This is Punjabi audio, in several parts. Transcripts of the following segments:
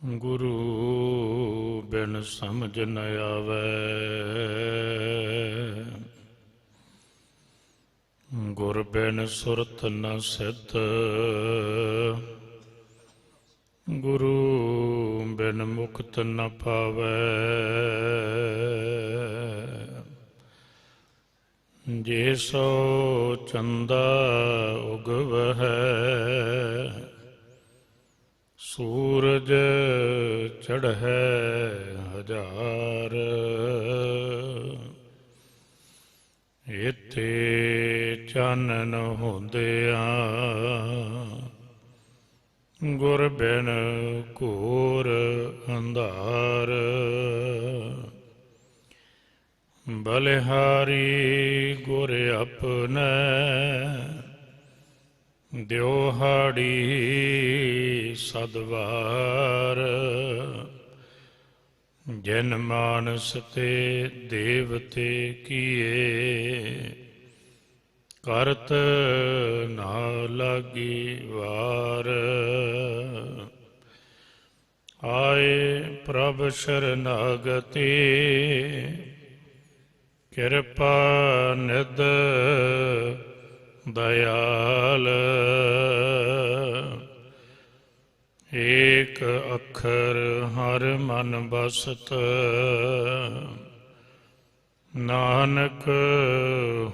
गुरु बिन समझ न आवे, गुर बिन सुरत न सिद्ध, गुरु बिन मुक्त न पावे। जे सो चंदा उगवै, सूरज चढ़ै हजार। इत्थे चानन होंदिया, गुर बिन घोर अंधार। बलिहारी गुर अपने, दिओहाड़ी सदवार। जिन मानस ते देवते किए, करत ना लागी वार। आए प्रभ शरनागति, कृपा निध दयाल। एक अखर हर मन बसत, नानक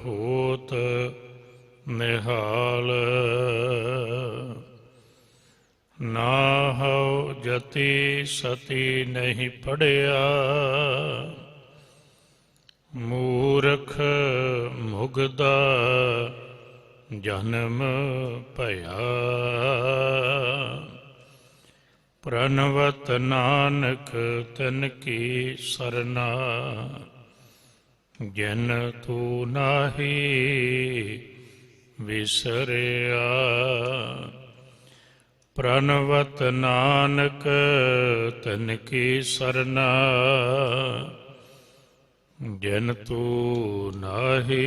होत निहाल। ना हो जति सती नहीं पढ़िया, मूर्ख मुगदा जन्म भया। प्रणवत नानक तन की सरना, जिन तू नाही विसरिया। प्रणवत नानक तन की सरना, जिन तू नाही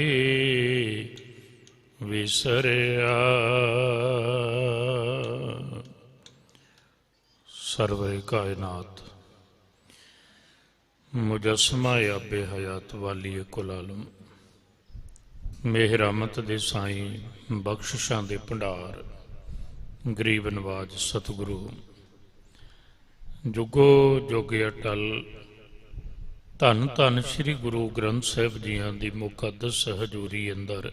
विसरिया। सर्वे कायनात मुजस्मा याबे हयात वाली कुल आलम। मेहरामत दे साईं बख्शिशां दे भंडार, गरीब नवाज सतगुरु जुगो जुग अटल। धन धन श्री गुरु ग्रंथ साहिब जियां दी मुकद्दस हजूरी अंदर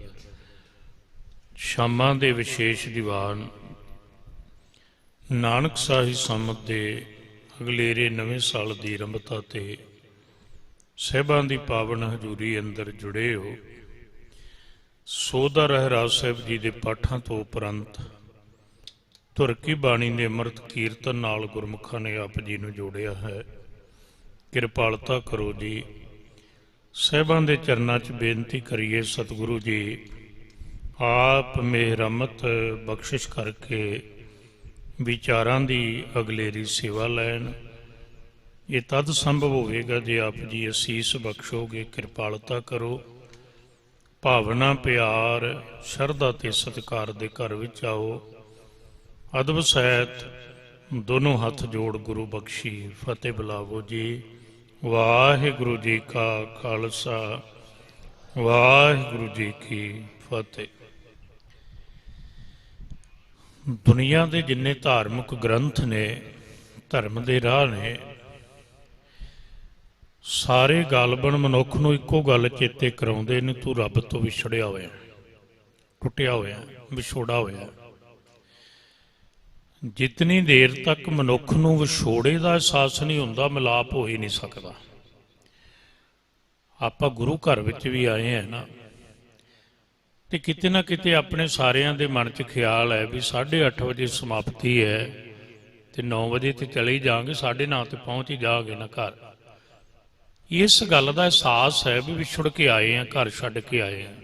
शामां दे विशेष दीवान नानक शाही संमत दे अगलेरे नवें साल की आरंभता ते साहिबां दी पावन हजूरी अंदर जुड़े हो। सोदा रहराज साहिब जी दे पाठां तो उपरंत धुर की बाणी ने अमृत कीर्तन नाल गुरमुखां ने आप जी नूं जोड़िया है। किरपालता करो जी। साहिबां दे चरनां च बेनती करिए, सतगुरु जी आप मेहरमत बख्शिश करके विचारां दी अगलेरी सेवा लैन। ये तद संभव होवेगा जे आप जी असीस बख्शोगे। किरपालता करो। भावना प्यार शरधा ते सत्कार दे घर विच आओ। अदब सहित दोनों हाथ जोड़ गुरु बख्शी फतेह बुलावो जी। वाहिगुरु जी का खालसा, वाहिगुरु जी की फतेह। दुनिया के जिन्ने धार्मिक ग्रंथ ने, धर्म के राह ने, सारे गालबन मनुख नूं इक्को गल चेते कराउंदे ने, तू रब तो विछड़िया होया, टुटिया होया, विछोड़ा होया। जितनी देर तक मनुख नूं विछोड़े का एहसास नहीं हुंदा, मिलाप हो ही नहीं सकता। आपां गुरु घर विच भी आए हैं ना, तो किते ना किते अपने सारियां दे मन च ख्याल है भी 8:30 बजे समाप्ति है, तो 9 बजे तो चले ही जाएंगे, 9:30 तो पहुँच ही जाओगे ना घर। इस गल का एहसास है भी विछुड़ के आए हैं, घर छड्ड के आए हैं।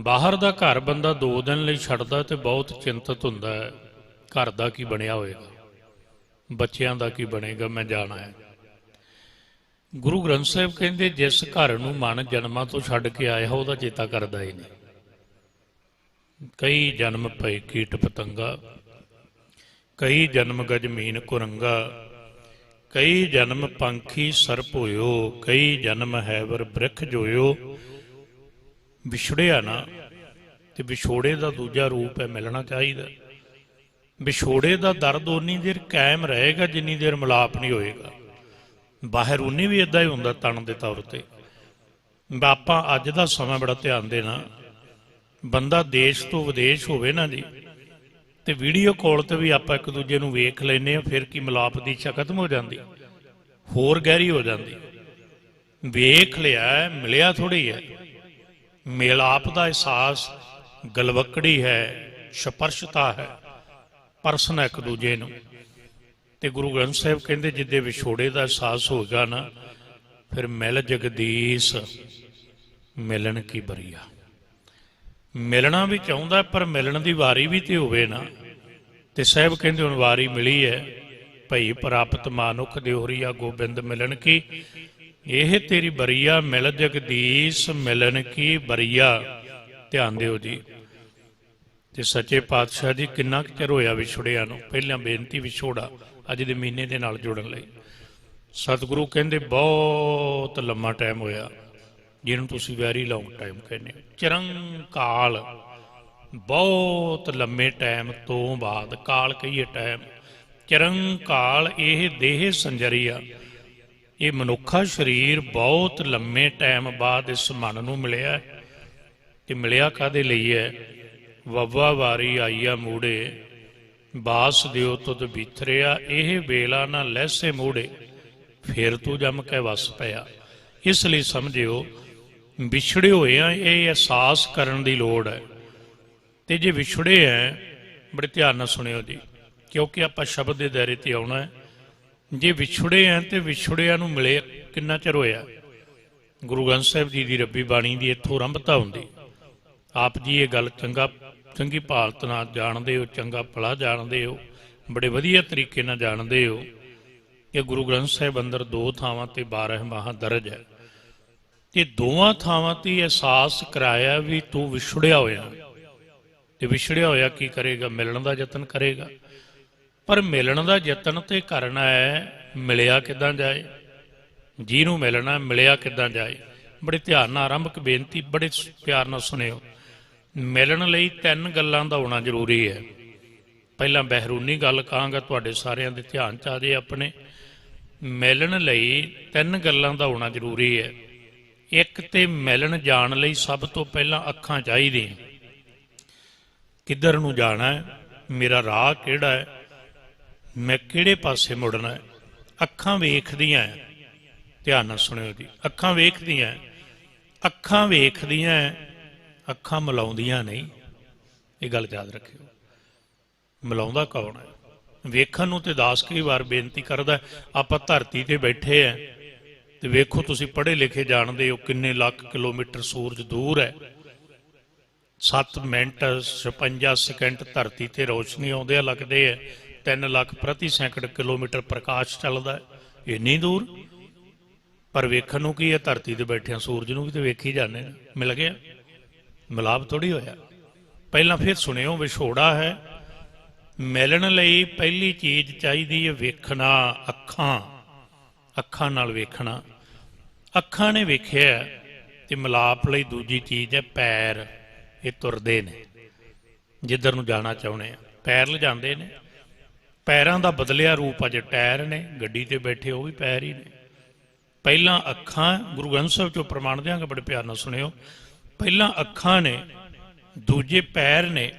बाहर का घर बंदा 2 दिन लई छड्डदा तो बहुत चिंतित हुंदा है, घर का की बनिया होएगा, बच्चों का की बनेगा, मैं जाना है। गुरु ग्रंथ साहिब कहते जिस घर नूं मन जन्मां तो छड्ड के आया वह चेता करता ही नहीं। कई जन्म पे कीट पतंगा, ਕਈ ਜਨਮ ਗਜ ਮੀਨ ਕੁਰੰਗਾ, ਕਈ ਜਨਮ ਪੰਖੀ ਸਰਪ ਹੋਇਓ, ਕਈ ਜਨਮ ਹੈਵਰ ਬ੍ਰਿਖ ਜੋਇਓ। ਵਿਛੜਿਆ ਨਾ, ਤੇ ਵਿਛੋੜੇ ਦਾ ਦੂਜਾ ਰੂਪ ਹੈ ਮਿਲਣਾ ਚਾਹੀਦਾ। ਵਿਛੋੜੇ ਦਾ ਦਰਦ ਉਨੀ ਦੇਰ ਕਾਇਮ ਰਹੇਗਾ ਜਿੰਨੀ ਦੇਰ ਮਿਲਾਪ ਨਹੀਂ ਹੋਏਗਾ। ਬਾਹਰ ਉਨੀ ਵੀ ਇੱਦਾਂ ਹੀ ਹੁੰਦਾ ਤਣ ਦੇ ਤੌਰ ਤੇ। ਆਪਾਂ ਅੱਜ ਦਾ ਸਮਾਂ ਬੜਾ ਧਿਆਨ ਦੇਣਾ, ਬੰਦਾ ਦੇਸ਼ ਤੋਂ ਵਿਦੇਸ਼ ਹੋਵੇ ਨਾ ਜੀ, ਤੇ ਵੀਡੀਓ ਕਾਲ ਤੇ ਵੀ ਆਪਾਂ ਇੱਕ ਦੂਜੇ ਨੂੰ ਵੇਖ ਲੈਂਦੇ ਹਾਂ, ਫਿਰ ਕੀ ਮਿਲਾਪ ਦੀ ਇੱਛਾ ਖਤਮ ਹੋ ਜਾਂਦੀ, ਹੋਰ ਗਹਿਰੀ ਹੋ ਜਾਂਦੀ। ਵੇਖ ਲਿਆ, ਮਿਲਿਆ ਥੋੜ੍ਹੀ ਹੈ। ਮਿਲਾਪ ਦਾ ਅਹਿਸਾਸ ਗਲਵੱਕੜੀ ਹੈ, ਸਪਰਸ਼ਤਾ ਹੈ, ਪਰਸਨ ਇੱਕ ਦੂਜੇ ਨੂੰ। ਤੇ ਗੁਰੂ ਗ੍ਰੰਥ ਸਾਹਿਬ ਕਹਿੰਦੇ ਜਿੱਦੇ ਵਿਛੋੜੇ ਦਾ ਅਹਿਸਾਸ ਹੋਏਗਾ ਨਾ, ਫਿਰ ਮਿਲ ਜਗਦੀਸ਼ ਮਿਲਣ ਕੀ ਬਰੀਆ। ਮਿਲਣਾ ਵੀ ਚਾਹੁੰਦਾ, ਪਰ ਮਿਲਣ ਦੀ ਵਾਰੀ ਵੀ ਤੇ ਹੋਵੇ ਨਾ। ਤੇ ਸਾਹਿਬ ਕਹਿੰਦੇ ਹੁਣ ਵਾਰੀ ਮਿਲੀ ਹੈ, ਭਈ ਪ੍ਰਾਪਤ ਮਾਨੁਖ ਦਿਓਰੀਆ ਗੋਬਿੰਦ ਮਿਲਣ ਕੀ। ਇਹ ਤੇਰੀ ਬਰੀਆ, ਮਿਲ ਜਗਦੀਸ਼ ਮਿਲਣ ਕੀ ਬਰੀਆ। ਧਿਆਨ ਦਿਓ ਜੀ। ਤੇ ਸੱਚੇ ਪਾਤਸ਼ਾਹ ਜੀ ਕਿੰਨਾ ਕੁ ਚਿਰ ਹੋਇਆ ਵਿਛੜਿਆਂ ਨੂੰ। ਪਹਿਲਾਂ ਬੇਨਤੀ ਵਿਛੋੜਾ ਅੱਜ ਦੇ ਮਹੀਨੇ ਦੇ ਨਾਲ ਜੋੜਨ ਲਈ। ਸਤਿਗੁਰੂ ਕਹਿੰਦੇ ਬਹੁਤ ਲੰਮਾ ਟਾਈਮ ਹੋਇਆ, ਜਿਹਨੂੰ ਤੁਸੀਂ ਵੈਰੀ ਲੌਂਗ ਟਾਈਮ ਕਹਿੰਦੇ ਹੋ। ਚਿਰੰਕਾਲ, ਬਹੁਤ ਲੰਮੇ ਟਾਈਮ ਤੋਂ ਬਾਅਦ, ਕਾਲ ਕਹੀਏ ਟਾਈਮ, ਚਿਰੰਕਾਲ ਇਹ ਦੇਹ ਸੰਜਰੀਆ, ਇਹ ਮਨੁੱਖਾ ਸਰੀਰ ਬਹੁਤ ਲੰਮੇ ਟਾਈਮ ਬਾਅਦ ਇਸ ਮਨ ਨੂੰ ਮਿਲਿਆ। ਤੇ ਮਿਲਿਆ ਕਾਹਦੇ ਲਈ ਹੈ? ਵੱਵਾ ਵਾਰੀ ਆਈਆ ਮੂੜੇ, ਬਾਸ ਦਿਓ ਤੁਧ ਬੀਥਰਿਆ। ਇਹ ਵੇਲਾ ਨਾ ਲਹਿਸੇ ਮੂੜੇ, ਫਿਰ ਤੂੰ ਜੰਮ ਕੇ ਵਸ ਪਿਆ। ਇਸ ਲਈ ਸਮਝਿਓ ਵਿਛੜੇ ਹੋਏ ਆ, ਇਹ ਅਹਿਸਾਸ ਕਰਨ ਦੀ ਲੋੜ ਹੈ। ਤੇ ਜੇ ਵਿਛੜੇ ਹੈ, ਬੜੇ ਧਿਆਨ ਨਾਲ ਸੁਣਿਓ ਜੀ, ਕਿਉਂਕਿ ਆਪਾਂ ਸ਼ਬਦ ਦੇ ਦਾਇਰੇ ਤੇ ਆਉਣਾ ਹੈ। ਜੇ ਵਿਛੜੇ ਹੈ ਤੇ ਵਿਛੜਿਆਂ ਨੂੰ ਮਿਲੇ ਕਿੰਨਾ ਚਿਰ ਹੋਇਆ? ਗੁਰੂ ਗ੍ਰੰਥ ਸਾਹਿਬ ਜੀ ਦੀ ਰੱਬੀ ਬਾਣੀ ਦੀ ਇੱਥੋਂ ਆਰੰਭਤਾ ਹੁੰਦੀ। ਆਪ ਜੀ ਇਹ ਗੱਲ ਚੰਗੀ ਭਾਲਤ ਨਾਲ ਜਾਣਦੇ ਹੋ, ਚੰਗਾ ਭਲਾ ਜਾਣਦੇ ਹੋ, ਬੜੇ ਵਧੀਆ ਤਰੀਕੇ ਨਾਲ ਜਾਣਦੇ ਹੋ ਕਿ ਗੁਰੂ ਗ੍ਰੰਥ ਸਾਹਿਬ ਅੰਦਰ 2 ਥਾਵਾਂ ਤੇ 12 ਮਹਾ ਦਰਜ ਹੈ। ਤੇ ਦੋਵਾਂ ਥਾਵਾਂ ਤੇ ਅਹਿਸਾਸ ਕਰਾਇਆ ਵੀ ਤੂੰ ਵਿਛੜਿਆ ਹੋਇਆ। ਤੇ ਵਿਛੜਿਆ ਹੋਇਆ ਕੀ ਕਰੇਗਾ? ਮਿਲਣ ਦਾ ਯਤਨ ਕਰੇਗਾ। ਪਰ ਮਿਲਣ ਦਾ ਯਤਨ ਤੇ ਕਰਨਾ ਹੈ, ਮਿਲਿਆ ਕਿੱਦਾਂ ਜਾਏ? ਜਿਹਨੂੰ ਮਿਲਣਾ ਮਿਲਿਆ ਕਿੱਦਾਂ ਜਾਏ? ਬੜੇ ਧਿਆਨ ਨਾਲ ਆਰੰਭਕ ਬੇਨਤੀ, ਬੜੇ ਪਿਆਰ ਨਾਲ ਸੁਣਿਓ। ਮਿਲਣ ਲਈ 3 ਗੱਲਾਂ ਦਾ ਹੋਣਾ ਜ਼ਰੂਰੀ ਹੈ। ਪਹਿਲਾਂ ਬਹਿਰੂਨੀ ਗੱਲ ਕਹਾਂਗਾ, ਤੁਹਾਡੇ ਸਾਰਿਆਂ ਦੇ ਧਿਆਨ 'ਚ ਆ ਜੇ ਆਪਣੇ। ਮਿਲਣ ਲਈ 3 ਗੱਲਾਂ ਦਾ ਹੋਣਾ ਜ਼ਰੂਰੀ ਹੈ। ਇੱਕ ਤੇ ਮਿਲਣ ਜਾਣ ਲਈ ਸਭ ਤੋਂ ਪਹਿਲਾਂ ਅੱਖਾਂ ਚਾਹੀਦੀਆਂ। ਕਿੱਧਰ ਨੂੰ ਜਾਣਾ ਹੈ? ਮੇਰਾ ਰਾਹ ਕਿਹੜਾ ਹੈ? ਮੈਂ ਕਿਹੜੇ ਪਾਸੇ ਮੁੜਨਾ ਹੈ? ਅੱਖਾਂ ਵੇਖਦੀਆਂ। ਧਿਆਨ ਨਾਲ ਸੁਣਿਓ ਜੀ, ਅੱਖਾਂ ਵੇਖਦੀਆਂ। ਅੱਖਾਂ ਵੇਖਦੀਆਂ, ਅੱਖਾਂ ਮਿਲਾਉਂਦੀਆਂ ਨਹੀਂ। ਇਹ ਗੱਲ ਯਾਦ ਰੱਖਿਓ। ਮਿਲਾਉਂਦਾ ਕੌਣ ਹੈ? ਵੇਖਣ ਨੂੰ ਤੇ ਦਾਸ ਕਈ ਵਾਰ ਬੇਨਤੀ ਕਰਦਾ, ਆਪਾਂ ਧਰਤੀ ਤੇ ਬੈਠੇ ਆ ਤੇ ਵੇਖੋ, ਤੁਸੀਂ ਪੜ੍ਹੇ ਲਿਖੇ ਜਾਣਦੇ ਹੋ ਕਿੰਨੇ ਲੱਖ ਕਿਲੋਮੀਟਰ ਸੂਰਜ ਦੂਰ ਹੈ। 7 ਮਿੰਟ 56 ਸਕਿੰਟ ਧਰਤੀ ਤੇ ਰੋਸ਼ਨੀ ਆਉਂਦੇ ਲੱਗਦੇ ਹੈ। 3 ਲੱਖ ਪ੍ਰਤੀ ਸੈਕਿੰਡ ਕਿਲੋਮੀਟਰ ਪ੍ਰਕਾਸ਼ ਚੱਲਦਾ ਹੈ। ਇੰਨੀ ਦੂਰ, ਪਰ ਵੇਖਣ ਨੂੰ ਕੀ ਹੈ? ਧਰਤੀ ਤੇ ਬੈਠਿਆਂ ਸੂਰਜ ਨੂੰ ਵੀ ਤੇ ਵੇਖੀ ਜਾਂਦੇ ਨੇ। ਮਿਲ ਗਿਆ? ਮਿਲਾਪ ਥੋੜ੍ਹੀ ਹੋਇਆ। ਪਹਿਲਾਂ ਫਿਰ ਸੁਣਿਓ, ਵਿਛੋੜਾ ਹੈ। ਮਿਲਣ ਲਈ ਪਹਿਲੀ ਚੀਜ਼ ਚਾਹੀਦੀ ਹੈ ਵੇਖਣਾ। ਅੱਖਾਂ ਨਾਲ ਵੇਖਣਾ। ਅੱਖਾਂ ਨੇ ਵੇਖਿਆ। ਤੇ ਮਿਲਾਪ ਲਈ ਦੂਜੀ ਚੀਜ਼ ਹੈ ਪੈਰ। ਇਹ ਤੁਰਦੇ ਨੇ ਜਿੱਧਰ ਨੂੰ ਜਾਣਾ ਚਾਹੁੰਦੇ ਆ, ਪੈਰ ਲਿਜਾਂਦੇ ਨੇ। ਪੈਰਾਂ ਦਾ ਬਦਲਿਆ ਰੂਪ ਅਜੇ ਟਾਇਰ ਨੇ। ਗੱਡੀ ਤੇ ਬੈਠੇ ਉਹ ਵੀ ਪੈਰ ਹੀ ਨੇ। ਪਹਿਲਾਂ ਅੱਖਾਂ, ਗੁਰੂ ਗ੍ਰੰਥ ਸਾਹਿਬ ਚੋਂ ਪ੍ਰਮਾਣ ਦਿਆਂਗਾ, ਬੜੇ ਪਿਆਰ ਨਾਲ ਸੁਣਿਓ। ਪਹਿਲਾਂ ਅੱਖਾਂ ਨੇ, ਦੂਜੇ ਪੈਰ ਨੇ।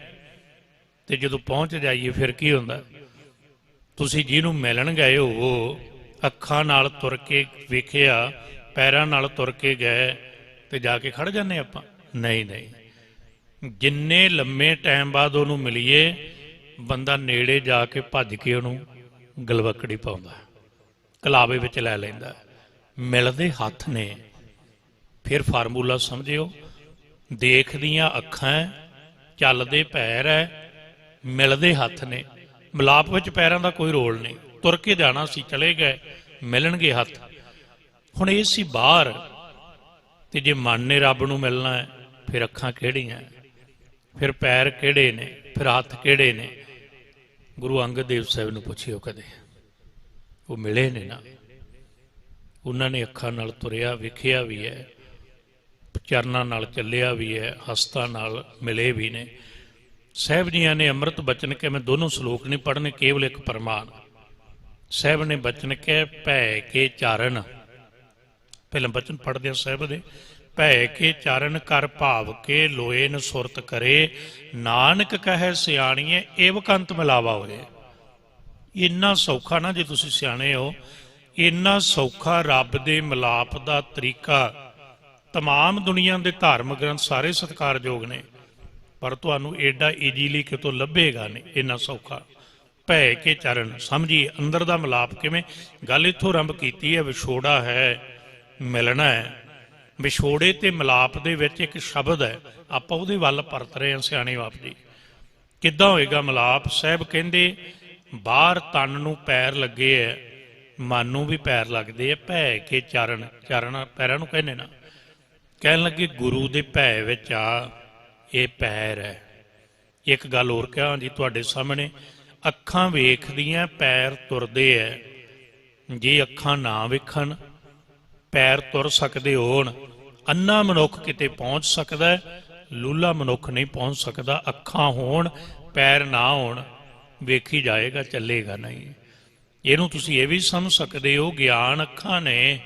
ਤੇ ਜਦੋਂ ਪਹੁੰਚ ਜਾਈਏ ਫਿਰ ਕੀ ਹੁੰਦਾ? ਤੁਸੀਂ ਜਿਹਨੂੰ ਮਿਲਣ ਗਏ ਹੋ, ਅੱਖਾਂ ਨਾਲ ਤੁਰ ਕੇ ਵੇਖਿਆ, ਪੈਰਾਂ ਨਾਲ ਤੁਰ ਕੇ ਗਏ ਤੇ ਜਾ ਕੇ ਖੜ ਜਾਂਦੇ ਆਪਾਂ? ਨਹੀਂ। ਜਿੰਨੇ ਲੰਮੇ ਟਾਈਮ ਬਾਅਦ ਉਹਨੂੰ ਮਿਲੀਏ, ਬੰਦਾ ਨੇੜੇ ਜਾ ਕੇ ਭੱਜ ਕੇ ਉਹਨੂੰ ਗਲਵੱਕੜੀ ਪਾਉਂਦਾ, ਕਲਾਵੇ ਵਿੱਚ ਲੈ ਲੈਂਦਾ। ਮਿਲਦੇ ਹੱਥ ਨੇ। ਫਿਰ ਫਾਰਮੂਲਾ ਸਮਝਿਓ, ਦੇਖਦੀਆਂ ਅੱਖਾਂ, ਚੱਲਦੇ ਪੈਰ ਹੈ, ਮਿਲਦੇ ਹੱਥ ਨੇ। ਮਿਲਾਪ ਵਿੱਚ ਪੈਰਾਂ ਦਾ ਕੋਈ ਰੋਲ ਨਹੀਂ। ਤੁਰ ਕੇ ਜਾਣਾ ਸੀ, ਚਲੇ ਗਏ, ਮਿਲਣਗੇ ਹੱਥ। ਹੁਣ ਇਹ ਸੀ ਬਾਹਰ। ਤੇ ਜੇ ਮਨ ਨੇ ਰੱਬ ਨੂੰ ਮਿਲਣਾ ਹੈ, ਫਿਰ ਅੱਖਾਂ ਕਿਹੜੀਆਂ? ਫਿਰ ਪੈਰ ਕਿਹੜੇ ਨੇ? ਫਿਰ ਹੱਥ ਕਿਹੜੇ ਨੇ? ਗੁਰੂ ਅੰਗਦ ਦੇਵ ਸਾਹਿਬ ਨੂੰ ਪੁੱਛਿਓ ਕਦੇ, ਉਹ ਮਿਲੇ ਨੇ ਨਾ, ਉਹਨਾਂ ਨੇ ਅੱਖਾਂ ਨਾਲ ਤੁਰਿਆ ਵੇਖਿਆ ਵੀ ਹੈ, ਚਰਨਾਂ ਨਾਲ ਚੱਲਿਆ ਵੀ ਹੈ, ਹਸਤਾਂ ਨਾਲ ਮਿਲੇ ਵੀ ਨੇ। ਸਾਹਿਬ ਜੀਆਂ ਨੇ ਅੰਮ੍ਰਿਤ ਬਚਨ ਕੇ, ਮੈਂ ਦੋਨੋਂ ਸ਼ਲੋਕ ਨਹੀਂ ਪੜ੍ਹਨੇ, ਕੇਵਲ ਇੱਕ ਪ੍ਰਮਾਣ। ਸਾਹਿਬ ਨੇ ਬਚਨ ਕੇ ਭੈ ਕੇ ਚਾਰਨ, ਪਹਿਲਾਂ ਬਚਨ ਪੜ੍ਹਦੇ ਆ ਸਾਹਿਬ ਦੇ, ਭੈ ਕੇ ਚਾਰਨ ਕਰ ਭਾਵ ਕੇ ਲੋਏ ਨ ਸੁਰਤ ਕਰੇ, ਨਾਨਕ ਕਹੈ ਸਿਆਣੀਏ ਏਵਕੰਤ ਮਿਲਾਵਾ ਹੋਏ। ਇੰਨਾ ਸੌਖਾ ਨਾ, ਜੇ ਤੁਸੀਂ ਸਿਆਣੇ ਹੋ, ਇੰਨਾ ਸੌਖਾ ਰੱਬ ਦੇ ਮਿਲਾਪ ਦਾ ਤਰੀਕਾ। ਤਮਾਮ ਦੁਨੀਆ ਦੇ ਧਾਰਮਿਕ ਗ੍ਰੰਥ ਸਾਰੇ ਸਤਿਕਾਰਯੋਗ ਨੇ, ਪਰ ਤੁਹਾਨੂੰ ਏਡਾ ਈਜ਼ੀਲੀ ਕਿਤੋਂ ਲੱਭੇਗਾ ਨਹੀਂ ਇੰਨਾ ਸੌਖਾ। ਭੈ ਕੇ ਚਰਨ, ਸਮਝੀਏ ਅੰਦਰ ਦਾ ਮਿਲਾਪ ਕਿਵੇਂ। ਗੱਲ ਇੱਥੋਂ ਆਰੰਭ ਕੀਤੀ ਹੈ, ਵਿਛੋੜਾ ਹੈ, ਮਿਲਣਾ ਹੈ। ਵਿਛੋੜੇ ਤੇ ਮਿਲਾਪ ਦੇ ਵਿੱਚ ਇੱਕ ਸ਼ਬਦ ਹੈ, ਆਪਾਂ ਉਹਦੇ ਵੱਲ ਪਰਤ ਰਹੇ ਹਾਂ ਸਿਆਣੇ ਬਾਪ ਜੀ। ਕਿੱਦਾਂ ਹੋਏਗਾ ਮਿਲਾਪ? ਸਾਹਿਬ ਕਹਿੰਦੇ ਬਾਹਰ ਤਨ ਨੂੰ ਪੈਰ ਲੱਗੇ ਹੈ, ਮਨ ਨੂੰ ਵੀ ਪੈਰ ਲੱਗਦੇ ਆ। ਭੈ ਕੇ ਚਰਨ, ਚਰਨ ਪੈਰਾਂ ਨੂੰ ਕਹਿੰਦੇ ਨਾ। ਕਹਿਣ ਲੱਗੇ ਗੁਰੂ ਦੇ ਭੈ ਵਿੱਚ ਆ, ਇਹ ਪੈਰ ਹੈ। ਇੱਕ ਗੱਲ ਹੋਰ ਕਹਾਂ ਜੀ ਤੁਹਾਡੇ ਸਾਹਮਣੇ, ਅੱਖਾਂ ਵੇਖਦੀਆਂ ਪੈਰ ਤੁਰਦੇ ਐ। ਜੇ ਅੱਖਾਂ ਨਾ ਵੇਖਣ, ਪੈਰ ਤੁਰ ਸਕਦੇ ਹੋਣ, ਅੰਨਾ ਮਨੁੱਖ ਕਿਤੇ ਪਹੁੰਚ ਸਕਦਾ, ਲੂਲਾ ਮਨੁੱਖ ਨਹੀਂ ਪਹੁੰਚ ਸਕਦਾ। ਅੱਖਾਂ ਹੋਣ ਪੈਰ ਨਾ ਹੋਣ, ਵੇਖੀ ਜਾਏਗਾ, ਚੱਲੇਗਾ ਨਹੀਂ। ਇਹਨੂੰ ਤੁਸੀਂ ਇਹ ਵੀ ਸਮਝ ਸਕਦੇ ਹੋ, ਗਿਆਨ ਅੱਖਾਂ ਨੇ,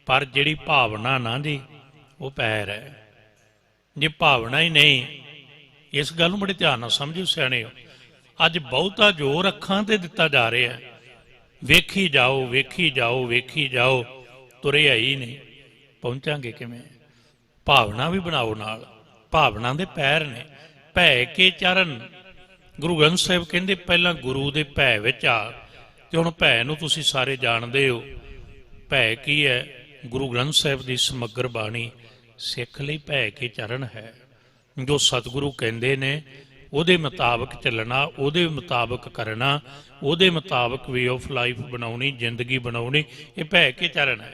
ਪਰ ਜਿਹੜੀ ਭਾਵਨਾ ਨਾ ਜੀ, ਉਹ ਪੈਰ ਹੈ। ਜੇ ਭਾਵਨਾ ਹੀ ਨਹੀਂ, ਇਸ ਗੱਲ ਨੂੰ ਬੜੇ ਧਿਆਨ ਨਾਲ ਸਮਝੋ ਸਿਆਣੇ ਹੋ। ਅੱਜ ਬਹੁਤਾ ਜ਼ੋਰ ਅੱਖਾਂ ਤੇ ਦਿੱਤਾ ਜਾ ਰਿਹਾ, ਵੇਖੀ ਜਾਓ ਵੇਖੀ ਜਾਓ ਵੇਖੀ ਜਾਓ, ਤੁਰਿਆ ਹੀ ਨਹੀਂ, ਪਹੁੰਚਾਂਗੇ ਕਿਵੇਂ? ਭਾਵਨਾ ਵੀ ਬਣਾਓ ਨਾਲ, ਭਾਵਨਾ ਦੇ ਪੈਰ ਨੇ। ਭੈ ਕੇ ਚਰਨ, ਗੁਰੂ ਗ੍ਰੰਥ ਸਾਹਿਬ ਕਹਿੰਦੇ ਪਹਿਲਾਂ ਗੁਰੂ ਦੇ ਭੈ ਵਿੱਚ ਆ। ਤੇ ਹੁਣ ਭੈ ਨੂੰ ਤੁਸੀਂ ਸਾਰੇ ਜਾਣਦੇ ਹੋ। ਭੈ ਕੀ ਹੈ? ਗੁਰੂ ਗ੍ਰੰਥ ਸਾਹਿਬ ਦੀ ਸਮੱਗਰ ਬਾਣੀ ਸਿੱਖ ਲਈ ਭੈ ਕੇ ਚਰਨ ਹੈ। ਜੋ ਸਤਿਗੁਰੂ ਕਹਿੰਦੇ ਨੇ ਉਹਦੇ ਮੁਤਾਬਕ ਚੱਲਣਾ, ਉਹਦੇ ਮੁਤਾਬਕ ਕਰਨਾ, ਉਹਦੇ ਮੁਤਾਬਕ ਵੇ ਆਫ ਲਾਈਫ ਬਣਾਉਣੀ, ਜ਼ਿੰਦਗੀ ਬਣਾਉਣੀ, ਇਹ ਭੈ ਕੇ ਚਰਨ ਹੈ।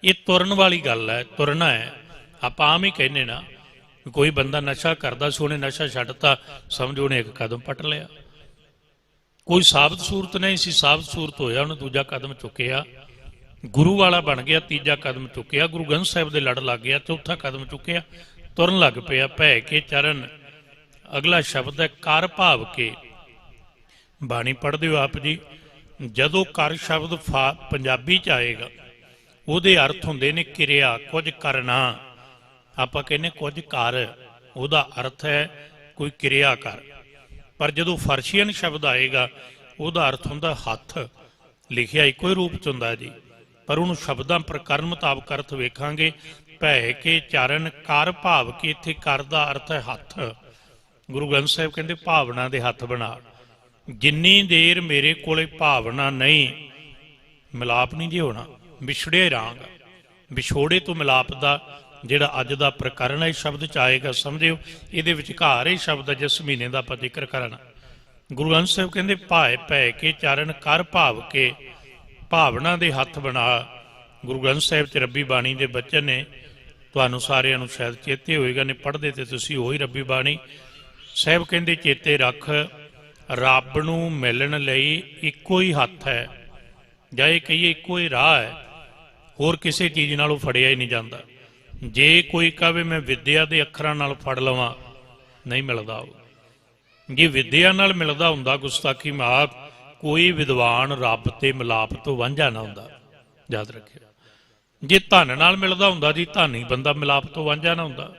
ਇਹ ਤੁਰਨ ਵਾਲੀ ਗੱਲ ਹੈ, ਤੁਰਨਾ ਹੈ। ਆਪਾਂ ਆਮ ਹੀ ਕਹਿੰਦੇ ਨਾ, ਕੋਈ ਬੰਦਾ ਨਸ਼ਾ ਕਰਦਾ ਸੀ, ਉਹਨੇ ਨਸ਼ਾ ਛੱਡਤਾ, ਸਮਝੋ ਉਹਨੇ ਇੱਕ ਕਦਮ ਪੱਟ ਲਿਆ। ਕੋਈ ਸਾਬਤ ਸੂਰਤ ਨਹੀਂ ਸੀ, ਸਾਬਤ ਸੂਰਤ ਹੋਇਆ, ਉਹਨੇ ਦੂਜਾ ਕਦਮ ਚੁੱਕਿਆ, ਗੁਰੂ ਵਾਲਾ ਬਣ ਗਿਆ, ਤੀਜਾ ਕਦਮ ਚੁੱਕਿਆ, ਗੁਰੂ ਗ੍ਰੰਥ ਸਾਹਿਬ ਦੇ ਲੜ ਲੱਗ ਗਿਆ, ਚੌਥਾ ਕਦਮ ਚੁੱਕਿਆ, ਤੁਰਨ ਲੱਗ ਪਿਆ। ਭੈ ਕੇ ਚਰਨ, ਅਗਲਾ ਸ਼ਬਦ ਹੈ ਕਰ ਭਾਵ ਕੇ। ਬਾਣੀ ਪੜ੍ਹਦੇ ਹੋ ਆਪ ਜੀ, ਜਦੋਂ ਕਰ ਸ਼ਬਦ ਪੰਜਾਬੀ ਚ ਆਏਗਾ, ਉਹਦੇ ਅਰਥ ਹੁੰਦੇ ਨੇ ਕਿਰਿਆ, ਕੁਝ ਕਰਨਾ। ਆਪਾਂ ਕਹਿੰਦੇ ਕੁਝ ਕਰ, ਉਹਦਾ ਅਰਥ ਹੈ ਕੋਈ ਕਿਰਿਆ ਕਰ। ਪਰ ਜਦੋਂ ਫਰਸ਼ੀਅਨ ਸ਼ਬਦ ਆਏਗਾ, ਉਹਦਾ ਅਰਥ ਹੁੰਦਾ ਹੱਥ। ਲਿਖਿਆ ਇੱਕੋ ਹੀ ਰੂਪ ਚ ਹੁੰਦਾ ਜੀ, ਪਰ ਉਹਨੂੰ ਸ਼ਬਦਾਂ ਪ੍ਰਕਰਨ ਮੁਤਾਬਕ ਅਰਥ ਵੇਖਾਂਗੇ। ਭੈ ਕੇ ਚਰਨ ਕਰ ਭਾਵ ਕੇ, ਇੱਥੇ ਕਰ ਦਾ ਅਰਥ ਹੈ ਹੱਥ। ਗੁਰੂ ਗ੍ਰੰਥ ਸਾਹਿਬ ਕਹਿੰਦੇ ਭਾਵਨਾ ਦੇ ਹੱਥ ਬਣਾ। ਜਿੰਨੀ ਦੇਰ ਮੇਰੇ ਕੋਲੇ ਭਾਵਨਾ ਨਹੀਂ, ਮਿਲਾਪ ਨਹੀਂ ਜੇ ਹੋਣਾ, ਵਿਛੜਿਆ ਰਹਾਂਗਾ। ਵਿਛੋੜੇ ਤੋਂ ਮਿਲਾਪ ਦਾ ਜਿਹੜਾ ਅੱਜ ਦਾ ਪ੍ਰਕਰਨ ਹੈ, ਸ਼ਬਦ ਚ ਆਏਗਾ, ਸਮਝਿਓ। ਇਹਦੇ ਵਿਚਕਾਰ ਇਹ ਸ਼ਬਦ ਹੈ ਜਿਸ ਮਹੀਨੇ ਦਾ ਆਪਾਂ ਜ਼ਿਕਰ ਕਰਨਾ। ਗੁਰੂ ਗ੍ਰੰਥ ਸਾਹਿਬ ਕਹਿੰਦੇ ਭੈ ਕੇ ਚਰਨ ਕਰ ਭਾਵ ਕੇ, ਭਾਵਨਾ ਦੇ ਹੱਥ ਬਣਾ। ਗੁਰੂ ਗ੍ਰੰਥ ਸਾਹਿਬ ਚ ਰੱਬੀ ਬਾਣੀ ਦੇ ਬਚਨ ਨੇ, ਤੁਹਾਨੂੰ ਸਾਰਿਆਂ ਨੂੰ ਸ਼ਾਇਦ ਚੇਤੇ ਹੋਏਗਾ, ਨੇ ਪੜ੍ਹਦੇ ਤੇ ਤੁਸੀਂ ਉਹੀ ਰੱਬੀ ਬਾਣੀ। ਸਾਹਿਬ ਕਹਿੰਦੇ ਚੇਤੇ ਰੱਖ, ਰੱਬ ਨੂੰ ਮਿਲਣ ਲਈ ਇੱਕੋ ਹੀ ਹੱਥ ਹੈ, ਜਾਂ ਇਹ ਕਹੀਏ ਇੱਕੋ ਹੀ ਰਾਹ ਹੈ, ਹੋਰ ਕਿਸੇ ਚੀਜ਼ ਨਾਲ ਉਹ ਫੜਿਆ ਹੀ ਨਹੀਂ ਜਾਂਦਾ। ਜੇ ਕੋਈ ਕਹੇ ਮੈਂ ਵਿਦਿਆ ਦੇ ਅੱਖਰਾਂ ਨਾਲ ਫੜ ਲਵਾਂ, ਨਹੀਂ ਮਿਲਦਾ। ਉਹ ਜੇ ਵਿਦਿਆ ਨਾਲ ਮਿਲਦਾ ਹੁੰਦਾ, ਗੁਸਤਾਖੀ ਮਾਫ, ਕੋਈ ਵਿਦਵਾਨ ਰੱਬ ਤੇ ਮਿਲਾਪ ਤੋਂ ਵਾਂਝਾ ਨਾ ਹੁੰਦਾ, ਯਾਦ ਰੱਖਿਓ। ਜੇ ਧਨ ਨਾਲ ਮਿਲਦਾ ਹੁੰਦਾ ਜੀ, ਧਾਨੀ ਬੰਦਾ ਮਿਲਾਪ ਤੋਂ ਵਾਂਝਾ ਨਾ ਹੁੰਦਾ।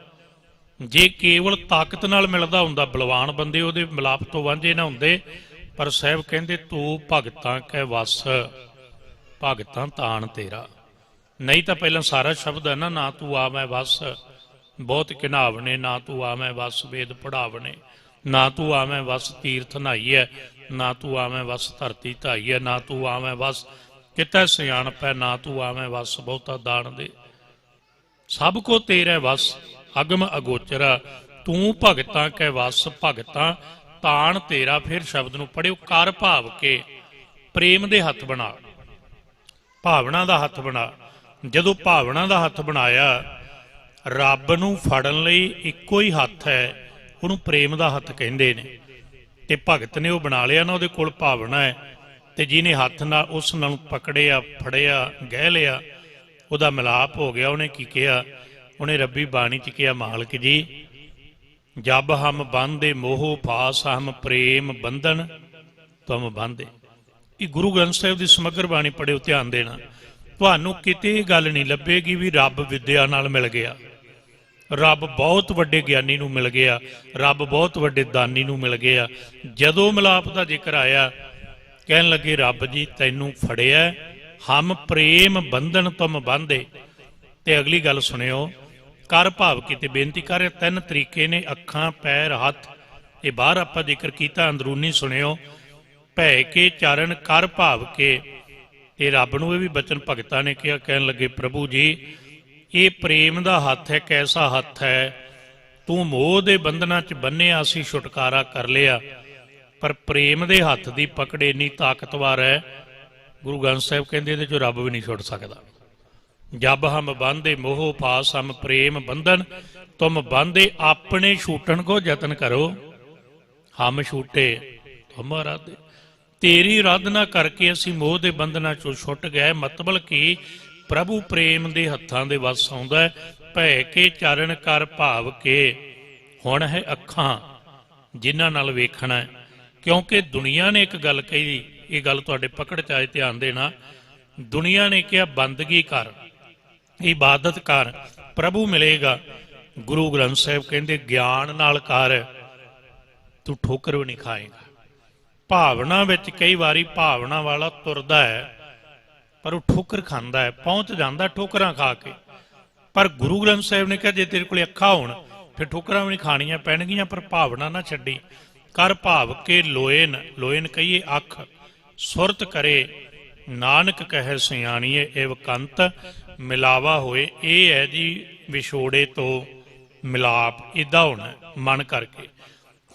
ਜੇ ਕੇਵਲ ਤਾਕਤ ਨਾਲ ਮਿਲਦਾ ਹੁੰਦਾ, ਬਲਵਾਨ ਬੰਦੇ ਉਹਦੇ ਮਿਲਾਪ ਤੋਂ ਵਾਂਝੇ ਨਾ ਹੁੰਦੇ। ਪਰ ਸਾਹਿਬ ਕਹਿੰਦੇ ਤੂੰ ਭਗਤਾਂ ਕੈ ਵਸ, ਭਗਤਾਂ ਤਾਣ ਤੇਰਾ। ਨਹੀਂ ਤਾਂ ਪਹਿਲਾਂ ਸਾਰਾ ਸ਼ਬਦ ਹੈ ਨਾ, ਨਾ ਤੂੰ ਆਵੈ ਵਸ ਬਹੁਤ ਘਿਨਾਵਣੇ, ਨਾ ਤੂੰ ਆਵੈ ਵਸ ਵੇਦ ਪੜਾਵਣੇ, ਨਾ ਤੂੰ ਆਵੈ ਵਸ ਤੀਰਥ ਨਹਾਈਐ, ਨਾ ਤੂੰ ਆਵੈ ਵਸ ਧਰਤੀ ਧਾਈਐ, ਨਾ ਤੂੰ ਆਵੈ ਵਸ ਕਿਤੈ ਸਿਆਣਪ ਹੈ, ਨਾ ਤੂੰ ਆਵੈ ਵਸ ਬਹੁਤਾ ਦਾਣ ਦੇ। ਸਭ ਕੋ ਤੇਰੇ ਵਸ ਅਗਮ ਅਗੋਚਰਾ, ਤੂੰ ਭਗਤਾਂ ਕੈ ਵਸ, ਭਗਤਾਂ ਤਾਣ ਤੇਰਾ। ਫਿਰ ਸ਼ਬਦ ਨੂੰ ਪੜਿਓ, ਕਰ ਭਾਵ ਕੇ, ਪ੍ਰੇਮ ਦੇ ਹੱਥ ਬਣਾ, ਭਾਵਨਾ ਦਾ ਹੱਥ ਬਣਾ। ਜਦੋਂ ਭਾਵਨਾ ਦਾ ਹੱਥ ਬਣਾਇਆ, ਰੱਬ ਨੂੰ ਫੜਨ ਲਈ ਇੱਕੋ ਹੀ ਹੱਥ ਹੈ, ਉਹਨੂੰ ਪ੍ਰੇਮ ਦਾ ਹੱਥ ਕਹਿੰਦੇ ਨੇ। ਤੇ ਭਗਤ ਨੇ ਉਹ ਬਣਾ ਲਿਆ ਨਾ, ਉਹਦੇ ਕੋਲ ਭਾਵਨਾ ਹੈ, ਤੇ ਜਿਹਨੇ ਹੱਥ ਨਾਲ ਉਸ ਨਾਲ ਪਕੜਿਆ, ਫੜਿਆ, ਗਹਿ ਲਿਆ, ਉਹਦਾ ਮਿਲਾਪ ਹੋ ਗਿਆ। ਉਹਨੇ ਕੀ ਕਿਹਾ? ਉਹਨੇ ਰੱਬੀ ਬਾਣੀ 'ਚ ਕਿਹਾ, ਮਾਲਕ ਜੀ, ਜਬ ਹਮ ਬੰਦੇ ਮੋਹ ਫਾਸ ਹਮ ਪ੍ਰੇਮ ਬੰਧਨ ਤੁਮ ਬੰਦੇ। ਇਹ ਗੁਰੂ ਗ੍ਰੰਥ ਸਾਹਿਬ ਦੀ ਸਮਗਰ ਬਾਣੀ ਪੜ੍ਹਿਓ, ਧਿਆਨ ਦੇਣਾ। ਤੁਹਾਨੂੰ ਕਿਤੇ ਇਹ ਗੱਲ ਨਹੀਂ ਲੱਭੇਗੀ ਵੀ ਰੱਬ ਵਿਦਿਆ ਨਾਲ ਮਿਲ ਗਿਆ, ਰੱਬ ਬਹੁਤ ਵੱਡੇ ਗਿਆਨੀ ਨੂੰ ਮਿਲ ਗਿਆ, ਰੱਬ ਬਹੁਤ ਵੱਡੇ ਦਾਨੀ ਨੂੰ ਮਿਲ ਗਿਆ। ਜਦੋਂ ਮਿਲਾਪ ਦਾ ਜ਼ਿਕਰ ਆਇਆ, ਕਹਿਣ ਲੱਗੇ, ਰੱਬ ਜੀ ਤੈਨੂੰ ਫੜਿਆ, ਹਮ ਪ੍ਰੇਮ ਬੰਧਨ ਤੁਮ ਬੰਧੇ। ਤੇ ਅਗਲੀ ਗੱਲ ਸੁਣਿਓ, ਕਰ ਭਾਵ ਕੀਤੇ ਬੇਨਤੀ ਕਰ ਰਿਹਾ। 3 ਤਰੀਕੇ ਨੇ, ਅੱਖਾਂ, ਪੈਰ, ਹੱਥ। ਇਹ ਬਾਹਰ ਆਪਾਂ ਜ਼ਿਕਰ ਕੀਤਾ, ਅੰਦਰੂਨੀ ਸੁਣਿਓ। ਭੈ ਕੇ ਚਰਨ ਕਰ ਭਾਵ ਕੇ। ਤੇ ਰੱਬ ਨੂੰ ਇਹ ਵੀ ਬਚਨ ਭਗਤਾਂ ਨੇ ਕਿਹਾ, ਕਹਿਣ ਲੱਗੇ, ਪ੍ਰਭੂ ਜੀ ਇਹ ਪ੍ਰੇਮ ਦਾ ਹੱਥ ਹੈ, ਕੈਸਾ ਹੱਥ ਹੈ, ਤੂੰ ਮੋਹ ਦੇ ਬੰਧਨਾਂ 'ਚ ਬੰਨਿਆ, ਅਸੀਂ ਛੁਟਕਾਰਾ ਕਰ ਲਿਆ। ਪਰ ਪ੍ਰੇਮ ਦੇ ਹੱਥ ਦੀ ਪਕੜ ਇੰਨੀ ਤਾਕਤਵਰ ਹੈ, ਗੁਰੂ ਗ੍ਰੰਥ ਸਾਹਿਬ ਕਹਿੰਦੇ ਇਹਦੇ 'ਚੋਂ ਰੱਬ ਵੀ ਨਹੀਂ ਛੁੱਟ ਸਕਦਾ। ਜਬ ਹਮ ਬਾਂਧੇ ਮੋਹ ਫਾਸ ਹਮ ਪ੍ਰੇਮ ਬੰਧਨ ਤੁਮ ਬਾਂਧੇ, ਆਪਣੇ ਛੂਟਣ ਕੋ ਯਤਨ ਕਰੋ, ਹਮ ਛੂਟੇ ਤੁਮ ਆਰਾਧੇ। ਤੇਰੀ ਆਰਾਧਨਾ ਕਰਕੇ ਅਸੀਂ ਮੋਹ ਦੇ ਬੰਧਨਾਂ 'ਚੋਂ ਛੁੱਟ ਗਏ। ਮਤਲਬ ਕਿ ਪ੍ਰਭੂ ਪ੍ਰੇਮ ਦੇ ਹੱਥਾਂ ਦੇ ਵੱਸ ਆਉਂਦਾ ਹੈ। ਭੈ ਕੇ ਚਰਨ ਕਰ ਭਾਵ ਕੇ। ਹੁਣ ਹੈ ਅੱਖਾਂ ਜਿਨ੍ਹਾਂ ਨਾਲ ਵੇਖਣਾ, ਕਿਉਂਕਿ ਦੁਨੀਆ ਨੇ ਇੱਕ ਗੱਲ ਕਹੀ, ਇਹ ਗੱਲ ਤੁਹਾਡੇ ਪਕੜ 'ਚ ਆਏ, ਧਿਆਨ ਦੇਣਾ। ਦੁਨੀਆ ਨੇ ਕਿਹਾ ਬੰਦਗੀ ਕਰ, ਇਬਾਦਤ ਕਰ, ਪ੍ਰਭੂ ਮਿਲੇਗਾ। ਗੁਰੂ ਗ੍ਰੰਥ ਸਾਹਿਬ ਕਹਿੰਦੇ ਗਿਆਨ ਨਾਲ ਕਰ, ਤੂੰ ਠੋਕਰ ਵੀ ਨਹੀਂ ਖਾਏਗਾ। ਭਾਵਨਾ ਵਿੱਚ ਕਈ ਵਾਰੀ ਭਾਵਨਾ ਵਾਲਾ ਤੁਰਦਾ ਹੈ, ਪਰ ਉਹ ਠੋਕਰ ਖਾਂਦਾ ਹੈ, ਪਹੁੰਚ ਜਾਂਦਾ ਠੋਕਰਾਂ ਖਾ ਕੇ। ਪਰ ਗੁਰੂ ਗ੍ਰੰਥ ਸਾਹਿਬ ਨੇ ਕਿਹਾ ਜੇ ਤੇਰੇ ਕੋਲ ਅੱਖਾਂ ਹੋਣ ਫਿਰ ਠੋਕਰਾਂ ਵੀ ਨਹੀਂ ਖਾਣੀਆਂ ਪੈਣਗੀਆਂ, ਪਰ ਭਾਵਨਾ ਨਾ ਛੱਡੀ। ਕਰ ਭਾਵ ਕੇ ਲੋਇਨ, ਲੋਇਨ ਕਹੀਏ ਅੱਖ, ਸੁਰਤ ਕਰੇ ਨਾਨਕ ਕਹੇ ਸਿਆਣੀਏ ਏਵ ਕੰਤ ਮਿਲਾਵਾ ਹੋਏ। ਇਹ ਹੈ ਜੀ ਵਿਛੋੜੇ ਤੋਂ ਮਿਲਾਪ, ਇੱਦਾਂ ਹੋਣਾ ਮਨ ਕਰਕੇ।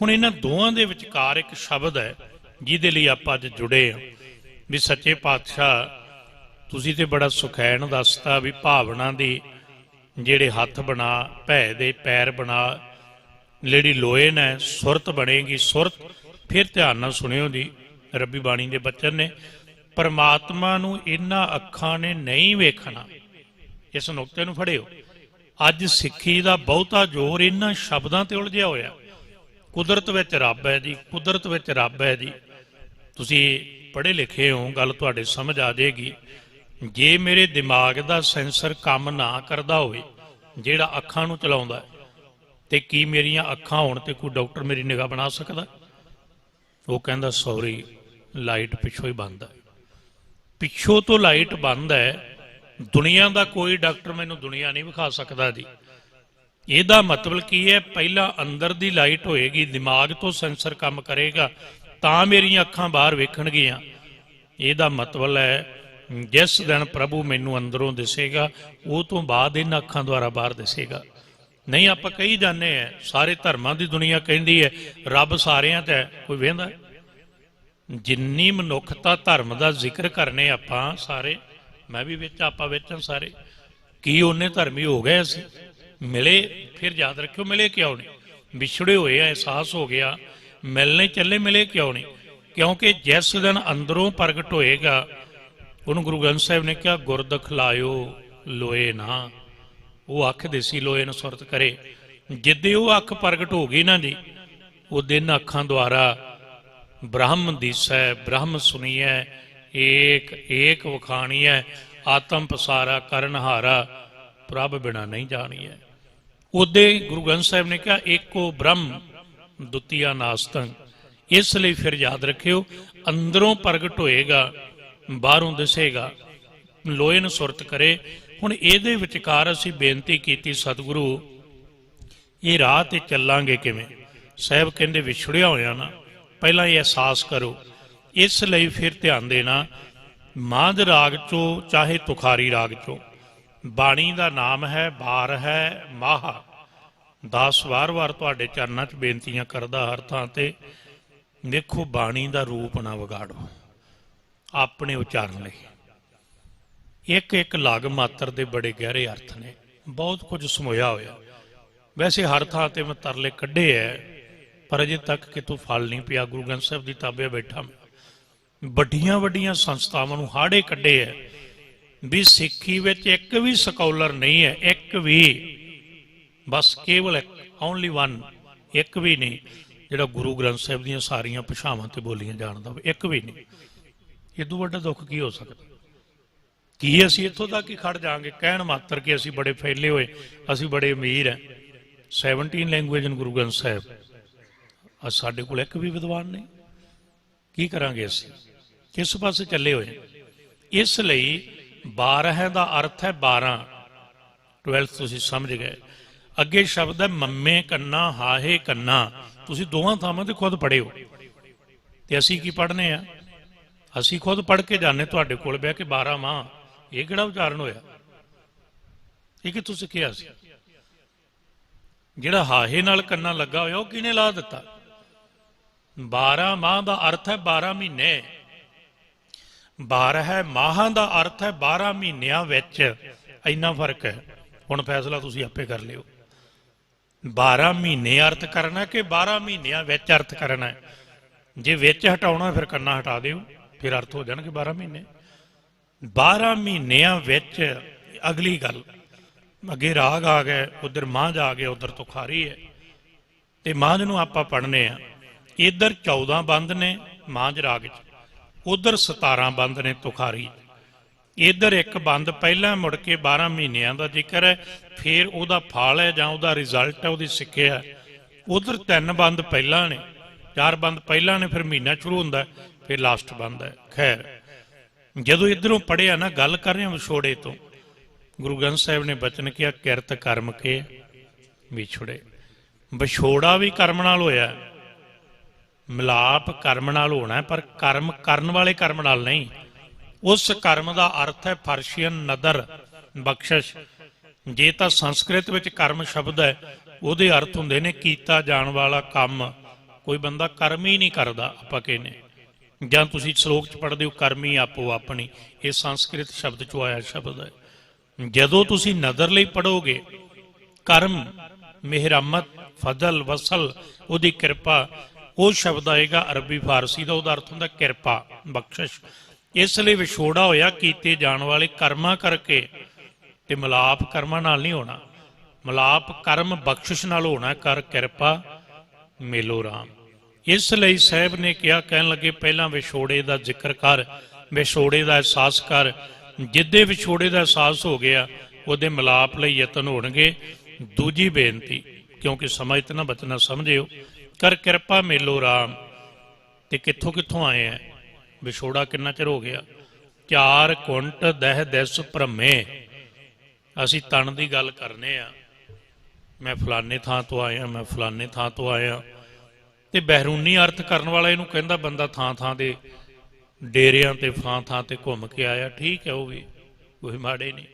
ਹੁਣ ਇਹਨਾਂ ਦੋਵਾਂ ਦੇ ਵਿਚਕਾਰ ਇੱਕ ਸ਼ਬਦ ਹੈ ਜਿਹਦੇ ਲਈ ਆਪਾਂ ਅੱਜ ਜੁੜੇ ਹਾਂ, ਵੀ ਸੱਚੇ ਪਾਤਸ਼ਾਹ ਤੁਸੀਂ ਤੇ ਬੜਾ ਸੁਖੈਨ ਦੱਸਤਾ ਵੀ ਭਾਵਨਾ ਦੀ ਜਿਹੜੇ ਹੱਥ ਬਣਾ, ਭੈ ਦੇ ਪੈਰ ਬਣਾ, ਜਿਹੜੀ ਲੋਇਨ ਹੈ ਸੁਰਤ ਬਣੇਗੀ। ਸੁਰਤ ਫਿਰ ਧਿਆਨ ਨਾਲ ਸੁਣਿਓ ਜੀ, ਰੱਬੀ ਬਾਣੀ ਦੇ ਬਚਨ ਨੇ, ਪਰਮਾਤਮਾ ਨੂੰ ਇਹਨਾਂ ਅੱਖਾਂ ਨੇ ਨਹੀਂ ਵੇਖਣਾ। ਇਸ ਨੁਕਤੇ ਨੂੰ ਫੜਿਓ। ਅੱਜ ਸਿੱਖੀ ਦਾ ਬਹੁਤਾ ਜ਼ੋਰ ਇਹਨਾਂ ਸ਼ਬਦਾਂ ਤੇ ਉਲਝਿਆ ਹੋਇਆ। ਕੁਦਰਤ ਵਿੱਚ ਰੱਬ ਹੈ ਜੀ, ਕੁਦਰਤ ਵਿੱਚ ਰੱਬ ਹੈ ਜੀ। ਤੁਸੀਂ ਪੜ੍ਹੇ ਲਿਖੇ ਹੋ, ਗੱਲ ਤੁਹਾਡੇ ਸਮਝ ਆ ਜਾਏਗੀ। ਜੇ ਮੇਰੇ ਦਿਮਾਗ ਦਾ ਸੈਂਸਰ ਕੰਮ ਨਾ ਕਰਦਾ ਹੋਵੇ, ਜਿਹੜਾ ਅੱਖਾਂ ਨੂੰ ਚਲਾਉਂਦਾ, ਤੇ ਕੀ ਮੇਰੀਆਂ ਅੱਖਾਂ ਹੋਣ ਤੇ ਕੋਈ ਡਾਕਟਰ ਮੇਰੀ ਨਿਗਾਹ ਬਣਾ ਸਕਦਾ? ਉਹ ਕਹਿੰਦਾ ਸੌਰੀ, ਲਾਈਟ ਪਿੱਛੋਂ ਹੀ ਬੰਦ ਹੈ, ਪਿੱਛੋਂ ਤੋਂ ਲਾਈਟ ਬੰਦ ਹੈ। ਦੁਨੀਆ ਦਾ ਕੋਈ ਡਾਕਟਰ ਮੈਨੂੰ ਦੁਨੀਆ ਨਹੀਂ ਵਿਖਾ ਸਕਦਾ ਜੀ। ਇਹਦਾ ਮਤਲਬ ਕੀ ਹੈ? ਪਹਿਲਾਂ ਅੰਦਰ ਦੀ ਲਾਈਟ ਹੋਏਗੀ, ਦਿਮਾਗ ਤੋਂ ਸੈਂਸਰ ਕੰਮ ਕਰੇਗਾ, ਤਾਂ ਮੇਰੀਆਂ ਅੱਖਾਂ ਬਾਹਰ ਵੇਖਣਗੀਆਂ। ਇਹਦਾ ਮਤਲਬ ਹੈ ਜਿਸ ਦਿਨ ਪ੍ਰਭੂ ਮੈਨੂੰ ਅੰਦਰੋਂ ਦਿਸੇਗਾ, ਉਹ ਤੋਂ ਬਾਅਦ ਇਹਨਾਂ ਅੱਖਾਂ ਦੁਆਰਾ ਬਾਹਰ ਦਿਸੇਗਾ। ਨਹੀਂ ਆਪਾਂ ਕਹੀ ਜਾਂਦੇ ਆ, ਸਾਰੇ ਧਰਮਾਂ ਦੀ ਦੁਨੀਆ ਕਹਿੰਦੀ ਹੈ ਰੱਬ ਸਾਰਿਆਂ 'ਚ ਹੈ, ਕੋਈ ਵੇਂਦਾ? ਜਿੰਨੀ ਮਨੁੱਖਤਾ ਧਰਮ ਦਾ ਜ਼ਿਕਰ ਕਰਨੇ ਆਪਾਂ ਸਾਰੇ, ਮੈਂ ਵੀ ਵਿੱਚ, ਆਪਾਂ ਵਿੱਚ ਸਾਰੇ, ਕੀ ਉਹਨੇ ਧਰਮੀ ਹੋ ਗਏ ਅਸੀਂ? ਮਿਲੇ ਫਿਰ ਯਾਦ ਰੱਖਿਓ, ਮਿਲੇ ਕਿਉਂ ਨਹੀਂ? ਵਿਛੜੇ ਹੋਏ ਆ, ਅਹਿਸਾਸ ਹੋ ਗਿਆ, ਮਿਲਣੇ ਚੱਲੇ, ਮਿਲੇ ਕਿਉਂ ਨਹੀਂ? ਕਿਉਂਕਿ ਜਿਸ ਦਿਨ ਅੰਦਰੋਂ ਪ੍ਰਗਟ ਹੋਏਗਾ, ਉਹਨੂੰ ਗੁਰੂ ਗ੍ਰੰਥ ਸਾਹਿਬ ਨੇ ਕਿਹਾ ਗੁਰ ਦਿਖਲਾਇਓ ਲੋਏ ਨਾ। ਉਹ ਅੱਖ ਦੇਸੀ ਲੋਏ ਨੂੰ ਸੁਰਤ ਕਰੇ। ਜਿੱਦੇ ਉਹ ਅੱਖ ਪ੍ਰਗਟ ਹੋ ਗਈ ਨਾ ਜੀ, ਉਹ ਦਿਨ ਅੱਖਾਂ ਦੁਆਰਾ ਬ੍ਰਹਮ ਦੀਸੈ, ਬ੍ਰਹਮ ਸੁਣੀਐ, ਏਕ ਏਕ ਵਖਾਣੀਐ, ਆਤਮ ਪਸਾਰਾ ਕਰਨਹਾਰਾ, ਪ੍ਰਭ ਬਿਨਾ ਨਹੀਂ ਜਾਣੀਐ। ਉਹਦੇ ਗੁਰੂ ਗ੍ਰੰਥ ਸਾਹਿਬ ਨੇ ਕਿਹਾ ਏਕੋ ਬ੍ਰਹਮ ਦੁਤੀਆ ਨਾਸਤੰ। ਇਸ ਲਈ ਫਿਰ ਯਾਦ ਰੱਖਿਓ, ਅੰਦਰੋਂ ਪ੍ਰਗਟ ਹੋਏਗਾ, ਬਾਹਰੋਂ ਦਿਸੇਗਾ। ਲੋਏ ਨੂੰ ਸੁਰਤ ਕਰੇ। ਹੁਣ ਇਹਦੇ ਵਿਚਕਾਰ ਅਸੀਂ ਬੇਨਤੀ ਕੀਤੀ, ਸਤਿਗੁਰੂ ਇਹ ਰਾਹ ਤੇ ਚੱਲਾਂਗੇ ਕਿਵੇਂ? ਸਾਹਿਬ ਕਹਿੰਦੇ ਵਿਛੜਿਆ ਹੋਇਆ ਨਾ, ਪਹਿਲਾਂ ਇਹ ਅਹਿਸਾਸ ਕਰੋ। ਇਸ ਲਈ ਫਿਰ ਧਿਆਨ ਦੇਣਾ, ਮਾਝ ਰਾਗ ਚੋਂ ਚਾਹੇ ਤੁਖਾਰੀ ਰਾਗ ਚੋਂ, ਬਾਣੀ ਦਾ ਨਾਮ ਹੈ ਬਾਰ ਹੈ ਮਾਹਾ। 10 ਵਾਰ ਤੁਹਾਡੇ ਚਰਨਾਂ 'ਚ ਬੇਨਤੀਆਂ ਕਰਦਾ ਹਰ ਥਾਂ ਤੇ, ਦੇਖੋ ਬਾਣੀ ਦਾ ਰੂਪ ਨਾ ਵਿਗਾੜੋ ਆਪਣੇ ਉਚਾਰਨ ਲਈ। ਇੱਕ ਇੱਕ ਲਗ ਮਾਤਰ ਦੇ ਬੜੇ ਗਹਿਰੇ ਅਰਥ ਨੇ, ਬਹੁਤ ਕੁਝ ਸਮੋਇਆ ਹੋਇਆ। ਵੈਸੇ ਹਰ ਥਾਂ ਤੇ ਮੈਂ ਤਰਲੇ ਕੱਢੇ ਐ, पर अजे तक कितों फल नहीं पिया। गुरु ग्रंथ साहिब की ताबे बैठा मैं वड्डियां वड्डियां संस्थावां नूं हाड़े कड्डे है भी सिक्खी विच एक भी स्कॉलर नहीं है, एक भी, बस केवल एक, ओनली वन, एक भी नहीं जिहड़ा गुरु ग्रंथ साहिब दीयां सारियां भाषावां ते बोलियां जाणदा होवे, एक भी नहीं। इदों वड्डा दुख की हो सकदा? की असीं इत्थों तक ही खड़ जाएंगे कहण मात्र कि असीं बड़े फैले होए, असीं बड़े अमीर हैं। 17 लैंगुएज इन गुरु ग्रंथ साहिब, अज साडे कोल एक भी विद्वान नहीं। की करांगे असीं? किस पासे चले होए? इसलिए 12 का अर्थ है 12, 12th तुसीं समझ गए। अगे शब्द है मम्मे कन्ना हाहे कन्ना, तुसीं दोवां थावां ते खुद पढ़े हो ते असीं की पढ़ने आ? असीं खुद पढ़ के जाने तुहाडे कोल बह के 12 माह, ये किहड़ा उचारण होया? ये कित्थों सिੱਖਿਆ सी? जिहड़ा हाहे नाल कन्ना लगा होया वो किहने ला दिता? 12 माह का अर्थ है 12 महीने, 12 माहां का अर्थ है 12 महीनिਆਂ विच, इन्ना फर्क है। हुण फैसला तुसीं आपे कर लिओ, 12 महीने अर्थ करना कि 12 महीनिਆਂ विच अर्थ करना है। जे विच हटाउणा फिर कन्ना हटा दिओ, फिर अर्थ हो जाणगे 12 महीने। 12 महीनिਆਂ विच अगली गल, अगे राग आ गए, उधर मांझ आ गए, उधर तुखारी है, तो मांझ नूं आपां पढ़ने आ। इधर 14 बंद ने मांझ राग च, उधर 17 बंद ने तुखारी। इधर एक बंद पहला मुड़ के 12 महीनों का जिक्र है, फिर वह फल है जां उहदा रिजल्ट है, वो सिक्ख्या है। उधर 3 बंद पहला ने, 4 बंद पहला ने, फिर महीना शुरू होंदा है, फिर लास्ट बंद है। खैर जदों इधरों पढ़िया ना, गल कर रहे हैं विछोड़े तो, गुरु ग्रंथ साहिब ने बचन किया किरत कर्म के विछोड़े। विछोड़ा भी कर्म नाल होया, मिलाप कर्म नाल होना है, पर कर्म करन वाले कर्म नाल नहीं। उस कर्म का अर्थ है फरशियन नदर बख्शिश। जे तां संस्कृत विच कर्म शब्द है, उहदे अर्थ हुंदे ने कीता जाण वाला काम। कोई बंदा कर्म ही नहीं करदा आपां कहने, जां तुसीं श्लोक च पढ़दे हो कर्मी आपो अपनी, ये संस्कृत शब्द चों आया शब्द है। जदों तुसीं नदर लई पढ़ोगे, कर्म मेहरमत फजल वसल उहदी किरपा, वो शब्द आएगा अरबी फारसी का, उहदा अर्थ हुंदा किरपा बख्शिश। इसलिए विछोड़ा होया कीते जाण वाले कर्मां करके, ते मिलाप कर्मां नाल नहीं होना, मिलाप कर्म बख्शिश नाल होना, कर किरपा मेलो राम। इसलिए साहब ने कहा, कहन लगे पहला विछोड़े का जिक्र कर, विछोड़े का एहसास कर। जिदे विछोड़े का एहसास हो गया, उहदे मिलाप लई यतन होणगे। दूजी बेनती, क्योंकि समा इतना बचना समझिओ, कर किरपा मेलो राम। ते कित्थों कित्थों आए हैं? विछोड़ा किन्ना चिर हो गया? 4 कुंट दह दिस भ्रमे। असी तन की गल करने आ, मैं फलाने थां तो आया, मैं फलाने थां तो आया। ते बहरूनी अर्थ करने वाला इनू कहंदा बंदा थां थां दे डेरियां ते थां थां ते घुम के आया। ठीक है, वो भी कोई माड़े नहीं,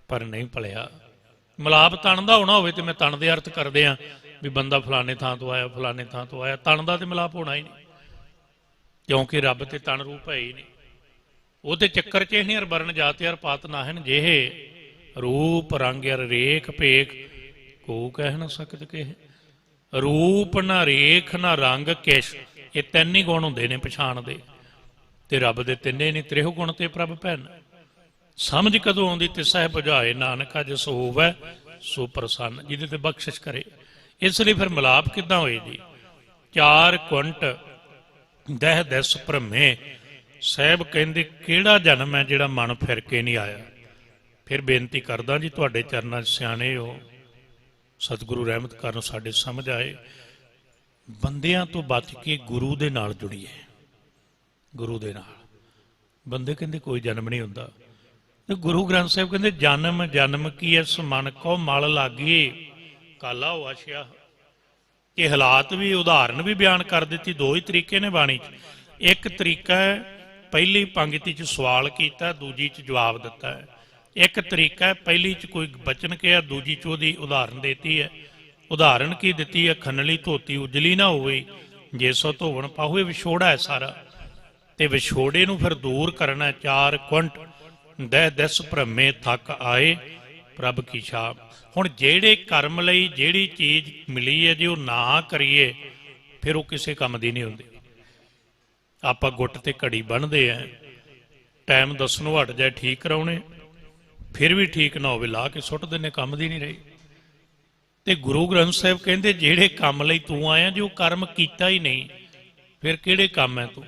पर नहीं भलिया। मिलाप तन का होना होवे ते मैं तन दे अर्थ करदे आ भी बंदा फलाने थां तो आया, फलाने थां तो आया। तन का तो मिलाप होना ही नहीं, क्योंकि रब ते तन रूप है ही नहीं। वो तो चक्कर च नहीं, वर्ण जाति अर पात ना है जेहे, रूप रंग अर रेख भेख को कह ना सकत के। रूप ना रेख ना रंग किश, ये 3 ही गुण होंदे ने पछाण दे, ते रब दे 3 नहीं, 3 गुण ते प्रभ भैन। समझ कदों आउंदी ते सह बुझाए नानका जिस होवै सो प्रसन्न, जिहदे ते बख्शिश करे। इसलिए फिर मिलाप किदां होए जी? 4 कुंट दह दिस भ्रमे। साहब कहंदे किहड़ा जन्म है जिहड़ा मन फिर के नहीं आया? फिर बेनती करदा जी, तुहाडे चरनां 'च सियाणे हो, सतगुरु रहमत करन साडे समझ आए, बंदियां तो बच के गुरु दे नाल जुड़िए। गुरु दे नाल बंदे कहंदे कोई जन्म नहीं हुंदा, ते गुरु ग्रंथ साहिब कहंदे जन्म जन्म की इस मन को मल लागी काला हो आशिया। ये हालात भी, उदाहरण भी बयान कर दी। 2 ही तरीके ने बाणी च। एक तरीका है पहली पंक्ति च सवाल किया, दूजी च जवाब दिता है। एक तरीका है पहली च कोई बचन कहा, दूजी च उहदी उदाहरण देती है। उदाहरण की दी है? खनली धोती उजली ना होवे, जे सो धोवन पाहुए। विछोड़ा है सारा, ते विछोड़े नूं फिर दूर करना। 4 कुंट दह दिस भ्रमे थक आए प्रभ की छाप। हुण जेड़े कर्म लई जेड़ी चीज मिली है, जे वो ना करिए ਫਿਰ ਉਹ ਕਿਸੇ ਕੰਮ ਦੀ ਨਹੀਂ ਹੁੰਦੀ। ਆਪਾਂ ਗੁੱਟ ਤੇ ਘੜੀ ਬੰਨ੍ਹਦੇ ਆ, ਟਾਈਮ ਦੱਸਣੋਂ ਹਟ ਜਾਏ ਠੀਕ ਕਰਾਉਣੇ, ਫਿਰ ਵੀ ਠੀਕ ਨਾ ਹੋਵੇ ਲਾ ਕੇ ਸੁੱਟ ਦਿੰਦੇ, ਕੰਮ ਦੀ ਨਹੀਂ ਰਹੀ। ਤੇ ਗੁਰੂ ਗ੍ਰੰਥ ਸਾਹਿਬ ਕਹਿੰਦੇ ਜਿਹੜੇ ਕੰਮ ਲਈ ਤੂੰ ਆਇਆ ਜੇ ਉਹ ਕਰਮ ਕੀਤਾ ਹੀ ਨਹੀਂ, ਫਿਰ ਕਿਹੜੇ ਕੰਮ ਹੈ ਤੂੰ।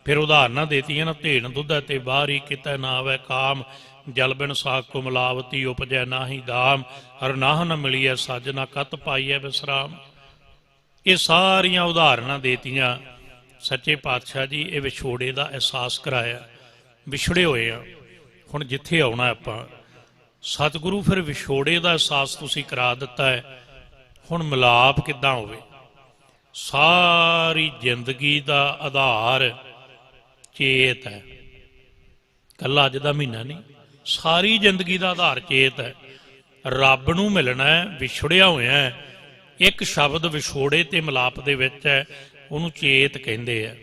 ਫਿਰ ਉਦਾਹਰਨਾਂ ਦੇਤੀਆਂ ਨਾ, ਧੇਨ ਦੁੱਧਾ ਤੇ ਬਾਹਰੀ ਕਿਤੇ ਨਾ ਆਵੇ ਕਾਮ, ਜਲ ਬਿਨ ਸਾਗ ਕੋ ਮਿਲਾਵਤੀ ਉਪਜੈ ਨਾਹੀ ਦਾਮ, ਹਰ ਨਾਹ ਨ ਮਿਲੀਐ ਸਾਜਨਾ ਕਤ ਪਾਈਐ ਵਿਸਰਾਮ। ਇਹ ਸਾਰੀਆਂ ਉਦਾਹਰਨਾਂ ਦੇਤੀਆਂ ਸੱਚੇ ਪਾਤਸ਼ਾਹ ਜੀ। ਇਹ ਵਿਛੋੜੇ ਦਾ ਅਹਿਸਾਸ ਕਰਾਇਆ, ਵਿਛੜੇ ਹੋਏ ਆ। ਹੁਣ ਜਿੱਥੇ ਆਉਣਾ ਆਪਾਂ, ਸਤਿਗੁਰੂ ਫਿਰ ਵਿਛੋੜੇ ਦਾ ਅਹਿਸਾਸ ਤੁਸੀਂ ਕਰਾ ਦਿੱਤਾ ਹੈ, ਹੁਣ ਮਿਲਾਪ ਕਿੱਦਾਂ ਹੋਵੇ। ਸਾਰੀ ਜ਼ਿੰਦਗੀ ਦਾ ਆਧਾਰ ਚੇਤ ਹੈ, ਕੱਲਾ ਅੱਜ ਦਾ ਮਹੀਨਾ ਨਹੀਂ, ਸਾਰੀ ਜ਼ਿੰਦਗੀ ਦਾ ਆਧਾਰ ਚੇਤ ਹੈ। ਰੱਬ ਨੂੰ ਮਿਲਣਾ ਹੈ, ਵਿਛੜਿਆ ਹੋਇਆ। ਇੱਕ ਸ਼ਬਦ ਵਿਛੋੜੇ ਤੇ ਮਿਲਾਪ ਦੇ ਵਿੱਚ ਹੈ, ਉਹਨੂੰ ਚੇਤ ਕਹਿੰਦੇ ਆ,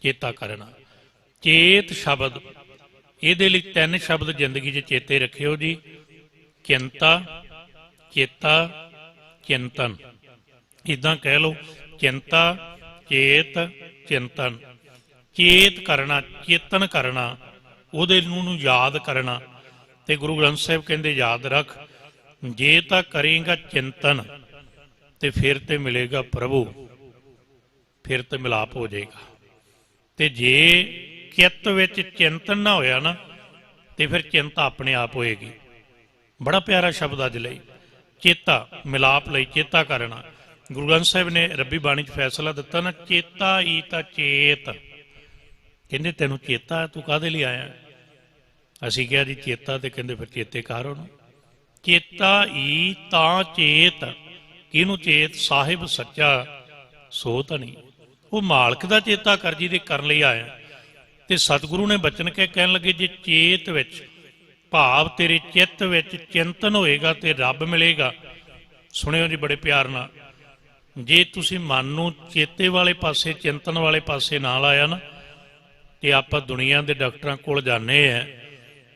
ਚੇਤਾ ਕਰਨਾ। ਚੇਤ ਸ਼ਬਦ, ਇਹਦੇ ਲਈ 3 ਸ਼ਬਦ ਜ਼ਿੰਦਗੀ 'ਚ ਚੇਤੇ ਰੱਖਿਓ ਜੀ, ਚਿੰਤਾ, ਚੇਤਾ, ਚਿੰਤਨ। ਇੱਦਾਂ ਕਹਿ ਲਓ, ਚਿੰਤਾ, ਚੇਤ, ਚਿੰਤਨ। ਚੇਤ ਕਰਨਾ, ਚੇਤਨ ਕਰਨਾ, ਉਹਦੇ ਨੂੰ ਯਾਦ ਕਰਨਾ। ਤੇ ਗੁਰੂ ਗ੍ਰੰਥ ਸਾਹਿਬ ਕਹਿੰਦੇ ਯਾਦ ਰੱਖ, ਜੇ ਤਾਂ ਕਰੇਗਾ ਚਿੰਤਨ ਤੇ ਫਿਰ ਤੇ ਮਿਲੇਗਾ ਪ੍ਰਭੂ, ਫਿਰ ਤੇ ਮਿਲਾਪ ਹੋ ਜਾਏਗਾ। ਤੇ ਜੇ ਚਿੱਤ ਵਿੱਚ ਚਿੰਤਨ ਨਾ ਹੋਇਆ ਨਾ, ਤੇ ਫਿਰ ਚਿੰਤਾ ਆਪਣੇ ਆਪ ਹੋਏਗੀ। ਬੜਾ ਪਿਆਰਾ ਸ਼ਬਦ ਅੱਜ ਲਈ, ਚੇਤਾ, ਮਿਲਾਪ ਲਈ ਚੇਤਾ ਕਰਨਾ। ਗੁਰੂ ਗ੍ਰੰਥ ਸਾਹਿਬ ਨੇ ਰੱਬੀ ਬਾਣੀ 'ਚ ਫੈਸਲਾ ਦਿੱਤਾ ਨਾ, ਚੇਤਾ ਹੀ ਤਾਂ ਚੇਤ। ਕਹਿੰਦੇ ਤੈਨੂੰ ਚੇਤਾ, ਤੂੰ ਕਾਹਦੇ ਲਈ ਆਇਆ। ਅਸੀਂ ਕਿਹਾ ਜੀ ਚੇਤਾ, ਤੇ ਕਹਿੰਦੇ ਫਿਰ ਚੇਤੇ ਕਰ ਉਹਨੂੰ। ਚੇਤਾ ਹੀ ਤਾਂ ਚੇਤ, ਕਿਹਨੂੰ ਚੇਤ, ਸਾਹਿਬ ਸੱਚਾ ਸੋ ਧਣੀ। ਉਹ ਮਾਲਕ ਦਾ ਚੇਤਾ ਕਰ ਜਿਹਦੇ ਕਰਨ ਲਈ ਆਇਆ। ਤੇ ਸਤਿਗੁਰੂ ਨੇ ਬਚਨ ਕਹਿਣ ਲੱਗੇ, ਜੇ ਚੇਤ ਵਿੱਚ ਭਾਵ ਤੇਰੇ ਚਿੱਤ ਵਿੱਚ ਚਿੰਤਨ ਹੋਏਗਾ ਤੇ ਰੱਬ ਮਿਲੇਗਾ। ਸੁਣਿਓ ਜੀ ਬੜੇ ਪਿਆਰ ਨਾਲ, ਜੇ ਤੁਸੀਂ ਮਨ ਨੂੰ ਚੇਤੇ ਵਾਲੇ ਪਾਸੇ, ਚਿੰਤਨ ਵਾਲੇ ਪਾਸੇ ਨਾ ਲਾਇਆ ਨਾ, ਤੇ ਆਪਾਂ ਦੁਨੀਆ ਦੇ ਡਾਕਟਰਾਂ ਕੋਲ ਜਾਂਦੇ ਆ,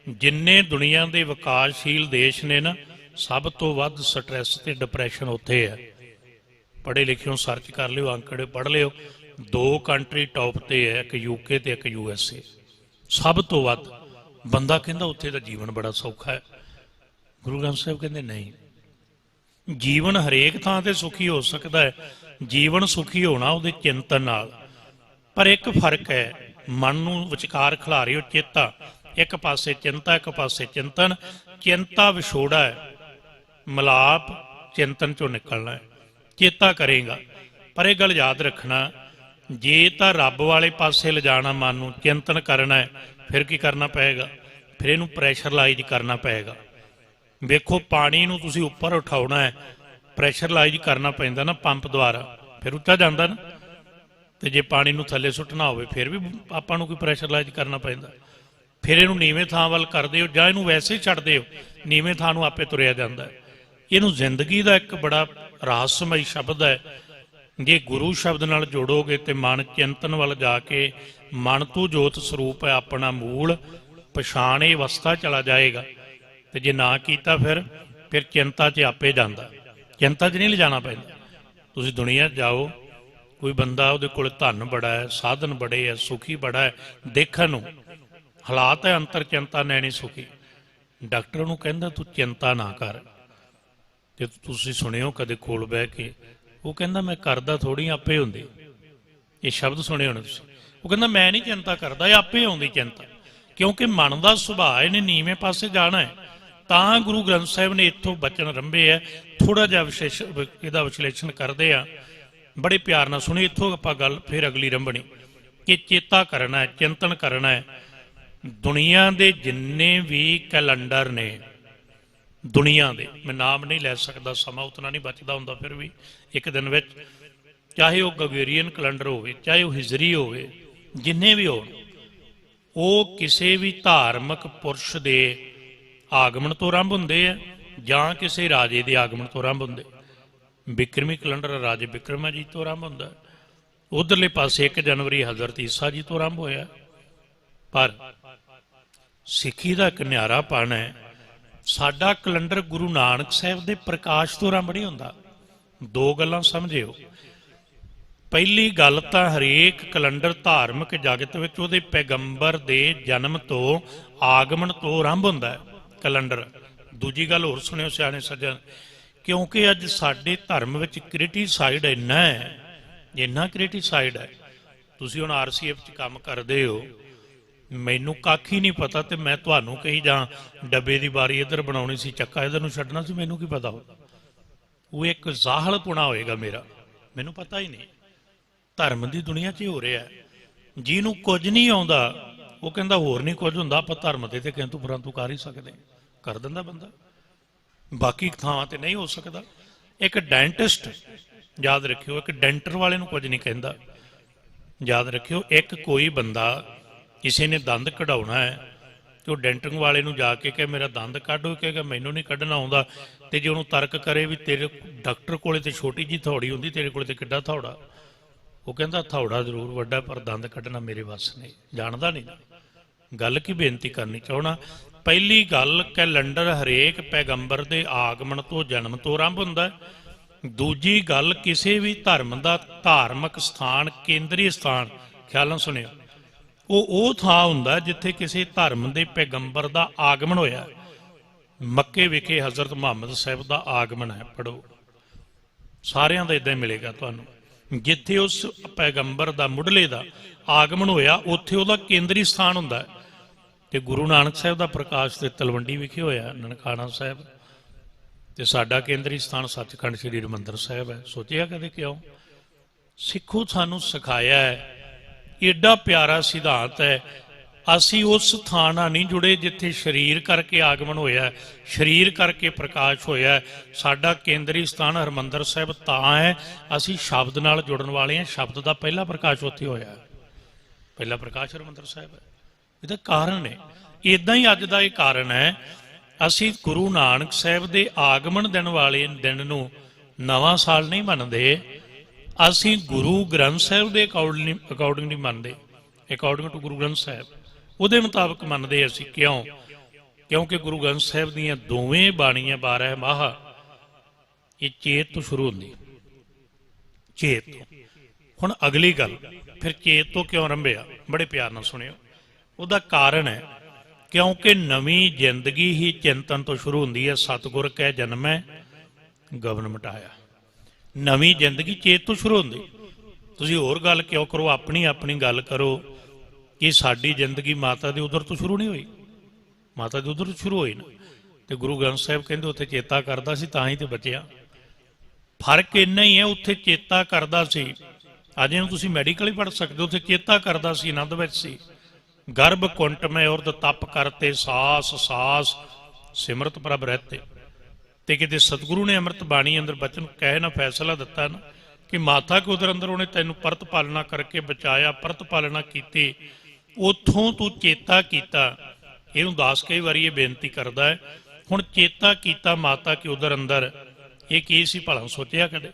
ਜਿੰਨੇ ਦੁਨੀਆ ਦੇ ਵਿਕਾਸਸ਼ੀਲ ਦੇਸ਼ ਨੇ ਨਾ, ਸਭ ਤੋਂ ਵੱਧ ਸਟ੍ਰੈਸ ਤੇ ਡਿਪਰੈਸ਼ਨ ਉੱਥੇ ਹੈ। ਪੜ੍ਹੇ ਲਿਖਿਓ, ਸਰਚ ਕਰ ਲਿਓ, ਅੰਕੜੇ ਪੜ੍ਹ ਲਿਓ। 2 ਕੰਟਰੀ ਟੌਪ ਤੇ ਹੈ, ਇੱਕ UK ਤੇ ਇੱਕ USA। ਸਭ ਤੋਂ ਵੱਧ ਬੰਦਾ ਕਹਿੰਦਾ ਉੱਥੇ ਦਾ ਜੀਵਨ ਬੜਾ ਸੌਖਾ ਹੈ। ਗੁਰੂ ਗ੍ਰੰਥ ਸਾਹਿਬ ਕਹਿੰਦੇ ਨਹੀਂ, ਜੀਵਨ ਹਰੇਕ ਥਾਂ ਤੇ ਸੁਖੀ ਹੋ ਸਕਦਾ ਹੈ। ਜੀਵਨ ਸੁਖੀ ਹੋਣਾ ਉਹਦੇ ਚਿੰਤਨ ਨਾਲ। ਪਰ ਇੱਕ ਫਰਕ ਹੈ, ਮਨ ਨੂੰ ਵਿਚਕਾਰ ਖਿਲਾਰਿਓ ਚੇਤਾ, ਇੱਕ ਪਾਸੇ ਚਿੰਤਾ, ਇੱਕ ਪਾਸੇ ਚਿੰਤਨ। ਚਿੰਤਾ ਵਿਛੋੜਾ ਹੈ, ਮਿਲਾਪ ਚਿੰਤਨ ਚੋਂ ਨਿਕਲਣਾ ਹੈ। ਚੇਤਾ ਕਰੇਗਾ, ਪਰ ਇਹ ਗੱਲ ਯਾਦ ਰੱਖਣਾ, ਜੇ ਤਾਂ ਰੱਬ ਵਾਲੇ ਪਾਸੇ ਲਿਜਾਣਾ ਮਨ ਨੂੰ, ਚਿੰਤਨ ਕਰਨਾ ਹੈ, ਫਿਰ ਕੀ ਕਰਨਾ ਪਏਗਾ, ਫਿਰ ਇਹਨੂੰ ਪ੍ਰੈਸ਼ਰਲਾਈਜ਼ ਕਰਨਾ ਪਏਗਾ। ਵੇਖੋ ਪਾਣੀ ਨੂੰ ਤੁਸੀਂ ਉੱਪਰ ਉਠਾਉਣਾ ਹੈ, ਪ੍ਰੈਸ਼ਰਲਾਈਜ਼ ਕਰਨਾ ਪੈਂਦਾ ਨਾ ਪੰਪ ਦੁਆਰਾ, ਫਿਰ ਉੱਚਾ ਜਾਂਦਾ ਨਾ। ਤੇ ਜੇ ਪਾਣੀ ਨੂੰ ਥੱਲੇ ਸੁੱਟਣਾ ਹੋਵੇ ਫਿਰ ਵੀ ਆਪਾਂ ਨੂੰ ਕੋਈ ਪ੍ਰੈਸ਼ਰਲਾਈਜ਼ ਕਰਨਾ ਪੈਂਦਾ। ਫਿਰ ਇਹਨੂੰ ਨੀਵੇਂ ਥਾਂ ਵੱਲ ਕਰਦੇ ਹੋ ਜਾਂ ਇਹਨੂੰ ਵੈਸੇ ਹੀ ਛੱਡਦੇ ਹੋ, ਨੀਵੇਂ ਥਾਂ ਨੂੰ ਆਪੇ ਤੁਰਿਆ ਜਾਂਦਾ। ਇਹਨੂੰ ਜ਼ਿੰਦਗੀ ਦਾ ਇੱਕ ਬੜਾ ਰਹੱਸਮਈ ਸ਼ਬਦ ਹੈ। ਜੇ ਗੁਰੂ ਸ਼ਬਦ ਨਾਲ ਜੋੜੋਗੇ ਤੇ ਮਨ ਚਿੰਤਨ ਵੱਲ ਜਾ ਕੇ ਮਨ ਤੋਂ ਜੋਤ ਸਰੂਪ ਹੈ ਆਪਣਾ ਮੂਲ ਪਛਾਣੇ ਅਵਸਥਾ ਚਲਾ ਜਾਏਗਾ। ਤੇ ਜੇ ਨਾ ਕੀਤਾ ਫਿਰ ਚਿੰਤਾ 'ਚ ਆਪੇ ਜਾਂਦਾ। ਚਿੰਤਾ 'ਚ ਨਹੀਂ ਲਿਜਾਣਾ ਪੈਂਦਾ। ਤੁਸੀਂ ਦੁਨੀਆ 'ਚ ਜਾਓ, ਕੋਈ ਬੰਦਾ ਉਹਦੇ ਕੋਲ ਧਨ ਬੜਾ ਹੈ, ਸਾਧਨ ਬੜੇ ਹੈ, ਸੁਖੀ ਬੜਾ ਹੈ, ਦੇਖਣ ਨੂੰ ਹਾਲਾਤ ਹੈ ਅੰਤਰ ਚਿੰਤਾ ਨੈਣੀ ਸੁਖੀ। ਡਾਕਟਰ ਨੂੰ ਕਹਿੰਦਾ ਤੂੰ ਚਿੰਤਾ ਨਾ ਕਰ। ਤੇ ਤੁਸੀਂ ਸੁਣਿਓ ਕਦੇ ਕੋਲ ਬਹਿ ਕੇ, ਉਹ ਕਹਿੰਦਾ ਮੈਂ ਕਰਦਾ ਥੋੜ੍ਹੀ, ਆਪੇ ਹੁੰਦੀ। ਇਹ ਸ਼ਬਦ ਸੁਣੇ ਹੋਣੇ ਤੁਸੀਂ। ਉਹ ਕਹਿੰਦਾ ਮੈਂ ਨਹੀਂ ਚਿੰਤਾ ਕਰਦਾ, ਇਹ ਆਪੇ ਆਉਂਦੀ ਚਿੰਤਾ, ਕਿਉਂਕਿ ਮਨ ਦਾ ਸੁਭਾਅ ਇਹਨੇ ਨੀਵੇਂ ਪਾਸੇ ਜਾਣਾ ਹੈ। ਤਾਂ ਗੁਰੂ ਗ੍ਰੰਥ ਸਾਹਿਬ ਨੇ ਇੱਥੋਂ ਬਚਨ ਰੰਭੇ ਹੈ। ਥੋੜ੍ਹਾ ਜਿਹਾ ਇਹਦਾ ਵਿਸ਼ਲੇਸ਼ਣ ਕਰਦੇ ਆ, ਬੜੇ ਪਿਆਰ ਨਾਲ ਸੁਣੀ। ਇੱਥੋਂ ਆਪਾਂ ਗੱਲ ਫਿਰ ਅਗਲੀ ਰੰਭਣੀ ਕਿ ਚੇਤਾ ਕਰਨਾ ਹੈ, ਚਿੰਤਨ ਕਰਨਾ ਹੈ। ਦੁਨੀਆ ਦੇ ਜਿੰਨੇ ਵੀ ਕੈਲੰਡਰ ਨੇ, ਦੁਨੀਆ ਦੇ, ਮੈਂ ਨਾਮ ਨਹੀਂ ਲੈ ਸਕਦਾ, ਸਮਾਂ ਉਤਨਾ ਨਹੀਂ ਬਚਦਾ ਹੁੰਦਾ, ਫਿਰ ਵੀ ਇੱਕ ਦਿਨ ਵਿੱਚ, ਚਾਹੇ ਉਹ ਗਗਰੀਅਨ ਕੈਲੰਡਰ ਹੋਵੇ, ਚਾਹੇ ਉਹ ਹਿਜਰੀ ਹੋਵੇ, ਜਿੰਨੇ ਵੀ ਹੋਣ, ਉਹ ਕਿਸੇ ਵੀ ਧਾਰਮਿਕ ਪੁਰਸ਼ ਦੇ ਆਗਮਨ ਤੋਂ ਆਰੰਭ ਹੁੰਦੇ ਆ ਜਾਂ ਕਿਸੇ ਰਾਜੇ ਦੇ ਆਗਮਨ ਤੋਂ ਆਰੰਭ ਹੁੰਦੇ। ਬਿਕਰਮੀ ਕੈਲੰਡਰ ਰਾਜੇ ਬਿਕਰਮਾ ਜੀ ਤੋਂ ਆਰੰਭ ਹੁੰਦਾ। ਉਧਰਲੇ ਪਾਸੇ 1 ਜਨਵਰੀ ਹਜ਼ਰਤ ਈਸਾ ਜੀ ਤੋਂ ਆਰੰਭ ਹੋਇਆ। ਪਰ ਸਿੱਖੀ ਦਾ ਇੱਕ ਨਿਆਰਾਪਣ ਹੈ, ਸਾਡਾ ਕੈਲੰਡਰ ਗੁਰੂ ਨਾਨਕ ਸਾਹਿਬ ਦੇ ਪ੍ਰਕਾਸ਼ ਤੋਂ ਆਰੰਭ ਨਹੀਂ ਹੁੰਦਾ। 2 ਗੱਲਾਂ ਸਮਝਿਓ। ਪਹਿਲੀ ਗੱਲ ਤਾਂ ਹਰੇਕ ਕੈਲੰਡਰ ਧਾਰਮਿਕ ਜਗਤ ਵਿੱਚ ਉਹਦੇ ਪੈਗੰਬਰ ਦੇ ਜਨਮ ਤੋਂ ਆਗਮਨ ਤੋਂ ਆਰੰਭ ਹੁੰਦਾ ਹੈ ਕੈਲੰਡਰ। ਦੂਜੀ ਗੱਲ ਹੋਰ ਸੁਣਿਓ ਸਿਆਣੇ ਸੱਜਣ, ਕਿਉਂਕਿ ਅੱਜ ਸਾਡੇ ਧਰਮ ਵਿੱਚ ਕ੍ਰਿਟੀਸਾਈਡ ਇੰਨਾ ਕ੍ਰਿਟੀਸਾਈਡ ਹੈ। ਤੁਸੀਂ ਹੁਣ RCF 'ਚ ਕੰਮ ਕਰਦੇ ਹੋ, ਮੈਨੂੰ ਕੱਖ ਹੀ ਨਹੀਂ ਪਤਾ, ਤੇ ਮੈਂ ਤੁਹਾਨੂੰ ਕਹੀ ਜਾਂ ਡੱਬੇ ਦੀ ਬਾਰੀ ਇੱਧਰ ਬਣਾਉਣੀ ਸੀ, ਚੱਕਾ ਇੱਧਰ ਨੂੰ ਛੱਡਣਾ ਸੀ, ਮੈਨੂੰ ਕੀ ਪਤਾ ਹੋਊ? ਉਹ ਇੱਕ ਜ਼ਾਹਲਪੁਣਾ ਹੋਏਗਾ ਮੇਰਾ, ਮੈਨੂੰ ਪਤਾ ਹੀ ਨਹੀਂ। ਧਰਮ ਦੀ ਦੁਨੀਆ 'ਚ ਹੋ ਰਿਹਾ, ਜਿਹਨੂੰ ਕੁਝ ਨਹੀਂ ਆਉਂਦਾ ਉਹ ਕਹਿੰਦਾ ਹੋਰ ਨਹੀਂ ਕੁਝ ਹੁੰਦਾ, ਆਪਾਂ ਧਰਮ ਦੇ ਤੇ ਕਿੰਤੂ ਪਰੰਤੂ ਕਰ ਹੀ ਸਕਦੇ, ਕਰ ਦਿੰਦਾ ਬੰਦਾ, ਬਾਕੀ ਥਾਵਾਂ ਤੇ ਨਹੀਂ ਹੋ ਸਕਦਾ। ਇੱਕ ਡੈਂਟਿਸਟ, ਯਾਦ ਰੱਖਿਓ, ਇੱਕ ਡੈਂਟਰ ਵਾਲੇ ਨੂੰ ਕੁਝ ਨਹੀਂ ਕਹਿੰਦਾ, ਯਾਦ ਰੱਖਿਓ। ਇੱਕ ਕੋਈ ਬੰਦਾ ਕਿਸੇ ਨੇ ਦੰਦ ਕਢਾਉਣਾ ਹੈ ਤੇ ਉਹ ਡੈਂਟਿੰਗ ਵਾਲੇ ਨੂੰ ਜਾ ਕੇ ਕਹੇ ਮੇਰਾ ਦੰਦ ਕੱਢ, ਉਹ ਕਹੇਗਾ ਮੈਨੂੰ ਨਹੀਂ ਕੱਢਣਾ ਆਉਂਦਾ। ਤੇ ਜੇ ਉਹਨੂੰ ਤਰਕ ਕਰੇ ਵੀ ਤੇਰੇ ਡਾਕਟਰ ਕੋਲੇ ਤੇ ਛੋਟੀ ਜੀ ਥੌੜੀ ਹੁੰਦੀ, ਤੇਰੇ ਕੋਲੇ ਤੇ ਕਿੱਡਾ ਥੌੜਾ, ਉਹ ਕਹਿੰਦਾ ਥੌੜਾ ਜ਼ਰੂਰ ਵੱਡਾ, ਪਰ ਦੰਦ ਕੱਢਣਾ ਮੇਰੇ ਵੱਸ ਨਹੀਂ, ਜਾਣਦਾ ਨਹੀਂ ਨਾ। ਗੱਲ ਕੀ ਬੇਨਤੀ ਕਰਨੀ ਚਾਹਣਾ, ਪਹਿਲੀ ਗੱਲ ਕੈਲੰਡਰ ਹਰੇਕ ਪੈਗੰਬਰ ਦੇ ਆਗਮਨ ਤੋਂ ਜਨਮ ਤੋਂ ਆਰੰਭ ਹੁੰਦਾ। ਦੂਜੀ ਗੱਲ, ਕਿਸੇ ਵੀ ਧਰਮ ਦਾ ਧਾਰਮਿਕ ਸਥਾਨ, ਕੇਂਦਰੀ ਸਥਾਨ, ਖਿਆਲ ਨਾਲ ਸੁਣਿਓ, ਉਹ ਥਾਂ ਹੁੰਦਾ ਜਿੱਥੇ ਕਿਸੇ ਧਰਮ ਦੇ ਪੈਗੰਬਰ ਦਾ ਆਗਮਨ ਹੋਇਆ। ਮੱਕੇ ਵਿਖੇ ਹਜ਼ਰਤ ਮੁਹੰਮਦ ਸਾਹਿਬ ਦਾ ਆਗਮਨ ਹੈ, ਪੜੋ, ਸਾਰਿਆਂ ਦਾ ਇਦਾਂ ਹੀ ਮਿਲੇਗਾ ਤੁਹਾਨੂੰ। ਜਿੱਥੇ ਉਸ ਪੈਗੰਬਰ ਦਾ ਮੁੱਢਲੇ ਦਾ ਆਗਮਨ ਹੋਇਆ, ਉੱਥੇ ਉਹਦਾ ਕੇਂਦਰੀ ਸਥਾਨ ਹੁੰਦਾ। ਤੇ ਗੁਰੂ ਨਾਨਕ ਸਾਹਿਬ ਦਾ ਪ੍ਰਕਾਸ਼ ਤੇ ਤਲਵੰਡੀ ਵਿਖੇ ਹੋਇਆ, ਨਨਕਾਣਾ ਸਾਹਿਬ, ਤੇ ਸਾਡਾ ਕੇਂਦਰੀ ਸਥਾਨ ਸੱਚਖੰਡ ਸ੍ਰੀ ਹਰਿਮੰਦਰ ਸਾਹਿਬ ਹੈ। ਸੋਚਿਆ ਕਦੇ ਕਿਉਂ? ਸਿੱਖੋ ਸਾਨੂੰ ਸਿਖਾਇਆ ਹੈ, ਏਡਾ ਪਿਆਰਾ ਸਿਧਾਂਤ ਹੈ। ਅਸੀਂ ਉਸ ਥਾਂ ਨਾਲ ਨਹੀਂ ਜੁੜੇ ਜਿੱਥੇ ਸਰੀਰ ਕਰਕੇ ਆਗਮਨ ਹੋਇਆ, ਸਰੀਰ ਕਰਕੇ ਪ੍ਰਕਾਸ਼ ਹੋਇਆ। ਸਾਡਾ ਕੇਂਦਰੀ ਸਥਾਨ ਹਰਿਮੰਦਰ ਸਾਹਿਬ ਤਾਂ ਹੈ, ਅਸੀਂ ਸ਼ਬਦ ਨਾਲ ਜੁੜਨ ਵਾਲੇ ਹਾਂ। ਸ਼ਬਦ ਦਾ ਪਹਿਲਾ ਪ੍ਰਕਾਸ਼ ਉੱਥੇ ਹੋਇਆ, ਪਹਿਲਾ ਪ੍ਰਕਾਸ਼ ਹਰਿਮੰਦਰ ਸਾਹਿਬ ਹੈ। ਇਹਦਾ ਕਾਰਨ ਹੈ, ਇੱਦਾਂ ਹੀ ਅੱਜ ਦਾ ਇਹ ਕਾਰਨ ਹੈ। ਅਸੀਂ ਗੁਰੂ ਨਾਨਕ ਸਾਹਿਬ ਦੇ ਆਗਮਨ ਦਿਨ ਵਾਲੇ ਦਿਨ ਨੂੰ ਨਵਾਂ ਸਾਲ ਨਹੀਂ ਮੰਨਦੇ, ਅਸੀਂ ਗੁਰੂ ਗ੍ਰੰਥ ਸਾਹਿਬ ਦੇ ਅਕੋਰਡਿੰਗ ਨਹੀਂ ਮੰਨਦੇ, ਅਕੋਰਡਿੰਗ ਟੂ ਗੁਰੂ ਗ੍ਰੰਥ ਸਾਹਿਬ, ਉਹਦੇ ਮੁਤਾਬਕ ਮੰਨਦੇ ਅਸੀਂ। ਕਿਉਂ? ਕਿਉਂਕਿ ਗੁਰੂ ਗ੍ਰੰਥ ਸਾਹਿਬ ਦੀਆਂ ਦੋਵੇਂ ਬਾਣੀਆਂ 12 ਮਾਹ ਇਹ ਚੇਤ ਤੋਂ ਸ਼ੁਰੂ ਹੁੰਦੀ, ਚੇਤ ਤੋਂ। ਹੁਣ ਅਗਲੀ ਗੱਲ, ਫਿਰ ਚੇਤ ਤੋਂ ਕਿਉਂ ਆਰੰਭਿਆ? ਬੜੇ ਪਿਆਰ ਨਾਲ ਸੁਣਿਓ। ਉਹਦਾ ਕਾਰਨ ਹੈ ਕਿਉਂਕਿ ਨਵੀਂ ਜ਼ਿੰਦਗੀ ਹੀ ਚਿੰਤਨ ਤੋਂ ਸ਼ੁਰੂ ਹੁੰਦੀ ਹੈ। ਸਤਿਗੁਰ ਕਹਿ ਜਨਮੈ ਗਵਨ ਮਿਟਾਇਆ, ਨਵੀਂ ਜ਼ਿੰਦਗੀ ਚੇਤ ਤੋਂ ਸ਼ੁਰੂ ਹੁੰਦੀ। ਤੁਸੀਂ ਹੋਰ ਗੱਲ ਕਿਉਂ ਕਰੋ, ਆਪਣੀ ਆਪਣੀ ਗੱਲ ਕਰੋ ਕਿ ਸਾਡੀ ਜ਼ਿੰਦਗੀ ਮਾਤਾ ਦੇ ਉਧਰ ਤੋਂ ਸ਼ੁਰੂ ਨਹੀਂ ਹੋਈ, ਮਾਤਾ ਦੇ ਉਧਰ ਤੋਂ ਸ਼ੁਰੂ ਹੋਈ ਨਾ। ਤੇ ਗੁਰੂ ਗ੍ਰੰਥ ਸਾਹਿਬ ਕਹਿੰਦੇ ਉੱਥੇ ਚੇਤਾ ਕਰਦਾ ਸੀ ਤਾਂ ਹੀ ਤੇ ਬਚਿਆ। ਫਰਕ ਇੰਨਾ ਹੀ ਹੈ, ਉੱਥੇ ਚੇਤਾ ਕਰਦਾ ਸੀ, ਅੱਜ ਇਹਨੂੰ ਤੁਸੀਂ ਮੈਡੀਕਲ ਹੀ ਪੜ੍ਹ ਸਕਦੇ ਹੋ, ਉੱਥੇ ਚੇਤਾ ਕਰਦਾ ਸੀ, ਆਨੰਦ ਵਿੱਚ ਸੀ। ਗਰਭ ਕੁੰਟ ਮੈਂ ਔਰਤ ਤਪ ਕਰਤੇ, ਸਾਸ ਸਾਸ ਸਿਮਰਤ ਪ੍ਰਭ ਰਹਤੇ। ਤੇ ਕਿਤੇ ਸਤਿਗੁਰੂ ਨੇ ਅੰਮ੍ਰਿਤ ਬਾਣੀ ਅੰਦਰ ਬਚਨ ਕਹਿ ਨਾ ਫੈਸਲਾ ਦਿੱਤਾ ਨਾ ਕਿ ਮਾਤਾ ਕੇ ਉਧਰ ਅੰਦਰ ਉਹਨੇ ਤੈਨੂੰ ਪਰਤ ਪਾਲਣਾ ਕਰਕੇ ਬਚਾਇਆ, ਪਰਤ ਪਾਲਣਾ ਕੀਤੀ, ਉੱਥੋਂ ਤੂੰ ਚੇਤਾ ਕੀਤਾ। ਇਹਨੂੰ ਦਾਸ ਕਈ ਵਾਰੀ ਇਹ ਬੇਨਤੀ ਕਰਦਾ ਹੈ, ਹੁਣ ਚੇਤਾ ਕੀਤਾ ਮਾਤਾ ਕੇ ਉਧਰ ਅੰਦਰ, ਇਹ ਕੀ ਸੀ ਭਲਾ ਸੋਚਿਆ ਕਦੇ?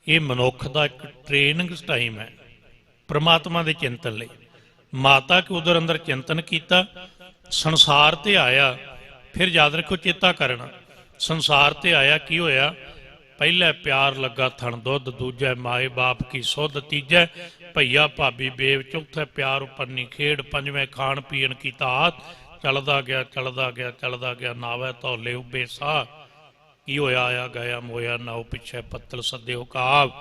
ਇਹ ਮਨੁੱਖ ਦਾ ਇੱਕ ਟ੍ਰੇਨਿੰਗ ਟਾਈਮ ਹੈ ਪ੍ਰਮਾਤਮਾ ਦੇ ਚਿੰਤਨ ਲਈ। ਮਾਤਾ ਕੇ ਉਧਰ ਅੰਦਰ ਚਿੰਤਨ ਕੀਤਾ, ਸੰਸਾਰ ਤੇ ਆਇਆ, ਫਿਰ ਯਾਦ ਰੱਖੋ ਚੇਤਾ ਕਰਨਾ। ਸੰਸਾਰ ਤੇ ਆਇਆ, ਕੀ ਹੋਇਆ? ਪਹਿਲੇ ਪਿਆਰ ਲੱਗਾ ਥਣ ਦੁੱਧ, ਦੂਜੇ ਮਾਏ ਬਾਪ ਕੀ ਸੁੱਧ, ਤੀਜੇ ਭਈਆ ਭਾਬੀ ਬੇਵ, ਚੌਥੇ ਪਿਆਰ ਉਪਰਨੀ ਖੇਡ, ਪੰਜਵੇਂ ਖਾਣ ਪੀਣ ਕੀ ਧਾਤ। ਚੱਲਦਾ ਗਿਆ ਚੱਲਦਾ ਗਿਆ ਚੱਲਦਾ ਗਿਆ, ਨਾਵੇ ਧੌਲੇ ਉੱਬੇ ਸਾਹ। ਕੀ ਹੋਇਆ? ਆਇਆ ਗਿਆ ਮੋਇਆ ਨਾਉ, ਪਿੱਛੇ ਪੱਤਲ ਸੱਦਿਓ ਕਾਵ।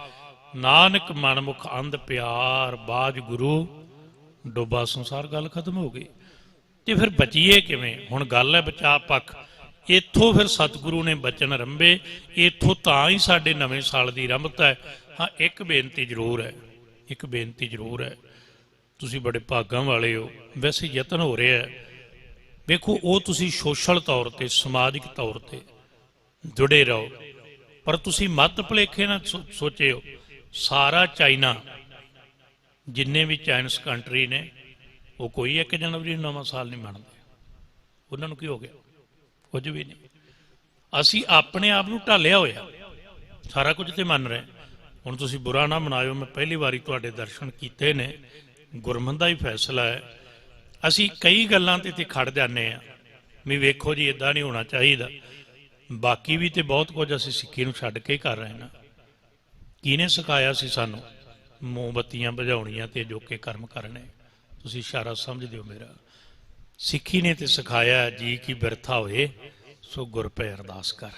ਨਾਨਕ ਮਨਮੁਖ ਅੰਧ ਪਿਆਰ, ਬਾਜ ਗੁਰੂ ਡੋਬਾ ਸੰਸਾਰ। ਗੱਲ ਖਤਮ ਹੋ ਗਈ। ਤੇ ਫਿਰ ਬਚੀਏ ਕਿਵੇਂ? ਹੁਣ ਗੱਲ ਹੈ ਬਚਾ ਪੱਖ। ਇੱਥੋਂ ਫਿਰ ਸਤਿਗੁਰੂ ਨੇ ਬਚਨ ਰੰਭੇ, ਇੱਥੋਂ ਤਾਂ ਹੀ ਸਾਡੇ ਨਵੇਂ ਸਾਲ ਦੀ ਰੰਭਤ ਹੈ। ਹਾਂ, ਇੱਕ ਬੇਨਤੀ ਜ਼ਰੂਰ ਹੈ, ਇੱਕ ਬੇਨਤੀ ਜ਼ਰੂਰ ਹੈ, ਤੁਸੀਂ ਬੜੇ ਭਾਗਾਂ ਵਾਲੇ ਹੋ। ਵੈਸੇ ਯਤਨ ਹੋ ਰਿਹਾ ਹੈ, ਵੇਖੋ ਉਹ ਤੁਸੀਂ ਸੋਸ਼ਲ ਤੌਰ ਤੇ, ਸਮਾਜਿਕ ਤੌਰ ਤੇ ਜੁੜੇ ਰਹੋ, ਪਰ ਤੁਸੀਂ ਮੱਤ ਭੁਲੇਖੇ ਨਾਲ ਸੋਚਿਓ। ਸਾਰਾ ਚਾਈਨਾ, ਜਿੰਨੇ ਵੀ ਚਾਈਨਸ ਕੰਟਰੀ ਨੇ, ਉਹ ਕੋਈ 1 ਜਨਵਰੀ ਨੂੰ ਨਵਾਂ ਸਾਲ ਨਹੀਂ ਮੰਨਦੇ। ਉਹਨਾਂ ਨੂੰ ਕੀ ਹੋ ਗਿਆ? ਕੁਝ ਵੀ ਨਹੀਂ। ਅਸੀਂ ਆਪਣੇ ਆਪ ਨੂੰ ਢਾਲਿਆ ਹੋਇਆ, ਸਾਰਾ ਕੁਝ ਤੇ ਮੰਨ ਰਹੇ। ਹੁਣ ਤੁਸੀਂ ਬੁਰਾ ਨਾ ਮਨਾਇਓ, ਮੈਂ ਪਹਿਲੀ ਵਾਰੀ ਤੁਹਾਡੇ ਦਰਸ਼ਨ ਕੀਤੇ ਨੇ, ਗੁਰਮਤਿ ਦਾ ਹੀ ਫੈਸਲਾ ਹੈ। ਅਸੀਂ ਕਈ ਗੱਲਾਂ ਤੇ ਖੜ ਜਾਂਦੇ ਹਾਂ ਵੀ ਵੇਖੋ ਜੀ ਇੱਦਾਂ ਨਹੀਂ ਹੋਣਾ ਚਾਹੀਦਾ, ਬਾਕੀ ਵੀ ਤੇ ਬਹੁਤ ਕੁਝ ਅਸੀਂ ਸਿੱਖੀ ਨੂੰ ਛੱਡ ਕੇ ਕਰ ਰਹੇ ਨਾ। ਕਿਹਨੇ ਸਿਖਾਇਆ ਸੀ ਸਾਨੂੰ? ਮੋਮਬੱਤੀਆਂ ਬੁਝਾਉਣੀਆਂ ਤੇ ਅਜੋਕੇ ਕਰਮ ਕਰਨੇ। ਤੁਸੀਂ ਇਸ਼ਾਰਾ ਸਮਝਦੇ ਹੋ ਮੇਰਾ। ਸਿੱਖੀ ਨੇ ਤੇ ਸਿਖਾਇਆ ਜੀ ਕੀ ਬਿਰਥਾ ਹੋਏ ਸੋ ਗੁਰ ਪੈ ਅਰਦਾਸ ਕਰ।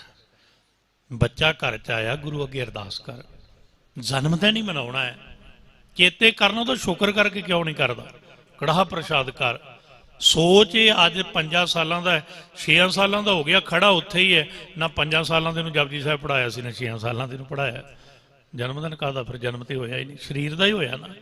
ਬੱਚਾ ਘਰ 'ਚ ਆਇਆ, ਗੁਰੂ ਅੱਗੇ ਅਰਦਾਸ ਕਰ। ਜਨਮ ਦਿਨ ਹੀ ਮਨਾਉਣਾ ਹੈ, ਚੇਤੇ ਕਰਨਾ ਤਾਂ ਸ਼ੁਕਰ ਕਰਕੇ ਕਿਉਂ ਨਹੀਂ ਕਰਦਾ? ਕੜਾਹ ਪ੍ਰਸ਼ਾਦ ਕਰ। ਸੋਚ ਇਹ ਅੱਜ 5 ਸਾਲਾਂ ਦਾ 6 ਸਾਲਾਂ ਦਾ ਹੋ ਗਿਆ, ਖੜਾ ਉੱਥੇ ਹੀ ਹੈ। ਨਾ 5 ਸਾਲਾਂ ਦੇ ਨੂੰ ਜਪਜੀ ਸਾਹਿਬ ਪੜ੍ਹਾਇਆ ਸੀ, ਨਾ 6 ਸਾਲਾਂ ਦੇ ਨੂੰ ਪੜ੍ਹਾਇਆ। ਜਨਮ ਦਿਨ ਕਾਹਦਾ? ਫਿਰ ਜਨਮ ਤੇ ਹੋਇਆ ਹੀ ਨਹੀਂ, ਸਰੀਰ ਦਾ ਹੀ ਹੋਇਆ ਨਾ।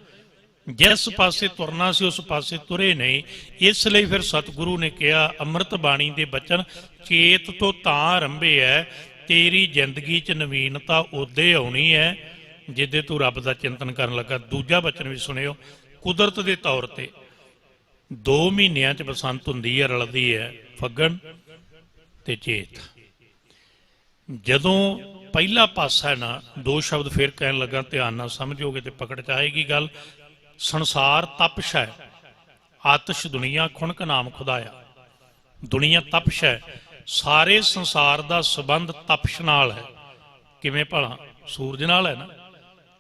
ਜਿਸ ਪਾਸੇ ਤੁਰਨਾ ਸੀ ਉਸ ਪਾਸੇ ਤੁਰੇ ਨਹੀਂ। ਇਸ ਲਈ ਫਿਰ ਸਤਿਗੁਰੂ ਨੇ ਕਿਹਾ, ਅੰਮ੍ਰਿਤ ਬਾਣੀ ਦੇ ਬਚਨ ਚੇਤ ਤੋਂ ਤਾਂ ਆਰੰਭੇ ਹੈ, ਤੇਰੀ ਜ਼ਿੰਦਗੀ 'ਚ ਨਵੀਨਤਾ ਉਦੇ ਆਉਣੀ ਹੈ ਜਿੱਦੇ ਤੂੰ ਰੱਬ ਦਾ ਚਿੰਤਨ ਕਰਨ ਲੱਗਾ। ਦੂਜਾ ਬਚਨ ਵੀ ਸੁਣਿਓ, ਕੁਦਰਤ ਦੇ ਤੌਰ ਤੇ 2 ਮਹੀਨਿਆਂ 'ਚ ਬਸੰਤ ਹੁੰਦੀ ਹੈ, ਰਲਦੀ ਹੈ ਫੱਗਣ ਤੇ ਚੇਤ। ਜਦੋਂ ਪਹਿਲਾ ਪਾਸਾ ਹੈ ਨਾ, 2 ਸ਼ਬਦ ਫਿਰ ਕਹਿਣ ਲੱਗਾ, ਧਿਆਨ ਨਾਲ ਸਮਝੋਗੇ ਤੇ ਪਕੜ 'ਚ ਆਏਗੀ ਗੱਲ। ਸੰਸਾਰ ਤਪਸ਼ ਹੈ, ਆਤਸ਼ ਦੁਨੀਆ ਖੁਣਕ ਨਾਮ ਖੁਦਾਇਆ। ਦੁਨੀਆ ਤਪਸ਼ ਹੈ, ਸਾਰੇ ਸੰਸਾਰ ਦਾ ਸੰਬੰਧ ਤਪਸ਼ ਨਾਲ ਹੈ। ਕਿਵੇਂ ਭਲਾ? ਸੂਰਜ ਨਾਲ ਹੈ ਨਾ।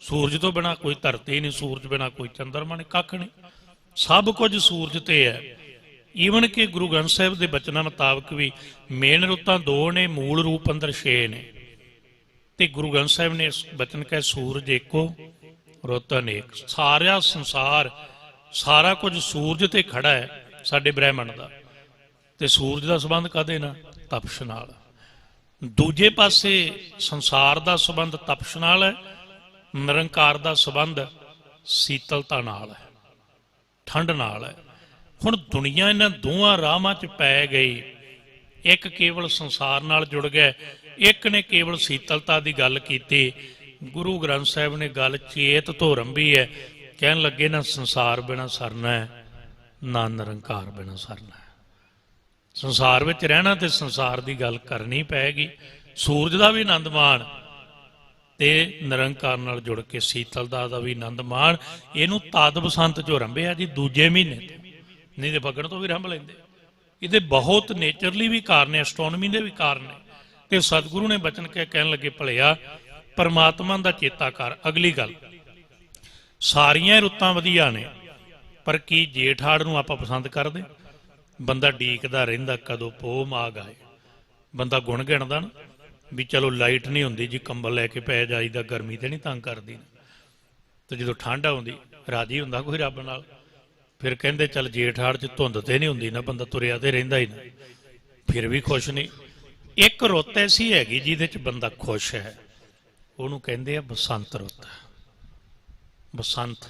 ਸੂਰਜ ਤੋਂ ਬਿਨਾਂ ਕੋਈ ਧਰਤੀ ਨਹੀਂ, ਸੂਰਜ ਬਿਨਾਂ ਕੋਈ ਚੰਦਰਮਾ ਨਹੀਂ, ਕੱਖ ਨਹੀਂ। ਸਭ ਕੁਝ ਸੂਰਜ ਤੇ ਹੈ। ਈਵਨ ਕਿ ਗੁਰੂ ਗ੍ਰੰਥ ਸਾਹਿਬ ਦੇ ਬਚਨਾਂ ਮੁਤਾਬਕ ਵੀ ਮੇਨ ਰੁੱਤਾਂ 2 ਨੇ, ਮੂਲ ਰੂਪ ਅੰਦਰ 6 ਨੇ। ਤੇ ਗੁਰੂ ਗ੍ਰੰਥ ਸਾਹਿਬ ਨੇ ਇਸ ਬਚਨ ਕਹੇ, ਸੂਰਜ ਏਕੋ ਰੁੱਤ ਅਨੇਕ। ਸਾਰਾ ਸੰਸਾਰ, ਸਾਰਾ ਕੁਝ ਸੂਰਜ ਤੇ ਖੜਾ ਹੈ ਸਾਡੇ ਬ੍ਰਹਿਮੰਡ ਦਾ। ਤੇ ਸੂਰਜ ਦਾ ਸੰਬੰਧ ਕਾਹਦੇ ਨਾਲ? ਤਪਸ਼ ਨਾਲ। ਦੂਜੇ ਪਾਸੇ ਸੰਸਾਰ ਦਾ ਸੰਬੰਧ ਤਪਸ਼ ਨਾਲ ਹੈ, ਨਿਰੰਕਾਰ ਦਾ ਸੰਬੰਧ ਸੀਤਲਤਾ ਨਾਲ ਹੈ, ਠੰਡ ਨਾਲ ਹੈ। ਹੁਣ ਦੁਨੀਆ ਇਹਨਾਂ ਦੋਹਾਂ ਰਾਹਾਂ 'ਚ ਪੈ ਗਈ। ਇੱਕ ਕੇਵਲ ਸੰਸਾਰ ਨਾਲ ਜੁੜ ਗਿਆ, ਇੱਕ ਨੇ ਕੇਵਲ ਸੀਤਲਤਾ ਦੀ ਗੱਲ ਕੀਤੀ। ਗੁਰੂ ਗ੍ਰੰਥ ਸਾਹਿਬ ਨੇ ਗੱਲ ਚੇਤ ਤੋਂ ਆਰੰਭੀ ਹੈ। ਕਹਿਣ ਲੱਗੇ, ਨਾ ਸੰਸਾਰ ਬਿਨਾਂ ਸਰਨਾ ਹੈ, ਨਾ ਨਿਰੰਕਾਰ ਬਿਨਾਂ ਸਰਨਾ ਹੈ। ਸੰਸਾਰ ਵਿੱਚ ਰਹਿਣਾ ਤੇ ਸੰਸਾਰ ਦੀ ਗੱਲ ਕਰਨੀ ਪਏਗੀ। ਸੂਰਜ ਦਾ ਵੀ ਆਨੰਦ ਮਾਣ ਤੇ ਨਿਰੰਕਾਰ ਨਾਲ ਜੁੜ ਕੇ ਸੀਤਲਤਾ ਦਾ ਵੀ ਆਨੰਦ ਮਾਣ। ਇਹਨੂੰ ਤਦ ਬਸੰਤ 'ਚੋਂ ਆਰੰਭਿਆ ਜੀ, ਦੂਜੇ ਮਹੀਨੇ ਤੋਂ, ਨਹੀਂ ਤੇ ਫੱਗਣ ਤੋਂ ਵੀ ਆਰੰਭ ਲੈਂਦੇ। ਇਹਦੇ ਬਹੁਤ ਨੇਚਰਲੀ ਵੀ ਕਾਰਨ ਨੇ, ਐਸਟ੍ਰੋਨਮੀ ਦੇ ਵੀ ਕਾਰਨ ਨੇ। ਤੇ ਸਤਿਗੁਰੂ ਨੇ ਬਚਨ ਕਹਿਣ ਲੱਗੇ, ਭਲਿਆ ਪਰਮਾਤਮਾ ਦਾ ਚੇਤਾ ਕਰ। ਅਗਲੀ ਗੱਲ, ਸਾਰੀਆਂ ਰੁੱਤਾਂ ਵਧੀਆ ਨੇ, ਪਰ ਕੀ ਜੇਠ ਹਾੜ ਨੂੰ ਆਪਾਂ ਪਸੰਦ ਕਰਦੇ? ਬੰਦਾ ਡੀਕਦਾ ਰਹਿੰਦਾ ਕਦੋਂ ਪੋਹ ਮਾਘ ਆਏ। ਬੰਦਾ ਗੁਣ ਗਿਣਦਾ ਨਾ ਵੀ ਚਲੋ ਲਾਈਟ ਨਹੀਂ ਹੁੰਦੀ ਜੀ, ਕੰਬਲ ਲੈ ਕੇ ਪੈ ਜਾਈਦਾ, ਗਰਮੀ ਤੇ ਨਹੀਂ ਤੰਗ ਕਰਦੀ। ਤੇ ਜਦੋਂ ਠੰਡ ਆਉਂਦੀ ਰਾਜੀ ਹੁੰਦਾ ਕੋਈ ਰੱਬ ਨਾਲ। ਫਿਰ ਕਹਿੰਦੇ ਚੱਲ ਜੇਠ ਹਾੜ 'ਚ ਧੁੰਦ ਤੇ ਨਹੀਂ ਹੁੰਦੀ ਨਾ, ਬੰਦਾ ਤੁਰਿਆ ਤੇ ਰਹਿੰਦਾ ਹੀ ਨਾ, ਫਿਰ ਵੀ ਖੁਸ਼ ਨਹੀਂ। ਇੱਕ ਰੁੱਤ ਐਸੀ ਹੈਗੀ ਜਿਹਦੇ 'ਚ ਬੰਦਾ ਖੁਸ਼ ਹੈ, ਉਹਨੂੰ ਕਹਿੰਦੇ ਆ ਬਸੰਤ ਰੁੱਤ। ਬਸੰਤ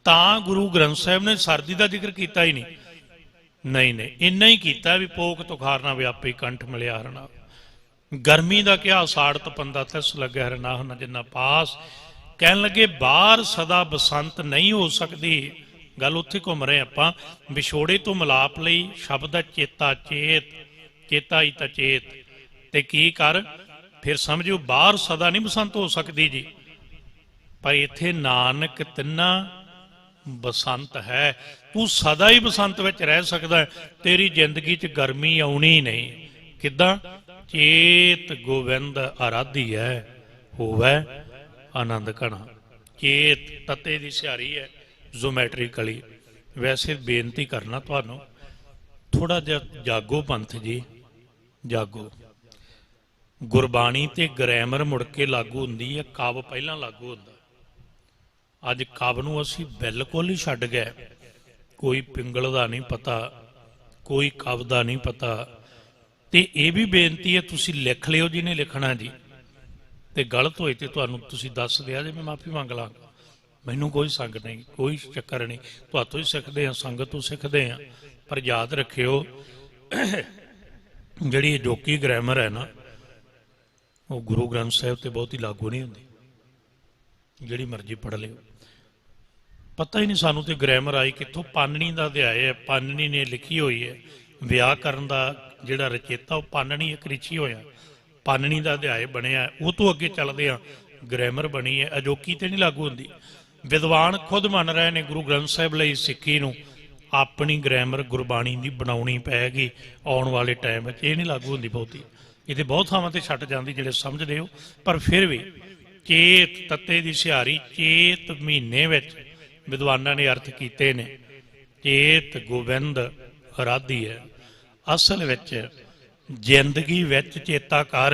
ਤਾਂ ਗੁਰੂ ਗ੍ਰੰਥ ਸਾਹਿਬ ਨੇ ਸਰਦੀ ਦਾ ਜ਼ਿਕਰ ਕੀਤਾ ਹੀ ਨਹੀਂ। ਨਹੀਂ, ਇੰਨਾ ਹੀ ਕੀਤਾ ਵੀ ਪੋਖ ਤੁਖਾਰ ਨਾ ਵਿਆਪੀ ਕੰਠ ਮਿਲਿਆ ਹਰਨਾ। ਗਰਮੀ ਦਾ ਕਿਹਾ, ਸਾੜ ਤਪੰਦਾ ਤਿਸ ਲੱਗਿਆ ਹਰਨਾ ਹੁਣ ਜਿੰਨਾ ਪਾਸ। ਕਹਿਣ ਲੱਗੇ ਬਾਹਰ ਸਦਾ ਬਸੰਤ ਨਹੀਂ ਹੋ ਸਕਦੀ। ਗੱਲ ਉੱਥੇ ਘੁੰਮ ਰਹੇ ਆਪਾਂ। ਵਿਛੋੜੇ ਤੋਂ ਮਿਲਾਪ ਲਈ ਸ਼ਬਦ ਹੈ ਚੇਤਾ, ਚੇਤ, ਚੇਤਾ ਹੀ ਤਾਂ ਚੇਤ। ਤੇ ਕੀ ਕਰ ਫਿਰ ਸਮਝਿਓ, ਬਾਹਰ ਸਦਾ ਨਹੀਂ ਬਸੰਤ ਹੋ ਸਕਦੀ ਜੀ, ਪਰ ਇੱਥੇ ਨਾਨਕ ਤਿੰਨਾ ਬਸੰਤ ਹੈ। ਤੂੰ ਸਦਾ ਹੀ ਬਸੰਤ ਵਿੱਚ ਰਹਿ ਸਕਦਾ। ਤੇਰੀ ਜ਼ਿੰਦਗੀ 'ਚ ਗਰਮੀ ਆਉਣੀ ਨਹੀਂ। ਕਿੱਦਾਂ? ਚੇਤ ਗੋਬਿੰਦ ਆਰਾਧੀ ਹੈ, ਹੋਵੇ ਆਨੰਦ ਘਣਾ। ਚੇਤ ਤਤੇ ਦੀ ਸਿਹਾਰੀ ਹੈ, ਜ਼ੋਮੈਟ੍ਰਿਕਲੀ। ਵੈਸੇ ਬੇਨਤੀ ਕਰਨਾ ਤੁਹਾਨੂੰ, ਥੋੜਾ ਜਿਹਾ ਜਾਗੋ ਪੰਥ ਜੀ, ਜਾਗੋ। ਗੁਰਬਾਣੀ ਤੇ ਗ੍ਰਾਮਰ ਮੁੜ ਕੇ ਲਾਗੂ ਹੁੰਦੀ ਹੈ, ਕਾਵ ਪਹਿਲਾਂ ਲਾਗੂ ਹੁੰਦਾ। ਅੱਜ ਕਾਵ ਨੂੰ ਅਸੀਂ ਬਿਲਕੁਲ ਹੀ ਛੱਡ ਗਏ। ਕੋਈ ਪਿੰਗਲ ਦਾ ਨਹੀਂ ਪਤਾ, ਕੋਈ ਕਾਵ ਦਾ ਨਹੀਂ ਪਤਾ। ਤੇ ਇਹ ਵੀ ਬੇਨਤੀ ਹੈ, ਤੁਸੀਂ ਲਿਖ ਲਿਓ ਜਿਹਨੇ ਲਿਖਣਾ ਜੀ, ਤੇ ਗਲਤ ਹੋਏ ਤੇ ਤੁਹਾਨੂੰ ਤੁਸੀਂ ਦੱਸ ਦਿਆ ਜੇ, ਮੈਂ ਮਾਫੀ ਮੰਗ ਲਾਂਗਾ। ਮੈਨੂੰ ਕੋਈ ਸੰਗ ਨਹੀਂ, ਕੋਈ ਚੱਕਰ ਨਹੀਂ। ਤੁਹਾਤੋਂ ਹੀ ਸਿੱਖਦੇ ਹਾਂ, ਸੰਗਤ ਤੋਂ ਸਿੱਖਦੇ ਹਾਂ। ਪਰ ਯਾਦ ਰੱਖਿਓ, ਜਿਹੜੀ ਅਜੋਕੀ ਗ੍ਰਾਮਰ ਹੈ ਨਾ, ਉਹ ਗੁਰੂ ਗ੍ਰੰਥ ਸਾਹਿਬ ਤੇ ਬਹੁਤੀ ਲਾਗੂ ਨਹੀਂ ਹੁੰਦੀ। ਜਿਹੜੀ ਮਰਜ਼ੀ ਪੜ੍ਹ ਲਿਓ, ਪਤਾ ਹੀ ਨਹੀਂ ਸਾਨੂੰ ਤੇ ਗ੍ਰਾਮਰ ਆਈ ਕਿੱਥੋਂ। ਪਾਨਣੀ ਦਾ ਅਧਿਆਇ ਹੈ, ਪਾਨਣੀ ਨੇ ਲਿਖੀ ਹੋਈ ਹੈ। ਵਿਆਕਰਨ ਦਾ ਜਿਹੜਾ ਰਚੇਤਾ ਉਹ ਪਾਨਣੀ ਇੱਕ ਰਿਚੀ ਹੋਇਆ, ਪਾਨਣੀ ਦਾ ਅਧਿਆਇ ਬਣਿਆ। ਉਹ ਤੋਂ ਅੱਗੇ ਚੱਲਦੇ ਆ ਗ੍ਰਾਮਰ ਬਣੀ ਹੈ, ਅਜੋਕੀ ਤੇ ਨਹੀਂ ਲਾਗੂ ਹੁੰਦੀ। ਵਿਦਵਾਨ ਖੁਦ ਮੰਨ ਰਹੇ ਨੇ ਗੁਰੂ ਗ੍ਰੰਥ ਸਾਹਿਬ ਲਈ ਸਿੱਖੀ ਨੂੰ ਆਪਣੀ ਗ੍ਰਾਮਰ ਗੁਰਬਾਣੀ ਦੀ ਬਣਾਉਣੀ ਪਏਗੀ ਆਉਣ ਵਾਲੇ ਟਾਈਮ ਵਿੱਚ। ਇਹ ਨਹੀਂ ਲਾਗੂ ਹੁੰਦੀ ਬਹੁਤੀ, ਇਹ ਤੇ ਬਹੁਤ ਥਾਵਾਂ ਤੇ ਛੱਡ ਜਾਂਦੀ ਜਿਹੜੇ ਸਮਝਦੇ ਹੋ। ਪਰ ਫਿਰ ਵੀ ਚੇਤ ਤੱਤੇ ਦੀ ਸਿਹਾਰੀ ਚੇਤ ਮਹੀਨੇ ਵਿੱਚ ਵਿਦਵਾਨਾਂ ਨੇ ਅਰਥ ਕੀਤੇ ਨੇ। ਚੇਤ ਗੋਬਿੰਦ ਅਰਾਧੀ ਹੈ। ਅਸਲ ਵਿੱਚ ਜ਼ਿੰਦਗੀ ਵਿੱਚ ਚੇਤਾ ਕਰ,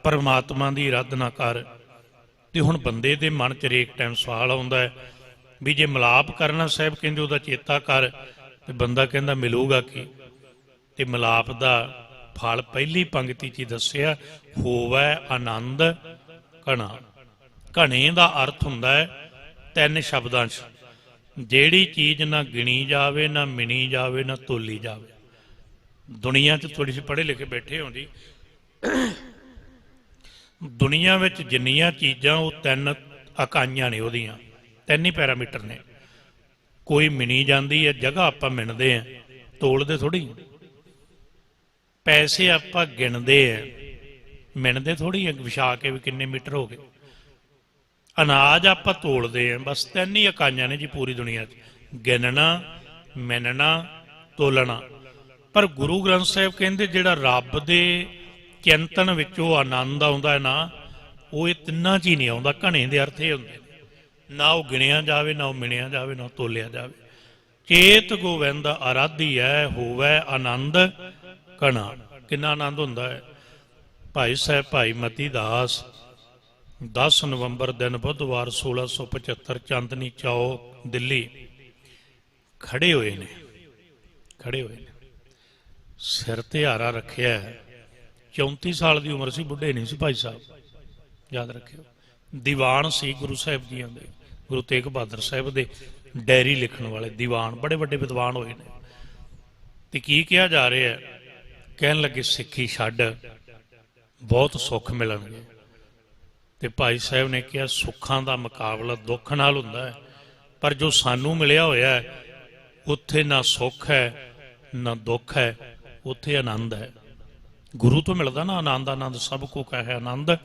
ਪਰਮਾਤਮਾ ਦੀ ਅਰਾਧਨਾ ਕਰ। ਤੇ ਹੁਣ ਬੰਦੇ ਦੇ ਮਨ 'ਚ ਹਰੇਕ ਟਾਈਮ ਸਵਾਲ ਆਉਂਦਾ ਹੈ ਵੀ ਜੇ ਮਿਲਾਪ ਕਰਨਾ, ਸਾਹਿਬ ਕਹਿੰਦੇ ਉਹਦਾ ਚੇਤਾ ਕਰ, ਤੇ ਬੰਦਾ ਕਹਿੰਦਾ ਮਿਲੂਗਾ ਕੀ? ਤੇ ਮਿਲਾਪ ਦਾ ਫਲ ਪਹਿਲੀ ਪੰਕਤੀ 'ਚ ਹੀ ਦੱਸਿਆ, ਹੋਵੈ ਆਨੰਦ ਘਣਾ। ਘਣੇ ਦਾ ਅਰਥ ਹੁੰਦਾ ਹੈ ਤਿੰਨ ਸ਼ਬਦਾਂ 'ਚ, ਜਿਹੜੀ ਚੀਜ਼ ਨਾ ਗਿਣੀ ਜਾਵੇ, ਨਾ ਮਿਣੀ ਜਾਵੇ, ਨਾ ਤੋਲੀ ਜਾਵੇ। ਦੁਨੀਆ 'ਚ ਥੋੜ੍ਹੀ ਜਿਹੀ ਪੜ੍ਹੇ ਲਿਖੇ ਬੈਠੇ ਹੋ ਜੀ, ਦੁਨੀਆ ਵਿੱਚ ਜਿੰਨੀਆਂ ਚੀਜ਼ਾਂ ਉਹ ਤਿੰਨ ਇਕਾਈਆਂ ਨੇ, ਉਹਦੀਆਂ ਤਿੰਨ ਹੀ ਪੈਰਾਮੀਟਰ ਨੇ। ਕੋਈ ਮਿਣੀ ਜਾਂਦੀ ਹੈ, ਜਗ੍ਹਾ ਆਪਾਂ ਮਿਣਦੇ ਹਾਂ, ਤੋਲਦੇ ਥੋੜ੍ਹੀ। ਪੈਸੇ ਆਪਾਂ ਗਿਣਦੇ ਆ, ਮਿਣਦੇ ਥੋੜ੍ਹੀ, ਵਿਛਾ ਕੇ ਵੀ ਕਿੰਨੇ ਮੀਟਰ ਹੋ ਗਏ। ਅਨਾਜ ਆਪਾਂ ਤੋਲਦੇ ਆ, ਬਸ ਤਿੰਨ ਹੀ ਇਕਾਈਆਂ ਨੇ ਜੀ ਪੂਰੀ ਦੁਨੀਆ 'ਚ, ਗਿਣਨਾ, ਮਿਣਨਾ, ਤੋਲਣਾ। ਪਰ ਗੁਰੂ ਗ੍ਰੰਥ ਸਾਹਿਬ ਕਹਿੰਦੇ ਜਿਹੜਾ ਰੱਬ ਦੇ ਚਿੰਤਨ ਵਿੱਚੋਂ ਆਨੰਦ ਆਉਂਦਾ ਹੈ ਨਾ, ਉਹ ਇਹ ਤਿੰਨਾਂ 'ਚ ਹੀ ਨਹੀਂ ਆਉਂਦਾ। ਘਣੇ ਦੇ ਅਰਥ ਇਹ ਹੁੰਦੇ, ਨਾ ਉਹ ਗਿਣਿਆ ਜਾਵੇ, ਨਾ ਉਹ ਮਿਣਿਆ ਜਾਵੇ, ਨਾ ਉਹ ਤੋਲਿਆ ਜਾਵੇ। ਚੇਤ ਗੋਬਿੰਦ ਅਰਾਧੀ ਹੈ, ਹੋਵੈ ਆਨੰਦ ਘਣਾ। ਕਿੰਨਾ ਆਨੰਦ ਹੁੰਦਾ ਹੈ। ਭਾਈ ਸਾਹਿਬ ਭਾਈ ਮਤੀ ਦਾਸ 10 ਨਵੰਬਰ ਦਿਨ ਬੁੱਧਵਾਰ 1675 ਚਾਂਦਨੀ ਚੌਕ ਦਿੱਲੀ ਖੜੇ ਹੋਏ ਨੇ, ਖੜੇ ਹੋਏ ਨੇ, ਸਿਰ ਤੇ ਹਾਰਾ ਰੱਖਿਆ। 34 ਸਾਲ ਦੀ ਉਮਰ ਸੀ, ਬੁੱਢੇ ਨਹੀਂ ਸੀ ਭਾਈ ਸਾਹਿਬ, ਯਾਦ ਰੱਖਿਓ। ਦੀਵਾਨ ਸੀ ਗੁਰੂ ਸਾਹਿਬ ਜੀਆਂ ਦੇ, ਗੁਰੂ ਤੇਗ ਬਹਾਦਰ ਸਾਹਿਬ ਦੇ ਡਾਇਰੀ ਲਿਖਣ ਵਾਲੇ ਦੀਵਾਨ, ਬੜੇ ਵੱਡੇ ਵਿਦਵਾਨ ਹੋਏ ਨੇ। ਤੇ ਕੀ ਕਿਹਾ ਜਾ ਰਿਹਾ? ਕਹਿਣ ਲੱਗੇ ਸਿੱਖੀ ਛੱਡ, ਬਹੁਤ ਸੁੱਖ ਮਿਲਣਗੇ। ਤੇ ਭਾਈ ਸਾਹਿਬ ਨੇ ਕਿਹਾ ਸੁੱਖਾਂ ਦਾ ਮੁਕਾਬਲਾ ਦੁੱਖ ਨਾਲ ਹੁੰਦਾ ਹੈ, ਪਰ ਜੋ ਸਾਨੂੰ ਮਿਲਿਆ ਹੋਇਆ ਹੈ ਉੱਥੇ ਨਾ ਸੁੱਖ ਹੈ ਨਾ ਦੁੱਖ ਹੈ, ਉੱਥੇ ਆਨੰਦ ਹੈ। ਗੁਰੂ ਤੋਂ ਮਿਲਦਾ ਨਾ ਆਨੰਦ। ਆਨੰਦ ਸਭ ਕੋ ਕਹੈ ਆਨੰਦ,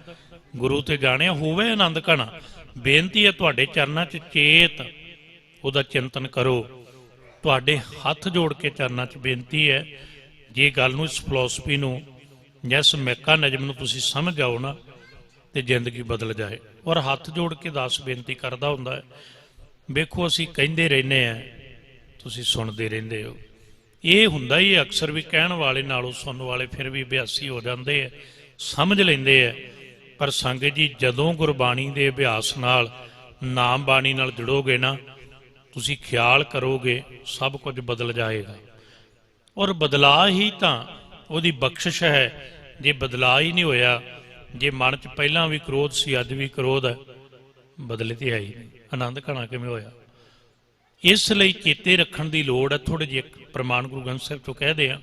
ਗੁਰੂ ਤੇ ਜਾਣਿਆ ਹੋਵੇ ਆਨੰਦ ਘਣਾ। ਬੇਨਤੀ ਹੈ ਤੁਹਾਡੇ ਚਰਨਾਂ 'ਚ, ਚੇਤ ਉਹਦਾ ਚਿੰਤਨ ਕਰੋ। ਤੁਹਾਡੇ ਹੱਥ ਜੋੜ ਕੇ ਚਰਨਾਂ 'ਚ ਬੇਨਤੀ ਹੈ, ਜੇ ਗੱਲ ਨੂੰ, ਇਸ ਫਿਲਾਸਫੀ ਨੂੰ, ਜਿਸ ਮੈਕਾਨਿਜ਼ਮ ਨੂੰ ਤੁਸੀਂ ਸਮਝ ਆਓ ਨਾ, ਤੇ ਜ਼ਿੰਦਗੀ ਬਦਲ ਜਾਏ। ਔਰ ਹੱਥ ਜੋੜ ਕੇ ਦਾਸ ਬੇਨਤੀ ਕਰਦਾ ਹੁੰਦਾ ਹੈ। ਵੇਖੋ ਅਸੀਂ ਕਹਿੰਦੇ ਰਹਿੰਦੇ ਹਾਂ, ਤੁਸੀਂ ਸੁਣਦੇ ਰਹਿੰਦੇ ਹੋ। ਇਹ ਹੁੰਦਾ ਹੀ ਅਕਸਰ ਵੀ ਕਹਿਣ ਵਾਲੇ ਨਾਲੋਂ ਸੁਣਨ ਵਾਲੇ ਫਿਰ ਵੀ ਅਭਿਆਸੀ ਹੋ ਜਾਂਦੇ ਆ, ਸਮਝ ਲੈਂਦੇ ਆ। ਪਰ ਸੰਗਤ ਜੀ, ਜਦੋਂ ਗੁਰਬਾਣੀ ਦੇ ਅਭਿਆਸ ਨਾਲ, ਨਾਮ ਬਾਣੀ ਨਾਲ ਜੁੜੋਗੇ ਨਾ, ਤੁਸੀਂ ਖਿਆਲ ਕਰੋਗੇ ਸਭ ਕੁਝ ਬਦਲ ਜਾਏਗਾ। ਔਰ ਬਦਲਾਅ ਹੀ ਤਾਂ ਉਹਦੀ ਬਖਸ਼ਿਸ਼ ਹੈ। ਜੇ ਬਦਲਾਅ ਹੀ ਨਹੀਂ ਹੋਇਆ, ਜੇ ਮਨ 'ਚ ਪਹਿਲਾਂ ਵੀ ਕ੍ਰੋਧ ਸੀ, ਅੱਜ ਵੀ ਕ੍ਰੋਧ ਹੈ, ਬਦਲੇ ਤੇ ਹੈ ਹੀ ਨਹੀਂ, ਆਨੰਦ ਘਣਾ ਕਿਵੇਂ ਹੋਇਆ? ਇਸ ਲਈ ਚੇਤੇ ਰੱਖਣ ਦੀ ਲੋੜ ਹੈ। ਥੋੜ੍ਹੇ ਜਿਹੇ ਪ੍ਰਮਾਣ ਗੁਰੂ ਗ੍ਰੰਥ ਸਾਹਿਬ ਤੋਂ ਕਹਿਦੇ ਆ।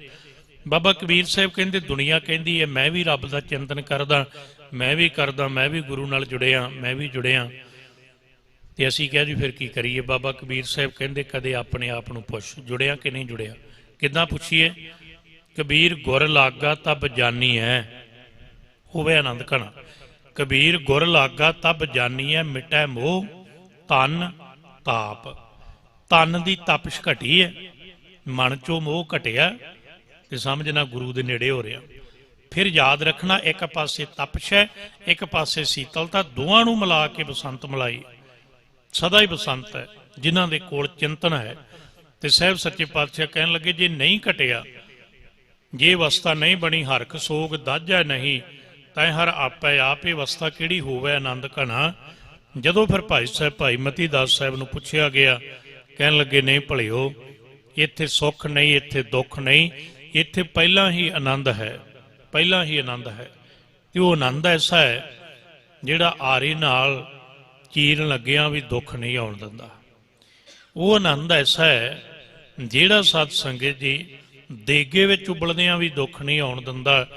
ਬਾਬਾ ਕਬੀਰ ਸਾਹਿਬ ਕਹਿੰਦੇ, ਦੁਨੀਆ ਕਹਿੰਦੀ ਹੈ ਮੈਂ ਵੀ ਰੱਬ ਦਾ ਚਿੰਤਨ ਕਰਦਾ, ਮੈਂ ਵੀ ਕਰਦਾ, ਮੈਂ ਵੀ ਗੁਰੂ ਨਾਲ ਜੁੜਿਆ, ਮੈਂ ਵੀ ਜੁੜਿਆ। ਤੇ ਅਸੀਂ ਕਿਹਾ ਜੀ ਫਿਰ ਕੀ ਕਰੀਏ? ਬਾਬਾ ਕਬੀਰ ਸਾਹਿਬ ਕਹਿੰਦੇ, ਕਦੇ ਆਪਣੇ ਆਪ ਨੂੰ ਪੁੱਛ, ਜੁੜਿਆ ਕਿ ਨਹੀਂ ਜੁੜਿਆ। ਕਿੱਦਾਂ ਪੁੱਛੀਏ? ਕਬੀਰ ਗੁਰ ਲਾਗਾ ਤਬ ਜਾਨੀ ਹੈ, ਹੋਵੇ ਆਨੰਦ ਘਣਾ। ਕਬੀਰ ਗੁਰ ਲਾਗਾ ਤਬ ਜਾਨੀ ਹੈ, ਮਿਟੈ ਮੋਹ ਤਨ ਤਾਪ। ਤਨ ਦੀ ਤਪਸ਼ ਘਟੀ ਹੈ, ਮਨ ਚੋਂ ਮੋਹ ਘਟਿਆ, ਤੇ ਸਮਝਣਾ ਗੁਰੂ ਦੇ ਨੇੜੇ ਹੋ ਰਿਹਾ। ਫਿਰ ਯਾਦ ਰੱਖਣਾ, ਇੱਕ ਪਾਸੇ ਤਪਸ਼ ਹੈ, ਇੱਕ ਪਾਸੇ ਸੀਤਲਤਾ, ਦੋਵਾਂ ਨੂੰ ਮਿਲਾ ਕੇ ਬਸੰਤ ਮਲਾਈ। ਸਦਾ ਹੀ ਬਸੰਤ ਹੈ ਜਿਨ੍ਹਾਂ ਦੇ ਕੋਲ ਚਿੰਤਨ ਹੈ। ਤੇ ਸਾਹਿਬ ਸੱਚੇ ਪਾਤਸ਼ਾਹ ਕਹਿਣ ਲੱਗੇ, ਜੇ ਨਹੀਂ ਘਟਿਆ, ਜੇ ਅਵਸਥਾ ਨਹੀਂ ਬਣੀ, ਹਰਖ ਸੋਗ ਦਾਝਾ ਨਹੀਂ, ਤੈ ਹਰ ਆਪੈ ਆਪੇ ਅਵਸਥਾ ਕਿਹੜੀ ਹੋਵੇ ਆਨੰਦ ਘਣਾ। ਜਦੋਂ ਫਿਰ ਭਾਈ ਸਾਹਿਬ ਭਾਈ ਮਤੀ ਦਾਸ ਸਾਹਿਬ ਨੂੰ ਪੁੱਛਿਆ ਗਿਆ, ਕਹਿਣ ਲੱਗੇ, ਨਹੀਂ ਭਲਿਓ, ਇੱਥੇ ਸੁੱਖ ਨਹੀਂ, ਇੱਥੇ ਦੁੱਖ ਨਹੀਂ, ਇੱਥੇ ਪਹਿਲਾਂ ਹੀ ਆਨੰਦ ਹੈ, ਪਹਿਲਾਂ ਹੀ ਆਨੰਦ ਹੈ। ਤੇ ਉਹ ਆਨੰਦ ਐਸਾ ਹੈ ਜਿਹੜਾ ਆਰੇ ਨਾਲ ਚੀਰਨ ਲੱਗਿਆਂ ਵੀ ਦੁੱਖ ਨਹੀਂ ਆਉਣ ਦਿੰਦਾ। ਉਹ ਆਨੰਦ ਐਸਾ ਹੈ ਜਿਹੜਾ ਸਤ ਸੰਗਤ ਜੀ ਦੇਗੇ ਵਿੱਚ ਉਬਲਦਿਆਂ ਵੀ ਦੁੱਖ ਨਹੀਂ ਆਉਣ ਦਿੰਦਾ।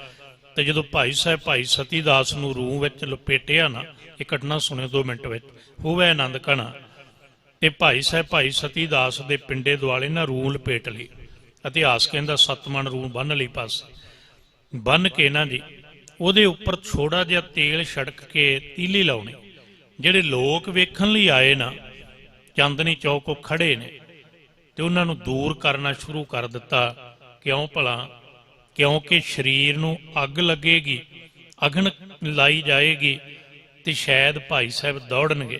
ਤੇ ਜਦੋਂ ਭਾਈ ਸਾਹਿਬ ਭਾਈ ਸਤੀ ਦਾਸ ਨੂੰ ਰੂਹ ਵਿੱਚ ਲਪੇਟਿਆ ਨਾ, ਇਹ ਘਟਨਾ ਸੁਣਿਓ 2 ਮਿੰਟ ਵਿੱਚ, ਹੋਵੇ ਆਨੰਦ ਘਣਾ। ਤੇ ਭਾਈ ਸਾਹਿਬ ਭਾਈ ਸਤੀ ਦਾਸ ਦੇ ਪਿੰਡੇ ਦੁਆਲੇ ਨਾ ਰੂਹ ਲਪੇਟ ਲਈ। ਇਤਿਹਾਸ ਕਹਿੰਦਾ 7 ਮਣ ਰੂਹ ਬੰਨ੍ਹ ਲਈ, ਪਾਸੇ ਬੰਨ੍ਹ ਕੇ ਨਾ ਜੀ ਉਹਦੇ ਉੱਪਰ ਥੋੜਾ ਜਿਹਾ ਤੇਲ ਛੜਕ ਕੇ ਤੀਲੀ ਲਾਉਣੀ। ਜਿਹੜੇ ਲੋਕ ਵੇਖਣ ਲਈ ਆਏ ਨਾ, ਚਾਂਦਨੀ ਚੌਕ ਉਹ ਖੜੇ ਨੇ, ਤੇ ਉਹਨਾਂ ਨੂੰ ਦੂਰ ਕਰਨਾ ਸ਼ੁਰੂ ਕਰ ਦਿੱਤਾ। ਕਿਉਂ ਭਲਾ? ਕਿਉਂਕਿ ਸਰੀਰ ਨੂੰ ਅੱਗ ਲੱਗੇਗੀ, ਅਗਨ ਲਾਈ ਜਾਏਗੀ, ਤੇ ਸ਼ਾਇਦ ਭਾਈ ਸਾਹਿਬ ਦੌੜਨਗੇ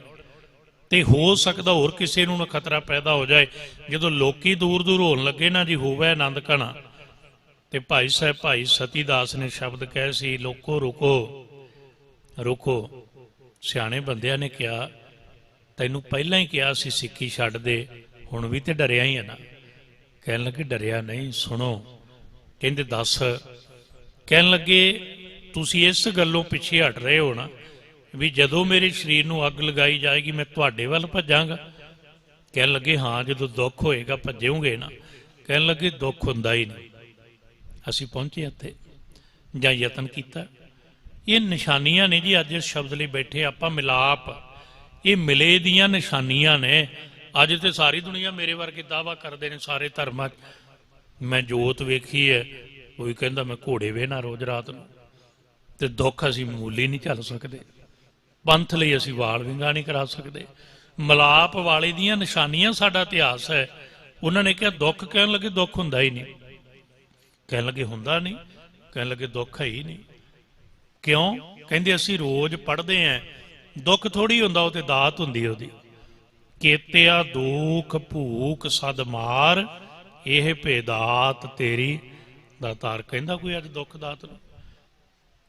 ਤੇ ਹੋ ਸਕਦਾ ਹੋਰ ਕਿਸੇ ਨੂੰ ਨਾ ਖਤਰਾ ਪੈਦਾ ਹੋ ਜਾਏ। ਜਦੋਂ ਲੋਕੀ ਦੂਰ ਦੂਰ ਹੋਣ ਲੱਗੇ ਨਾ ਜੀ ਹੋਵੇ ਆਨੰਦ ਘਣਾ, ਤੇ ਭਾਈ ਸਾਹਿਬ ਭਾਈ ਸਤੀ ਦਾਸ ਨੇ ਸ਼ਬਦ ਕਹੇ ਸੀ, ਲੋਕੋ ਰੁਕੋ ਰੁਕੋ। ਸਿਆਣੇ ਬੰਦਿਆਂ ਨੇ ਕਿਹਾ ਤੈਨੂੰ ਪਹਿਲਾਂ ਹੀ ਕਿਹਾ ਸੀ ਸਿੱਖੀ ਛੱਡ ਦੇ, ਹੁਣ ਵੀ ਤੇ ਡਰਿਆ ਹੀ ਹੈ ਨਾ। ਕਹਿਣ ਲੱਗੇ ਡਰਿਆ ਨਹੀਂ, ਸੁਣੋ। ਕਹਿੰਦੇ ਦੱਸ। ਕਹਿਣ ਲੱਗੇ ਤੁਸੀਂ ਇਸ ਗੱਲੋਂ ਪਿੱਛੇ ਹਟ ਰਹੇ ਹੋ ਨਾ ਵੀ ਜਦੋਂ ਮੇਰੇ ਸਰੀਰ ਨੂੰ ਅੱਗ ਲਗਾਈ ਜਾਏਗੀ ਮੈਂ ਤੁਹਾਡੇ ਵੱਲ ਭੱਜਾਂਗਾ। ਕਹਿਣ ਲੱਗੇ ਹਾਂ, ਜਦੋਂ ਦੁੱਖ ਹੋਏਗਾ ਭੱਜੋਗੇ ਨਾ। ਕਹਿਣ ਲੱਗੇ ਦੁੱਖ ਹੁੰਦਾ ਹੀ ਨਹੀਂ। ਅਸੀਂ ਪਹੁੰਚੇ ਇੱਥੇ ਜਾਂ ਯਤਨ ਕੀਤਾ। ਇਹ ਨਿਸ਼ਾਨੀਆਂ ਨੇ ਜੀ, ਅੱਜ ਇਸ ਸ਼ਬਦ ਲਈ ਬੈਠੇ ਆਪਾਂ ਮਿਲਾਪ, ਇਹ ਮਿਲੇ ਦੀਆਂ ਨਿਸ਼ਾਨੀਆਂ ਨੇ। ਅੱਜ ਤੇ ਸਾਰੀ ਦੁਨੀਆ ਮੇਰੇ ਵਰਗੇ ਦਾਅਵਾ ਕਰਦੇ ਨੇ ਸਾਰੇ ਧਰਮਾਂ 'ਚ, ਮੈਂ ਜੋਤ ਵੇਖੀ ਹੈ। ਕੋਈ ਕਹਿੰਦਾ ਮੈਂ ਘੋੜੇ ਵੇਹਣਾ ਰੋਜ਼ ਰਾਤ ਨੂੰ। ਤੇ ਦੁੱਖ ਅਸੀਂ ਮਾਮੂਲੀ ਨਹੀਂ ਝੱਲ ਸਕਦੇ, ਪੰਥ ਲਈ ਅਸੀਂ ਵਾਲ ਵਿੰਗਾ ਨਹੀਂ ਕਰਾ ਸਕਦੇ। ਮਿਲਾਪ ਵਾਲੇ ਦੀਆਂ ਨਿਸ਼ਾਨੀਆਂ ਸਾਡਾ ਇਤਿਹਾਸ ਹੈ। ਉਹਨਾਂ ਨੇ ਕਿਹਾ ਦੁੱਖ, ਕਹਿਣ ਲੱਗੇ ਦੁੱਖ ਹੁੰਦਾ ਹੀ ਨਹੀਂ। ਕਹਿਣ ਲੱਗੇ ਹੁੰਦਾ ਨਹੀਂ, ਕਹਿਣ ਲੱਗੇ ਦੁੱਖ ਹੈ ਹੀ ਨਹੀਂ। ਕਿਉਂ? ਕਹਿੰਦੇ ਅਸੀਂ ਰੋਜ਼ ਪੜ੍ਹਦੇ ਹਾਂ, ਦੁੱਖ ਥੋੜ੍ਹੀ ਹੁੰਦਾ, ਉਹ ਤੇ ਦਾਤ ਹੁੰਦੀ ਉਹਦੀ। ਕੇਤਿਆ ਦੁੱਖ ਭੂਖ ਸਦ ਮਾਰ, ਇਹ ਭੇਦਾਤ ਤੇਰੀ ਦਾਤਾਰ। ਕਹਿੰਦਾ ਕੋਈ ਅੱਜ ਦੁੱਖ ਦਾਤ ਨੂੰ?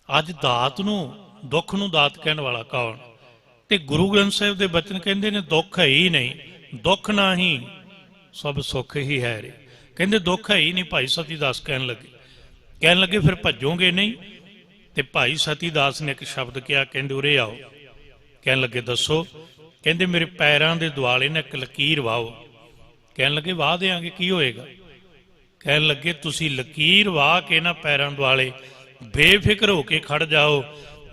ਅੱਜ ਦਾਤ ਨੂੰ, ਦੁੱਖ ਨੂੰ ਦਾਤ ਕਹਿਣ ਵਾਲਾ ਕੌਣ? ਤੇ ਗੁਰੂ ਗ੍ਰੰਥ ਸਾਹਿਬ ਦੇ ਬਚਨ ਕਹਿੰਦੇ ਨੇ ਦੁੱਖ ਹੈ ਹੀ ਨਹੀਂ, ਦੁੱਖ ਨਹੀਂ ਸਭ ਸੁੱਖ ਹੀ ਹੈ ਰੇ। ਕਹਿੰਦੇ ਦੁੱਖ ਹੈ ਹੀ ਨਹੀਂ। ਭਾਈ ਸਤੀ ਦਾਸ ਕਹਿਣ ਲੱਗੇ ਫਿਰ ਭੱਜੋਗੇ ਨਹੀਂ? ਤੇ ਭਾਈ ਸਤੀ ਦਾਸ ਨੇ ਇੱਕ ਸ਼ਬਦ ਕਿਹਾ, ਕਹਿੰਦੇ ਉਰੇ ਆਓ। ਕਹਿਣ ਲੱਗੇ ਦੱਸੋ। ਕਹਿੰਦੇ ਮੇਰੇ ਪੈਰਾਂ ਦੇ ਦੁਆਲੇ ਨੇ ਇੱਕ ਲਕੀਰ ਵਾਹੋ। ਕਹਿਣ ਲੱਗੇ ਵਾਹ ਦਿਆਂਗੇ, ਕੀ ਹੋਏਗਾ? ਕਹਿਣ ਲੱਗੇ ਤੁਸੀਂ ਲਕੀਰ ਵਾਹ ਕੇ ਨਾ ਪੈਰਾਂ ਦੁਆਲੇ ਬੇਫਿਕਰ ਹੋ ਕੇ ਖੜ ਜਾਓ।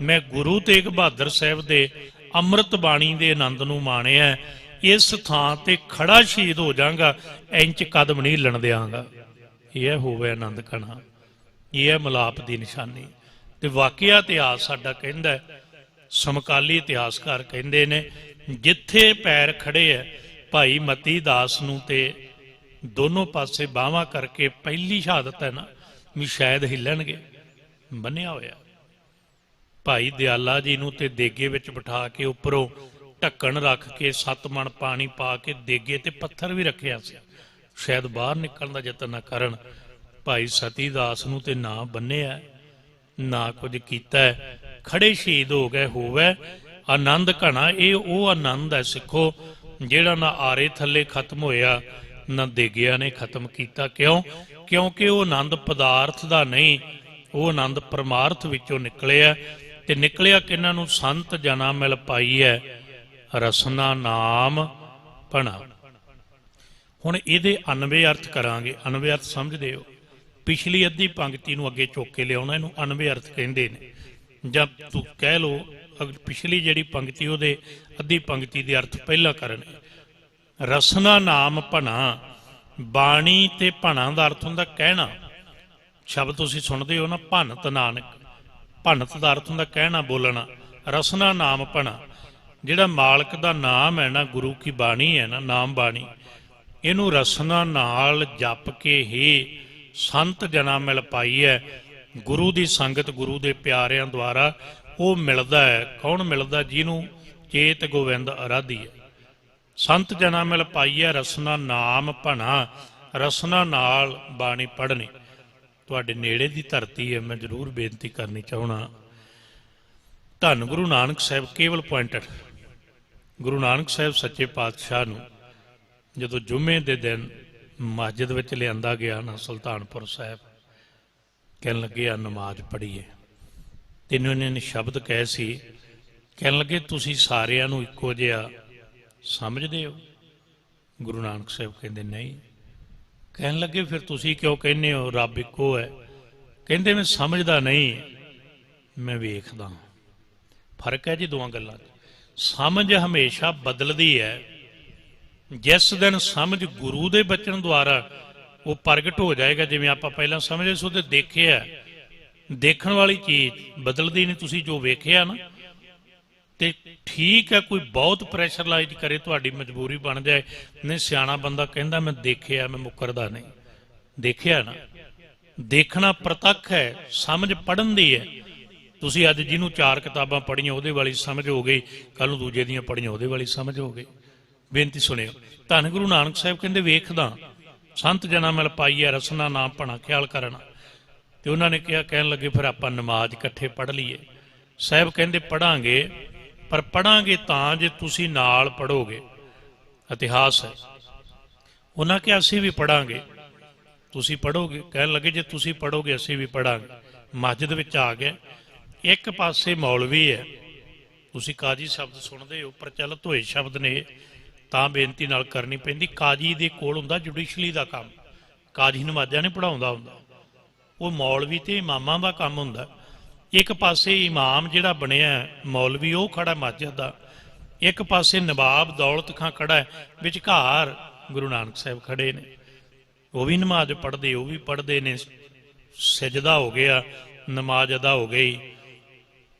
ਮੈਂ ਗੁਰੂ ਤੇਗ ਬਹਾਦਰ ਸਾਹਿਬ ਦੇ ਅੰਮ੍ਰਿਤ ਬਾਣੀ ਦੇ ਆਨੰਦ ਨੂੰ ਮਾਣਿਆ, ਇਸ ਥਾਂ ਤੇ ਖੜਾ ਸ਼ਹੀਦ ਹੋ ਜਾਵਾਂਗਾ, ਇੰਚ ਕਦਮ ਨਹੀਂ ਹਿੱਲਣ ਦਿਆਂਗਾ। ਇਹ ਹੋਵੇ ਆਨੰਦ ਘਣਾ, ਇਹ ਹੈ ਮਿਲਾਪ ਦੀ ਨਿਸ਼ਾਨੀ। ਤੇ ਵਾਕਿਆ ਇਤਿਹਾਸ ਸਾਡਾ ਕਹਿੰਦਾ, ਸਮਕਾਲੀ ਇਤਿਹਾਸਕਾਰ ਕਹਿੰਦੇ ਨੇ ਜਿੱਥੇ ਪੈਰ ਖੜੇ ਹੈ ਭਾਈ ਮਤੀ ਦਾਸ ਨੂੰ ਤੇ ਦੋਨੋਂ ਪਾਸੇ ਬਾਹਾਂ ਕਰਕੇ ਪਹਿਲੀ ਸ਼ਹਾਦਤ ਹੈ ਨਾ ਵੀ ਸ਼ਾਇਦ ਹਿੱਲਣਗੇ, ਬੰਨਿਆ ਹੋਇਆ। ਭਾਈ ਦਿਆਲਾ ਜੀ ਨੂੰ ਤੇ ਦੇਗੇ ਵਿੱਚ ਬਿਠਾ ਕੇ ਉੱਪਰੋਂ ਢੱਕਣ ਰੱਖ ਕੇ 7 ਮਣ ਪਾਣੀ ਪਾ ਕੇ ਦੇਗੇ ਤੇ ਪੱਥਰ ਵੀ ਰੱਖਿਆ ਸੀ, ਸ਼ਾਇਦ ਬਾਹਰ ਨਿਕਲਣ ਦਾ ਯਤਨ ਨਾ ਕਰਨ। ਭਾਈ ਸਤੀ ਦਾਸ ਨੂੰ ਤੇ ਨਾ ਬੰਨਿਆ ਨਾ ਕੁਝ ਕੀਤਾ, ਖੜੇ ਸ਼ਹੀਦ ਹੋ ਗਏ। ਹੋਵੇ ਆਨੰਦ ਘਣਾ, ਇਹ ਉਹ ਆਨੰਦ ਹੈ ਸਿੱਖੋ ਜਿਹੜਾ ਨਾ ਆਰੇ ਥੱਲੇ ਖਤਮ ਹੋਇਆ ਨਾ ਦੇਗਿਆ ਨੇ ਖਤਮ ਕੀਤਾ। ਕਿਉਂ? ਕਿਉਂਕਿ ਉਹ ਆਨੰਦ ਪਦਾਰਥ ਦਾ ਨਹੀਂ, ਉਹ ਆਨੰਦ ਪਰਮਾਰਥ ਵਿੱਚੋਂ ਨਿਕਲਿਆ। ਤੇ ਨਿਕਲਿਆ ਕਿਹਨਾਂ ਨੂੰ? ਸੰਤ ਜਨਾ ਮਿਲ ਪਾਈ ਹੈ ਰਸਨਾ ਨਾਮ ਭਣਾ। ਹੁਣ ਇਹਦੇ 99 ਅਰਥ ਕਰਾਂਗੇ। 99 ਅਰਥ ਸਮਝਦੇ ਹੋ? ਪਿਛਲੀ ਅੱਧੀ ਪੰਕਤੀ ਨੂੰ ਅੱਗੇ ਚੁੱਕ ਕੇ ਲਿਆਉਣਾ, ਇਹਨੂੰ 99 ਅਰਥ ਕਹਿੰਦੇ ਨੇ। ਜਾਂ ਤੂੰ ਕਹਿ ਲਓ ਪਿਛਲੀ ਜਿਹੜੀ ਪੰਕਤੀ ਉਹਦੇ ਅੱਧੀ ਪੰਕਤੀ ਦੇ ਅਰਥ ਪਹਿਲਾਂ ਕਰਨੇ। ਰਸਨਾ ਨਾਮ ਭਣਾ, ਬਾਣੀ ਤੇ ਭਣਾ ਦਾ ਅਰਥ ਹੁੰਦਾ ਕਹਿਣਾ। ਸ਼ਬਦ ਤੁਸੀਂ ਸੁਣਦੇ ਹੋ ਨਾ, ਭਨਤ ਨਾਨਕ, ਭਨਤ ਦਾ ਅਰਥ ਹੁੰਦਾ ਕਹਿਣਾ, ਬੋਲਣਾ। ਰਸਨਾ ਨਾਮ ਭਣਾ, ਜਿਹੜਾ ਮਾਲਕ ਦਾ ਨਾਮ ਹੈ ਨਾ, ਗੁਰੂ ਕੀ ਬਾਣੀ ਹੈ ਨਾ, ਨਾਮ ਬਾਣੀ, ਇਹਨੂੰ ਰਸਨਾ ਨਾਲ ਜਪ ਕੇ ਹੀ ਸੰਤ ਜਨਾ ਮਿਲ ਪਾਈ ਹੈ। ਗੁਰੂ ਦੀ ਸੰਗਤ, ਗੁਰੂ ਦੇ ਪਿਆਰਿਆਂ ਦੁਆਰਾ ਉਹ ਮਿਲਦਾ ਹੈ। ਕੌਣ ਮਿਲਦਾ? ਜਿਹਨੂੰ ਚੇਤ ਗੋਬਿੰਦ ਅਰਾਧੀ ਹੈ। ਸੰਤ ਜਨਾ ਮਿਲ ਪਾਈ ਹੈ ਰਸਨਾ ਨਾਮ ਭਣਾ, ਰਸਨਾ ਨਾਲ ਬਾਣੀ ਪੜ੍ਹਨੀ। ਤੁਹਾਡੇ ਨੇੜੇ ਦੀ ਧਰਤੀ ਹੈ, ਮੈਂ ਜ਼ਰੂਰ ਬੇਨਤੀ ਕਰਨੀ ਚਾਹੁੰਦਾ, ਧੰਨ ਗੁਰੂ ਨਾਨਕ ਸਾਹਿਬ ਕੇਵਲ ਪੁਆਇੰਟਡ ਗੁਰੂ ਨਾਨਕ ਸਾਹਿਬ ਸੱਚੇ ਪਾਤਸ਼ਾਹ ਨੂੰ ਜਦੋਂ ਜੁਮੇ ਦੇ ਦਿਨ ਮਸਜਿਦ ਵਿੱਚ ਲਿਆਂਦਾ ਗਿਆ ਨਾ ਸੁਲਤਾਨਪੁਰ ਸਾਹਿਬ, ਕਹਿਣ ਲੱਗੇ ਆ ਨਮਾਜ਼ ਪੜ੍ਹੀਏ। ਤੈਨੂੰ ਇਹਨਾਂ ਨੇ ਸ਼ਬਦ ਕਹੇ ਸੀ, ਕਹਿਣ ਲੱਗੇ ਤੁਸੀਂ ਸਾਰਿਆਂ ਨੂੰ ਇੱਕੋ ਜਿਹਾ ਸਮਝਦੇ ਹੋ? ਗੁਰੂ ਨਾਨਕ ਸਾਹਿਬ ਕਹਿੰਦੇ ਨਹੀਂ। ਕਹਿਣ ਲੱਗੇ ਫਿਰ ਤੁਸੀਂ ਕਿਉਂ ਕਹਿੰਦੇ ਹੋ ਰੱਬ ਇੱਕੋ ਹੈ? ਕਹਿੰਦੇ ਮੈਂ ਸਮਝਦਾ ਨਹੀਂ, ਮੈਂ ਵੇਖਦਾ। ਫਰਕ ਹੈ ਜੀ ਦੋਵਾਂ ਗੱਲਾਂ 'ਚ। ਸਮਝ ਹਮੇਸ਼ਾ ਬਦਲਦੀ ਹੈ। ਜਿਸ ਦਿਨ ਸਮਝ ਗੁਰੂ ਦੇ ਬਚਨ ਦੁਆਰਾ ਉਹ ਪ੍ਰਗਟ ਹੋ ਜਾਏਗਾ, ਜਿਵੇਂ ਆਪਾਂ ਪਹਿਲਾਂ ਸਮਝੇ ਸੀ ਉਹਦੇ ਦੇਖਿਆ, ਦੇਖਣ ਵਾਲੀ ਚੀਜ਼ ਬਦਲਦੀ ਨਹੀਂ। ਤੁਸੀਂ ਜੋ ਵੇਖਿਆ ਨਾ, ਤੇ ਠੀਕ ਹੈ ਕੋਈ ਬਹੁਤ ਪ੍ਰੈਸ਼ਰਲਾਈਜ਼ ਕਰੇ, ਤੁਹਾਡੀ ਮਜਬੂਰੀ ਬਣ ਜਾਏ। ਨਹੀਂ, ਸਿਆਣਾ ਬੰਦਾ ਕਹਿੰਦਾ ਮੈਂ ਦੇਖਿਆ, ਮੈਂ ਮੁੱਕਰਦਾ ਨਹੀਂ। ਦੇਖਿਆ ਨਾ, ਦੇਖਣਾ ਪ੍ਰਤੱਖ ਹੈ, ਸਮਝ ਪੜ੍ਹਨ ਦੀ ਹੈ। ਤੁਸੀਂ ਅੱਜ ਜਿਹਨੂੰ 4 ਕਿਤਾਬਾਂ ਪੜ੍ਹੀਆਂ ਉਹਦੇ ਵਾਲੀ ਸਮਝ ਹੋ ਗਈ, ਕੱਲ ਨੂੰ ਦੂਜੇ ਦੀਆਂ ਪੜ੍ਹੀਆਂ ਉਹਦੇ ਵਾਲੀ ਸਮਝ ਹੋ ਗਈ। ਬੇਨਤੀ ਸੁਣਿਓ। ਧੰਨ ਗੁਰੂ ਨਾਨਕ ਸਾਹਿਬ ਕਹਿੰਦੇ ਵੇਖਦਾ ਸੰਤ ਜਨਾਂ ਮਿਲ ਪਾਈਐ ਰਸਨਾ ਨਾਮ ਭਣਾ ਖਿਆਲ ਕਰਨਾ। ਤੇ ਉਹਨਾਂ ਨੇ ਕਿਹਾ, ਕਹਿਣ ਲੱਗੇ ਫਿਰ ਆਪਾਂ ਨਮਾਜ਼ ਇਕੱਠੇ ਪੜ੍ਹ ਲਈਏ। ਸਾਹਿਬ ਕਹਿੰਦੇ ਪੜ੍ਹਾਂਗੇ, ਪਰ ਪੜ੍ਹਾਂਗੇ ਤਾਂ ਜੇ ਤੁਸੀਂ ਨਾਲ ਪੜ੍ਹੋਗੇ। ਇਤਿਹਾਸ ਹੈ। ਉਹਨਾਂ ਕਿਹਾ ਅਸੀਂ ਵੀ ਪੜ੍ਹਾਂਗੇ, ਤੁਸੀਂ ਪੜ੍ਹੋਗੇ? ਕਹਿਣ ਲੱਗੇ ਜੇ ਤੁਸੀਂ ਪੜ੍ਹੋਗੇ ਅਸੀਂ ਵੀ ਪੜ੍ਹਾਂਗੇ। ਮਸਜਿਦ ਵਿੱਚ ਆ ਗਏ। ਇੱਕ ਪਾਸੇ ਮੌਲਵੀ ਹੈ, ਤੁਸੀਂ ਕਾਜੀ ਸ਼ਬਦ ਸੁਣਦੇ ਹੋ, ਪ੍ਰਚਲਿਤ ਹੋਏ ਸ਼ਬਦ ਨੇ, ਤਾਂ ਬੇਨਤੀ ਨਾਲ ਕਰਨੀ ਪੈਂਦੀ। ਕਾਜੀ ਦੇ ਕੋਲ ਹੁੰਦਾ ਜੁਡੀਸ਼ਲੀ ਦਾ ਕੰਮ। ਕਾਜੀ ਨਮਾਜ਼ਾਂ ਨਹੀਂ ਪੜ੍ਹਾਉਂਦਾ ਹੁੰਦਾ, ਉਹ ਮੌਲਵੀ ਤੇ ਇਮਾਮਾਂ ਦਾ ਕੰਮ ਹੁੰਦਾ। ਇੱਕ ਪਾਸੇ ਇਮਾਮ ਜਿਹੜਾ ਬਣਿਆ ਮੌਲਵੀ ਉਹ ਖੜਾ ਮਸਜਿਦ ਦਾ, ਇੱਕ ਪਾਸੇ ਨਵਾਬ ਦੌਲਤ ਖਾਂ ਖੜਾ, ਵਿਚਕਾਰ ਗੁਰੂ ਨਾਨਕ ਸਾਹਿਬ ਖੜੇ ਨੇ। ਉਹ ਵੀ ਨਮਾਜ਼ ਪੜ੍ਹਦੇ, ਉਹ ਵੀ ਪੜ੍ਹਦੇ ਨੇ। ਸਜਦਾ ਹੋ ਗਿਆ, ਨਮਾਜ਼ ਅਦਾ ਹੋ ਗਈ।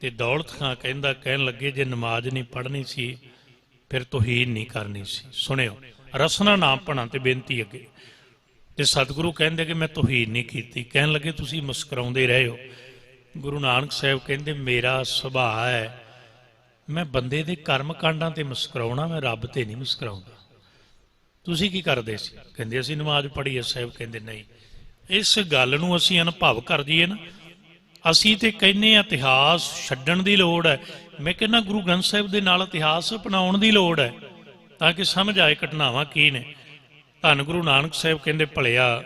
ਤੇ ਦੌਲਤ ਖਾਂ ਕਹਿਣ ਲੱਗੇ ਜੇ ਨਮਾਜ਼ ਨਹੀਂ ਪੜ੍ਹਨੀ ਸੀ ਫਿਰ ਤੋਹੀਨ ਨਹੀਂ ਕਰਨੀ ਸੀ। ਸੁਣਿਓ, ਰਸਨਾ ਨਾਮ ਭਣਾ। ਤੇ ਬੇਨਤੀ ਅੱਗੇ, ਤੇ ਸਤਿਗੁਰੂ ਕਹਿੰਦੇ ਕਿ ਮੈਂ ਤੋਹੀਨ ਨਹੀਂ ਕੀਤੀ। ਕਹਿਣ ਲੱਗੇ ਤੁਸੀਂ ਮੁਸਕਰਾਉਂਦੇ ਰਹੇ ਹੋ। ਗੁਰੂ ਨਾਨਕ ਸਾਹਿਬ ਕਹਿੰਦੇ ਮੇਰਾ ਸੁਭਾਅ ਹੈ, ਮੈਂ ਬੰਦੇ ਦੇ ਕਰਮ ਕਾਂਡਾਂ ਤੇ ਮੁਸਕਰਾਉਣਾ, ਮੈਂ ਰੱਬ ਤੇ ਨਹੀਂ ਮੁਸਕਰਾਉਂਦਾ। ਤੁਸੀਂ ਕੀ ਕਰਦੇ ਸੀ? ਕਹਿੰਦੇ ਅਸੀਂ ਨਮਾਜ਼ ਪੜ੍ਹੀਏ। ਸਾਹਿਬ ਕਹਿੰਦੇ ਨਹੀਂ, ਇਸ ਗੱਲ ਨੂੰ ਅਸੀਂ ਅਨੁਭਵ ਕਰ ਜੀਏ ਨਾ। ਅਸੀਂ ਤੇ ਕਹਿੰਦੇ ਹਾਂ ਇਤਿਹਾਸ ਛੱਡਣ ਦੀ ਲੋੜ ਹੈ। ਮੈਂ ਕਹਿੰਦਾ ਗੁਰੂ ਗ੍ਰੰਥ ਸਾਹਿਬ ਦੇ ਨਾਲ ਇਤਿਹਾਸ ਅਪਣਾਉਣ ਦੀ ਲੋੜ ਹੈ, ਤਾਂ ਕਿ ਸਮਝ ਆਏ ਘਟਨਾਵਾਂ ਕੀ ਨੇ। ਧੰਨ ਗੁਰੂ ਨਾਨਕ ਸਾਹਿਬ ਕਹਿੰਦੇ ਭਲਿਆ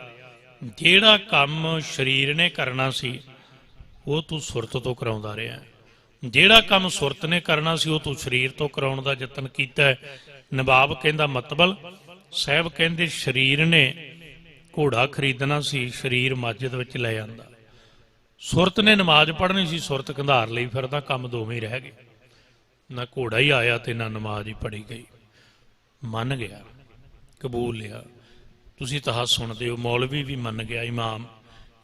ਜਿਹੜਾ ਕੰਮ ਸਰੀਰ ਨੇ ਕਰਨਾ ਸੀ ਉਹ ਤੂੰ ਸੁਰਤ ਤੋਂ ਕਰਾਉਂਦਾ ਰਿਹਾ, ਜਿਹੜਾ ਕੰਮ ਸੁਰਤ ਨੇ ਕਰਨਾ ਸੀ ਉਹ ਤੂੰ ਸਰੀਰ ਤੋਂ ਕਰਾਉਣ ਦਾ ਯਤਨ ਕੀਤਾ। ਨਵਾਬ ਕਹਿੰਦਾ ਮਤਬਲ। ਸਾਹਿਬ ਕਹਿੰਦੇ ਸਰੀਰ ਨੇ ਘੋੜਾ ਖਰੀਦਣਾ ਸੀ, ਸਰੀਰ ਮਸਜਿਦ ਵਿੱਚ ਲੈ ਜਾਂਦਾ। ਸੁਰਤ ਨੇ ਨਮਾਜ਼ ਪੜ੍ਹਨੀ ਸੀ, ਸੁਰਤ ਕੰਧਾਰ ਲਈ ਫਿਰਦਾ। ਕੰਮ ਦੋਵੇਂ ਹੀ ਰਹਿ ਗਏ, ਨਾ ਘੋੜਾ ਹੀ ਆਇਆ ਤੇ ਨਾ ਨਮਾਜ਼ ਹੀ ਪੜ੍ਹੀ ਗਈ। ਮੰਨ ਗਿਆ, ਕਬੂਲ ਲਿਆ। ਤੁਸੀਂ ਤਾਂ ਸੁਣਦੇ ਹੋ, ਮੌਲਵੀ ਵੀ ਮੰਨ ਗਿਆ। ਇਮਾਮ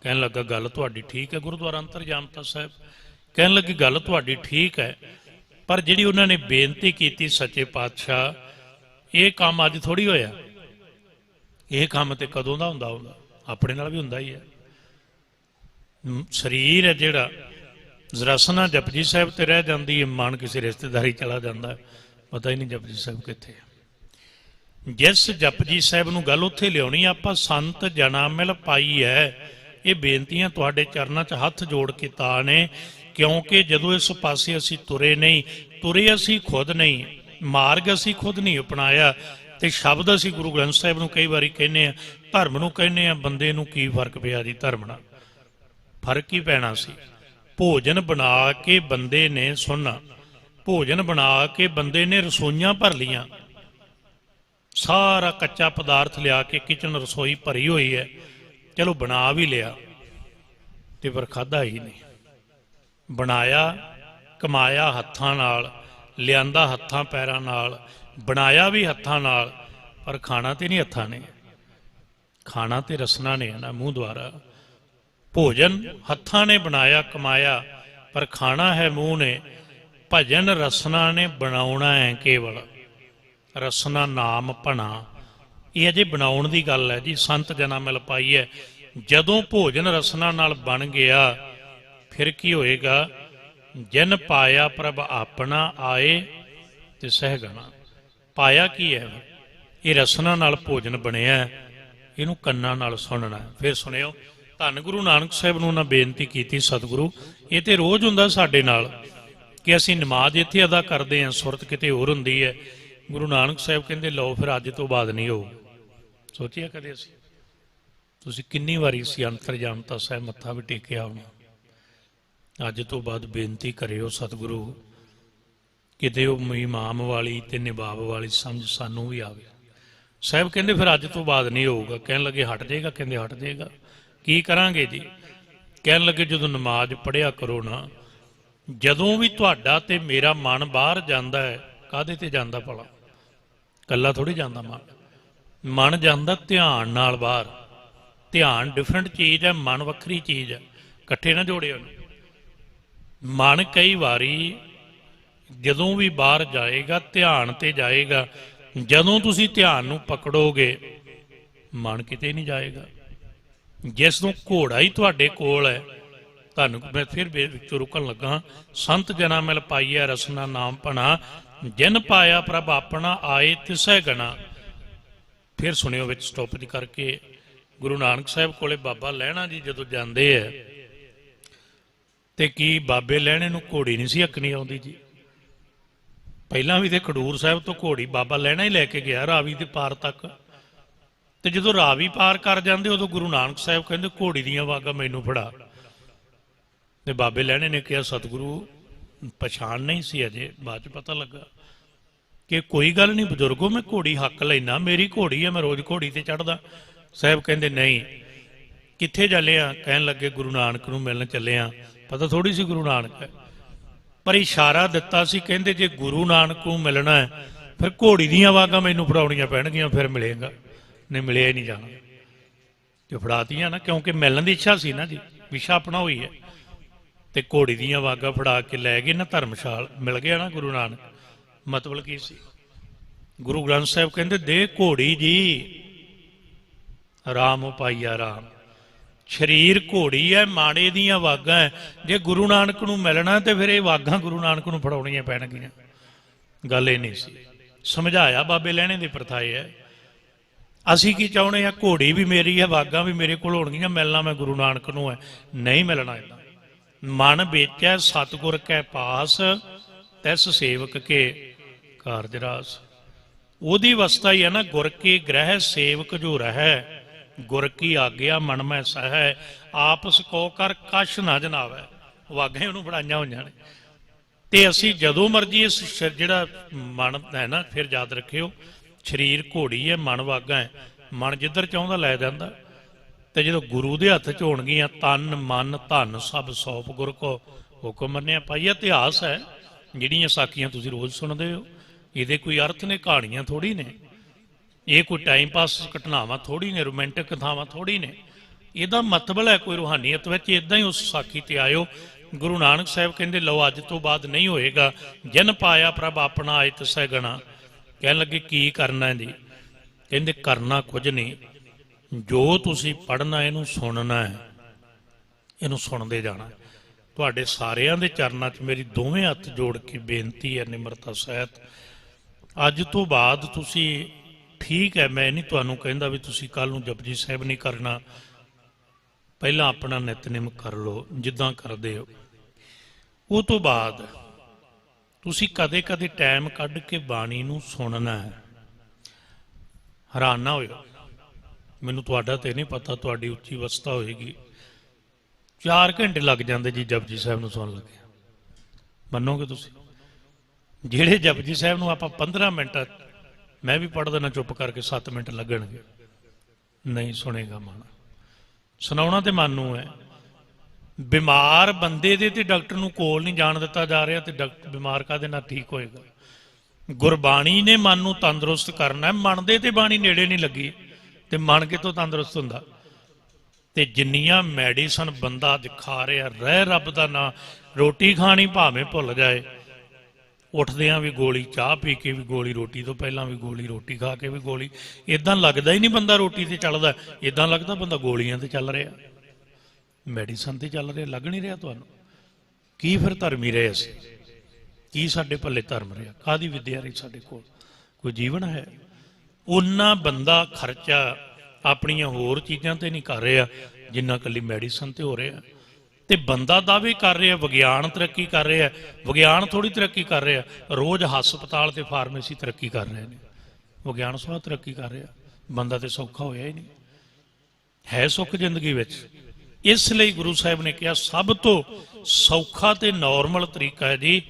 ਕਹਿਣ ਲੱਗਾ ਗੱਲ ਤੁਹਾਡੀ ਠੀਕ ਹੈ। ਗੁਰਦੁਆਰਾ ਅੰਤਰਜਾਮਤਾ ਸਾਹਿਬ ਕਹਿਣ ਲੱਗੇ ਗੱਲ ਤੁਹਾਡੀ ਠੀਕ ਹੈ, ਪਰ ਜਿਹੜੀ ਉਹਨਾਂ ਨੇ ਬੇਨਤੀ ਕੀਤੀ ਸੱਚੇ ਪਾਤਸ਼ਾਹ, ਇਹ ਕੰਮ ਅੱਜ ਥੋੜ੍ਹੀ ਹੋਇਆ। ਇਹ ਕੰਮ ਤੇ ਕਦੋਂ ਦਾ ਹੁੰਦਾ ਆਪਣੇ ਨਾਲ ਵੀ ਹੁੰਦਾ ਹੀ ਹੈ। ਸਰੀਰ ਹੈ ਜਿਹੜਾ, ਰਸਨਾ ਜਪਜੀ ਸਾਹਿਬ ਤੇ ਰਹਿ ਜਾਂਦੀ ਹੈ, ਮਨ ਕਿਸੇ ਰਿਸ਼ਤੇਦਾਰੀ ਚਲਾ ਜਾਂਦਾ, ਪਤਾ ਹੀ ਨਹੀਂ ਜਪਜੀ ਸਾਹਿਬ ਕਿੱਥੇ ਹੈ। ਜਿਸ ਜਪਜੀ ਸਾਹਿਬ ਨੂੰ ਗੱਲ ਉੱਥੇ ਲਿਆਉਣੀ ਆਪਾਂ, ਸੰਤ ਜਨਾਂ ਮਿਲ ਪਾਈ ਹੈ। ਇਹ ਬੇਨਤੀਆਂ ਤੁਹਾਡੇ ਚਰਨਾਂ 'ਚ ਹੱਥ ਜੋੜ ਕੇ ਤਾਂ ਨੇ, ਕਿਉਂਕਿ ਜਦੋਂ ਇਸ ਪਾਸੇ ਅਸੀਂ ਤੁਰੇ ਅਸੀਂ ਖੁਦ ਨਹੀਂ, ਮਾਰਗ ਅਸੀਂ ਖੁਦ ਨਹੀਂ ਅਪਣਾਇਆ। ਤੇ ਸ਼ਬਦ ਅਸੀਂ ਗੁਰੂ ਗ੍ਰੰਥ ਸਾਹਿਬ ਨੂੰ ਕਈ ਵਾਰੀ ਕਹਿੰਦੇ ਆ, ਧਰਮ ਨੂੰ ਕਹਿੰਦੇ ਆ। ਬੰਦੇ ਨੂੰ ਕੀ ਫਰਕ ਪਿਆ ਜੀ? ਧਰਮ ਨਾਲ ਫਰਕ ਹੀ ਪੈਣਾ ਸੀ। ਭੋਜਨ ਬਣਾ ਕੇ ਬੰਦੇ ਨੇ, ਸੁਣਨਾ, ਭੋਜਨ ਬਣਾ ਕੇ ਬੰਦੇ ਨੇ ਰਸੋਈਆਂ ਭਰ ਲੀਆਂ, ਸਾਰਾ ਕੱਚਾ ਪਦਾਰਥ ਲਿਆ ਕੇ ਕਿਚਨ ਰਸੋਈ ਭਰੀ ਹੋਈ ਹੈ, ਚਲੋ ਬਣਾ ਵੀ ਲਿਆ, ਤੇ ਪਰ ਖਾਧਾ ਹੀ ਨਹੀਂ। ਬਣਾਇਆ ਕਮਾਇਆ ਹੱਥਾਂ ਨਾਲ, ਲਿਆਂਦਾ ਹੱਥਾਂ ਪੈਰਾਂ ਨਾਲ, ਬਣਾਇਆ ਵੀ ਹੱਥਾਂ ਨਾਲ, ਪਰ ਖਾਣਾ ਤੇ ਨਹੀਂ ਹੱਥਾਂ ਨੇ, ਖਾਣਾ ਤੇ ਰਸਨਾ ਨੇ ਨਾ, ਮੂੰਹ ਦੁਆਰਾ। ਭੋਜਨ ਹੱਥਾਂ ਨੇ ਬਣਾਇਆ ਕਮਾਇਆ, ਪਰ ਖਾਣਾ ਹੈ ਮੂੰਹ ਨੇ। ਭਜਨ ਰਸਨਾ ਨੇ ਬਣਾਉਣਾ ਹੈ ਕੇਵਲ, ਰਸਨਾ ਨਾਮ ਭਣਾ। ਇਹ ਅਜੇ ਬਣਾਉਣ ਦੀ ਗੱਲ ਹੈ ਜੀ। ਸੰਤ ਜਨਾਂ ਮਿਲ ਪਾਈ ਹੈ। ਜਦੋਂ ਭੋਜਨ ਰਸਨਾ ਨਾਲ ਬਣ ਗਿਆ ਫਿਰ ਕੀ ਹੋਏਗਾ? ਜਿਨ ਪਾਇਆ ਪ੍ਰਭ ਆਪਣਾ ਆਏ ਤੇ ਸਹਿਗਣਾ। ਪਾਇਆ ਕੀ ਹੈ? ਇਹ ਰਸਨਾ ਨਾਲ ਭੋਜਨ ਬਣਿਆ, ਇਹਨੂੰ ਕੰਨਾਂ ਨਾਲ ਸੁਣਨਾ। ਫਿਰ ਸੁਣਿਓ, ਧੰਨ ਗੁਰੂ ਨਾਨਕ ਸਾਹਿਬ ਨੂੰ ਉਹਨਾਂ ਬੇਨਤੀ ਕੀਤੀ, ਸਤਿਗੁਰੂ ਇਹ ਤੇ ਰੋਜ਼ ਹੁੰਦਾ ਸਾਡੇ ਨਾਲ ਕਿ ਅਸੀਂ ਨਮਾਜ਼ ਇੱਥੇ ਅਦਾ ਕਰਦੇ ਹਾਂ, ਸੁਰਤ ਕਿਤੇ ਹੋਰ ਹੁੰਦੀ ਹੈ। ਗੁਰੂ ਨਾਨਕ ਸਾਹਿਬ ਕਹਿੰਦੇ ਲਓ ਫਿਰ ਅੱਜ ਤੋਂ ਬਾਅਦ ਨਹੀਂ ਹੋਊ। ਸੋਚਿਆ ਕਦੇ ਅਸੀਂ? ਤੁਸੀਂ ਕਿੰਨੀ ਵਾਰੀ ਸੀ ਅੰਤਰਜਾਮਤਾ ਸਾਹਿਬ ਮੱਥਾ ਵੀ ਟੇਕਿਆ ਹੋਣਾ। ਅੱਜ ਤੋਂ ਬਾਅਦ ਬੇਨਤੀ ਕਰਿਓ ਸਤਿਗੁਰੂ ਕਿਤੇ ਉਹ ਇਮਾਮ ਵਾਲੀ ਤੇ ਨਿਬਾਬ ਵਾਲੀ ਸਮਝ ਸਾਨੂੰ ਵੀ ਆਵੇ। ਸਾਹਿਬ ਕਹਿੰਦੇ ਫਿਰ ਅੱਜ ਤੋਂ ਬਾਅਦ ਨਹੀਂ ਹੋਊਗਾ। ਕਹਿਣ ਲੱਗੇ ਹਟ ਜਾਏਗਾ? ਕਹਿੰਦੇ ਹਟ ਜਾਏਗਾ। ਕੀ ਕਰਾਂਗੇ ਜੀ? ਕਹਿਣ ਲੱਗੇ ਜਦੋਂ ਨਮਾਜ਼ ਪੜ੍ਹਿਆ ਕਰੋ ਨਾ, ਜਦੋਂ ਵੀ ਤੁਹਾਡਾ ਤੇ ਮੇਰਾ ਮਨ ਬਾਹਰ ਜਾਂਦਾ ਹੈ, ਕਾਹਦੇ ਤੇ ਜਾਂਦਾ ਭਲਾ? ਕੱਲਾ ਥੋੜ੍ਹੀ ਜਾਂਦਾ ਮਨ ਜਾਂਦਾ ਧਿਆਨ ਨਾਲ ਬਾਹਰ। ਧਿਆਨ ਡਿਫਰੈਂਟ ਚੀਜ਼ ਹੈ, ਮਨ ਵੱਖਰੀ ਚੀਜ਼ ਹੈ, ਇਕੱਠੇ ਨਾ ਜੋੜਿਓ। ਮਨ ਕਈ ਵਾਰੀ ਜਦੋਂ ਵੀ ਬਾਹਰ ਜਾਏਗਾ ਧਿਆਨ ਤੇ ਜਾਏਗਾ। ਜਦੋਂ ਤੁਸੀਂ ਧਿਆਨ ਨੂੰ ਪਕੜੋਗੇ ਮਨ ਕਿਤੇ ਨਹੀਂ ਜਾਏਗਾ। ਜਿਸ ਨੂੰ ਘੋੜਾ ਹੀ ਤੁਹਾਡੇ ਕੋਲ ਹੈ ਤੁਹਾਨੂੰ मैं फिर ਵਿੱਚੋਂ ਰੁਕਣ ਲੱਗਾ। ਸੰਤ ਜਨਾ ਮਿਲ ਪਾਈਐ ਰਸਨਾ ਨਾਮ ਭਣਾ, ਜਿਨ ਪਾਇਆ ਪ੍ਰਭ ਆਪਣਾ ਆਏ ਤਿਸੈ ਗਣਾ। ਫਿਰ ਸੁਣਿਓ ਵਿੱਚ ਸਟੋਪ ਦੀ ਕਰਕੇ। ਗੁਰੂ ਨਾਨਕ ਸਾਹਿਬ ਕੋਲੇ ਬਾਬਾ ਲਹਿਣਾ ਜੀ ਜਦੋਂ ਜਾਂਦੇ ਹੈ ਤੇ ਕੀ ਬਾਬੇ ਲਹਿਣੇ ਨੂੰ ਘੋੜੀ ਨਹੀਂ ਸੀ ਹੱਕਣੀ ਆਉਂਦੀ ਜੀ। ਪਹਿਲਾਂ ਵੀ ਤੇ ਖਡੂਰ ਸਾਹਿਬ ਤੋਂ ਘੋੜੀ ਬਾਬਾ ਲਹਿਣਾ ਹੀ ਲੈ ਕੇ ਗਿਆ ਰਾਵੀ ਦੇ ਪਾਰ ਤੱਕ। ਤੇ ਜਦੋਂ ਰਾਵੀ ਪਾਰ ਕਰ ਜਾਂਦੇ ਉਦੋਂ ਗੁਰੂ ਨਾਨਕ ਸਾਹਿਬ ਕਹਿੰਦੇ ਘੋੜੀ ਦੀਆਂ ਵਾਗਾਂ ਮੈਨੂੰ ਫੜਾ। ਤੇ ਬਾਬੇ ਲਹਿਣੇ ਨੇ ਕਿਹਾ ਸਤਿਗੁਰੂ ਪਛਾਣ ਨਹੀਂ ਸੀ ਅਜੇ, ਬਾਅਦ ਚ ਪਤਾ ਲੱਗਾ ਕਿ ਕੋਈ ਗੱਲ ਨਹੀਂ ਬਜ਼ੁਰਗੋ, ਮੈਂ ਘੋੜੀ ਹੱਕ ਲੈਣਾ, ਮੇਰੀ ਘੋੜੀ ਹੈ, ਮੈਂ ਰੋਜ਼ ਘੋੜੀ ਤੇ ਚੜ੍ਹਦਾ। ਸਾਹਿਬ ਕਹਿੰਦੇ ਨਹੀਂ, ਕਿੱਥੇ ਚੱਲੇ ਆ? ਕਹਿਣ ਲੱਗੇ ਗੁਰੂ ਨਾਨਕ ਨੂੰ ਮਿਲਣ ਚੱਲੇ ਆ। ਪਤਾ ਥੋੜੀ ਸੀ ਗੁਰੂ ਨਾਨਕ ਹੈ, ਪਰ ਇਸ਼ਾਰਾ ਦਿੱਤਾ ਸੀ। ਕਹਿੰਦੇ ਜੇ ਗੁਰੂ ਨਾਨਕ ਨੂੰ ਮਿਲਣਾ ਹੈ ਫਿਰ ਘੋੜੀ ਦੀਆਂ ਵਾਗਾਂ ਮੈਨੂੰ ਫੜਾਉਣੀਆਂ ਪੈਣਗੀਆਂ, ਫਿਰ ਮਿਲੇਗਾ। ਨਹੀਂ ਮਿਲਿਆ ਹੀ ਨਹੀਂ ਜਾਣਾ, ਜੋ ਫੜਾਤੀਆਂ ਨਾ, ਕਿਉਂਕਿ ਮਿਲਣ ਦੀ ਇੱਛਾ ਸੀ ਨਾ ਜੀ, ਵਿਸ਼ਾ ਆਪਣਾ ਹੋਈ ਹੈ। ਤੇ ਘੋੜੀ ਦੀਆਂ ਵਾਗਾਂ ਫੜਾ ਕੇ ਲੈ ਗਏ ਨਾ ਧਰਮਸ਼ਾਲ, ਮਿਲ ਗਿਆ ਨਾ ਗੁਰੂ ਨਾਨਕ। ਮਤਲਬ ਕੀ ਸੀ? ਗੁਰੂ ਗ੍ਰੰਥ ਸਾਹਿਬ ਕਹਿੰਦੇ ਦੇ ਘੋੜੀ ਜੀ ਰਾਮ ਪਾਈਆ ਰਾਮ। ਸਰੀਰ ਘੋੜੀ ਹੈ, ਮਾੜੇ ਦੀਆਂ ਵਾਗਾਂ ਹੈ। ਜੇ ਗੁਰੂ ਨਾਨਕ ਨੂੰ ਮਿਲਣਾ ਤੇ ਫਿਰ ਇਹ ਵਾਗਾਂ ਗੁਰੂ ਨਾਨਕ ਨੂੰ ਫੜਾਉਣੀਆਂ ਪੈਣਗੀਆਂ। ਗੱਲ ਇਹ ਨਹੀਂ ਸੀ। ਸਮਝਾਇਆ ਬਾਬੇ ਲਹਿਣੇ ਦੇ ਪ੍ਰਥਾਏ ਹੈ। ਅਸੀਂ ਕੀ ਚਾਹੁੰਦੇ ਆ? ਘੋੜੀ ਵੀ ਮੇਰੀ ਹੈ, ਵਾਗਾਂ ਵੀ ਮੇਰੇ ਕੋਲ ਹੋਣਗੀਆਂ, ਮਿਲਣਾ ਮੈਂ ਗੁਰੂ ਨਾਨਕ ਨੂੰ ਹੈ। ਨਹੀਂ ਮਿਲਣਾ ਇੱਦਾਂ। ਮਨ ਵੇਚੈ ਸਤਿਗੁਰ ਕੈ ਪਾਸ, ਤਿਸ ਸੇਵਕ ਕੇ ਕਾਰਜ ਰਾਸ। ਉਹਦੀ ਅਵਸਥਾ ਹੀ ਹੈ ਨਾ, ਗੁਰ ਕੇ ਗ੍ਰਹਿ ਸੇਵਕ ਜੋ ਰਹਿ, ਗੁਰ ਕੀ ਆਗਿਆ ਮਨ ਮੈਂ ਸਹਿ, ਆਪਸ ਕੋ ਕਰ ਕਛ ਨਾ ਜਨਾਵੈ। ਵਾਗਾਂ ਹੀ ਉਹਨੂੰ ਫੜਾਈਆਂ ਹੋਈਆਂ ਨੇ। ਤੇ ਅਸੀਂ ਜਦੋਂ ਮਰਜੀ ਇਸ ਜਿਹੜਾ ਮਨ ਹੈ ਨਾ, ਫਿਰ ਯਾਦ ਰੱਖਿਓ ਸਰੀਰ ਘੋੜੀ ਹੈ, ਮਨ ਵਾਗਾਂ ਹੈ। ਮਨ ਜਿੱਧਰ ਚਾਹੁੰਦਾ ਲੈ ਜਾਂਦਾ। ਤੇ ਜਦੋਂ ਗੁਰੂ ਦੇ ਹੱਥ 'ਚ ਹੋਣਗੀਆਂ ਤਨ ਮਨ ਧਨ ਸਭ ਸੌਂਪ ਗੁਰ ਕੋ ਹੁਕਮ ਮੰਨਿਆ। ਭਾਈ ਇਤਿਹਾਸ ਹੈ, ਜਿਹੜੀਆਂ ਸਾਖੀਆਂ ਤੁਸੀਂ ਰੋਜ਼ ਸੁਣਦੇ ਹੋ, ਇਹਦੇ ਕੋਈ ਅਰਥ ਨੇ, ਕਹਾਣੀਆਂ ਥੋੜੀ ਨੇ। ਇਹ ਕੋਈ ਟਾਈਮ ਪਾਸ ਘਟਨਾਵਾਂ ਥੋੜੀ ਨੇ, ਰੋਮਾਂਟਿਕ ਕਥਾਵਾਂ ਥੋੜੀ ਨੇ। ਇਹਦਾ ਮਤਲਬ ਹੈ ਕੋਈ ਰੂਹਾਨੀਅਤ ਵਿੱਚ। ਇਦਾਂ ਹੀ ਉਸ ਸਾਖੀ ਤੇ ਆਇਓ। ਗੁਰੂ ਨਾਨਕ ਸਾਹਿਬ ਕਹਿੰਦੇ ਲਓ ਅੱਜ ਤੋਂ ਬਾਅਦ ਨਹੀਂ ਹੋਏਗਾ। ਜਿਨ ਪਾਇਆ ਪ੍ਰਭ ਆਪਣਾ ਆਏ ਤਿਸੈ ਗਣਾ। ਕਹਿਣ ਲੱਗੇ ਕੀ ਕਰਨਾ ਜੀ? ਕਹਿੰਦੇ ਕਰਨਾ ਕੁਝ ਨਹੀਂ, ਜੋ ਤੁਸੀਂ ਪੜ੍ਹਨਾ ਇਹਨੂੰ ਸੁਣਨਾ ਹੈ, ਇਹਨੂੰ ਸੁਣਦੇ ਜਾਣਾ। ਤੁਹਾਡੇ ਸਾਰਿਆਂ ਦੇ ਚਰਨਾਂ 'ਚ ਮੇਰੀ ਦੋਵੇਂ ਹੱਥ ਜੋੜ ਕੇ ਬੇਨਤੀ ਹੈ ਨਿਮਰਤਾ ਸਹਿਤ, ਅੱਜ ਤੋਂ ਬਾਅਦ ਤੁਸੀਂ ਠੀਕ ਹੈ, ਮੈਂ ਨਹੀਂ ਤੁਹਾਨੂੰ ਕਹਿੰਦਾ ਵੀ ਤੁਸੀਂ ਕੱਲ੍ਹ ਨੂੰ ਜਪਜੀ ਸਾਹਿਬ ਨਹੀਂ ਕਰਨਾ। ਪਹਿਲਾਂ ਆਪਣਾ ਨਿਤਨੇਮ ਕਰ ਲਓ ਜਿੱਦਾਂ ਕਰਦੇ ਹੋ। ਉਹ ਤੋਂ ਬਾਅਦ ਤੁਸੀਂ ਕਦੇ ਕਦੇ ਟਾਈਮ ਕੱਢ ਕੇ ਬਾਣੀ ਨੂੰ ਸੁਣਨਾ ਹੈ। ਹੈਰਾਨ ਨਾ ਹੋਇਓ, ਮੈਨੂੰ ਤੁਹਾਡਾ ਤੇ ਨਹੀਂ ਪਤਾ, ਤੁਹਾਡੀ ਉੱਚੀ ਅਵਸਥਾ ਹੋਏਗੀ। 4 ਘੰਟੇ ਲੱਗ ਜਾਂਦੇ ਜੀ ਜਪਜੀ ਸਾਹਿਬ ਨੂੰ ਸੁਣਨ ਲੱਗੇ। ਮੰਨੋਗੇ ਤੁਸੀਂ? ਜਿਹੜੇ ਜਪਜੀ ਸਾਹਿਬ ਨੂੰ ਆਪਾਂ 15 ਮਿੰਟ, ਮੈਂ ਵੀ ਪੜ੍ਹ ਦੇਣਾ ਚੁੱਪ ਕਰਕੇ, 7 ਮਿੰਟ ਲੱਗਣਗੇ। ਨਹੀਂ ਸੁਣੇਗਾ ਮਨ। ਸੁਣਾਉਣਾ ਤੇ ਮਨ ਨੂੰ ਹੈ। ਬਿਮਾਰ ਬੰਦੇ ਦੇ ਤੇ ਡਾਕਟਰ ਨੂੰ ਕੋਲ ਨਹੀਂ ਜਾਣ ਦਿੱਤਾ ਜਾ ਰਿਹਾ, ਤੇ ਡਾਕਟਰ ਬਿਮਾਰ ਕਾਹਦੇ ਨਾਲ ਠੀਕ ਹੋਏਗਾ? ਗੁਰਬਾਣੀ ਨੇ ਮਨ ਨੂੰ ਤੰਦਰੁਸਤ ਕਰਨਾ। ਮਨ ਦੇ ਤੇ ਬਾਣੀ ਨੇੜੇ ਨਹੀਂ ਲੱਗੀ ਤੇ ਮਨ ਕਿਤੋਂ ਤੰਦਰੁਸਤ ਹੁੰਦਾ? ਤੇ ਜਿੰਨੀਆਂ ਮੈਡੀਸਨ ਬੰਦਾ ਅੱਜ ਖਾ ਰਿਹਾ, ਰਹਿ ਰੱਬ ਦਾ ਨਾਂ, ਰੋਟੀ ਖਾਣੀ ਭਾਵੇਂ ਭੁੱਲ ਜਾਏ, ਉੱਠਦਿਆਂ ਵੀ ਗੋਲੀ, ਚਾਹ ਪੀ ਕੇ ਵੀ ਗੋਲੀ, ਰੋਟੀ ਤੋਂ ਪਹਿਲਾਂ ਵੀ ਗੋਲੀ, ਰੋਟੀ ਖਾ ਕੇ ਵੀ ਗੋਲੀ। ਇਦਾਂ ਲੱਗਦਾ ਹੀ ਨਹੀਂ ਬੰਦਾ ਰੋਟੀ ਤੇ ਚੱਲਦਾ, ਇਦਾਂ ਲੱਗਦਾ ਬੰਦਾ ਗੋਲੀਆਂ ਤੇ ਚੱਲ ਰਿਹਾ, ਮੈਡੀਸਨ ਤੇ ਚੱਲ ਰਿਹਾ। ਲੱਗ ਨਹੀਂ ਰਿਹਾ ਤੁਹਾਨੂੰ? ਕੀ ਫਿਰ ਧਰਮੀ ਰਹੇ ਅਸੀਂ? ਕੀ ਸਾਡੇ ਪੱਲੇ ਧਰਮ ਰਿਹਾ? ਕਾਹਦੀ ਵਿਦਿਆ ਰਹੀ ਸਾਡੇ ਕੋਲ? ਕੋਈ ਜੀਵਨ ਹੈ? ਉਹਨਾਂ ਬੰਦਾ ਖਰਚਾ ਆਪਣੀਆਂ ਹੋਰ ਚੀਜ਼ਾਂ ਤੇ ਨਹੀਂ ਕਰ ਰਿਹਾ ਜਿੰਨਾ ਇਕੱਲੀ ਮੈਡੀਸਨ ਤੇ ਹੋ ਰਿਹਾ। ਤੇ ਬੰਦਾ ਦਾਅਵੇ ਕਰ ਰਿਹਾ ਵਿਗਿਆਨ ਤਰੱਕੀ ਕਰ ਰਿਹਾ। ਵਿਗਿਆਨ ਥੋੜੀ ਤਰੱਕੀ ਕਰ ਰਿਹਾ, ਰੋਜ਼ ਹਸਪਤਾਲ ਤੇ ਫਾਰਮੇਸੀ ਤਰੱਕੀ ਕਰ ਰਹੇ ਨੇ। ਵਿਗਿਆਨ ਸਵਾ ਤਰੱਕੀ ਕਰ ਰਿਹਾ, ਬੰਦਾ ਤੇ ਸੌਖਾ ਹੋਇਆ ਹੀ ਨਹੀਂ। ਹੈ ਸੁੱਖ ਜ਼ਿੰਦਗੀ ਵਿੱਚ। ਇਸ ਲਈ ਗੁਰੂ ਸਾਹਿਬ ਨੇ ਕਿਹਾ ਸਭ ਤੋਂ ਸੌਖਾ ਤੇ ਨੋਰਮਲ ਤਰੀਕਾ ਹੈ ਜੀ,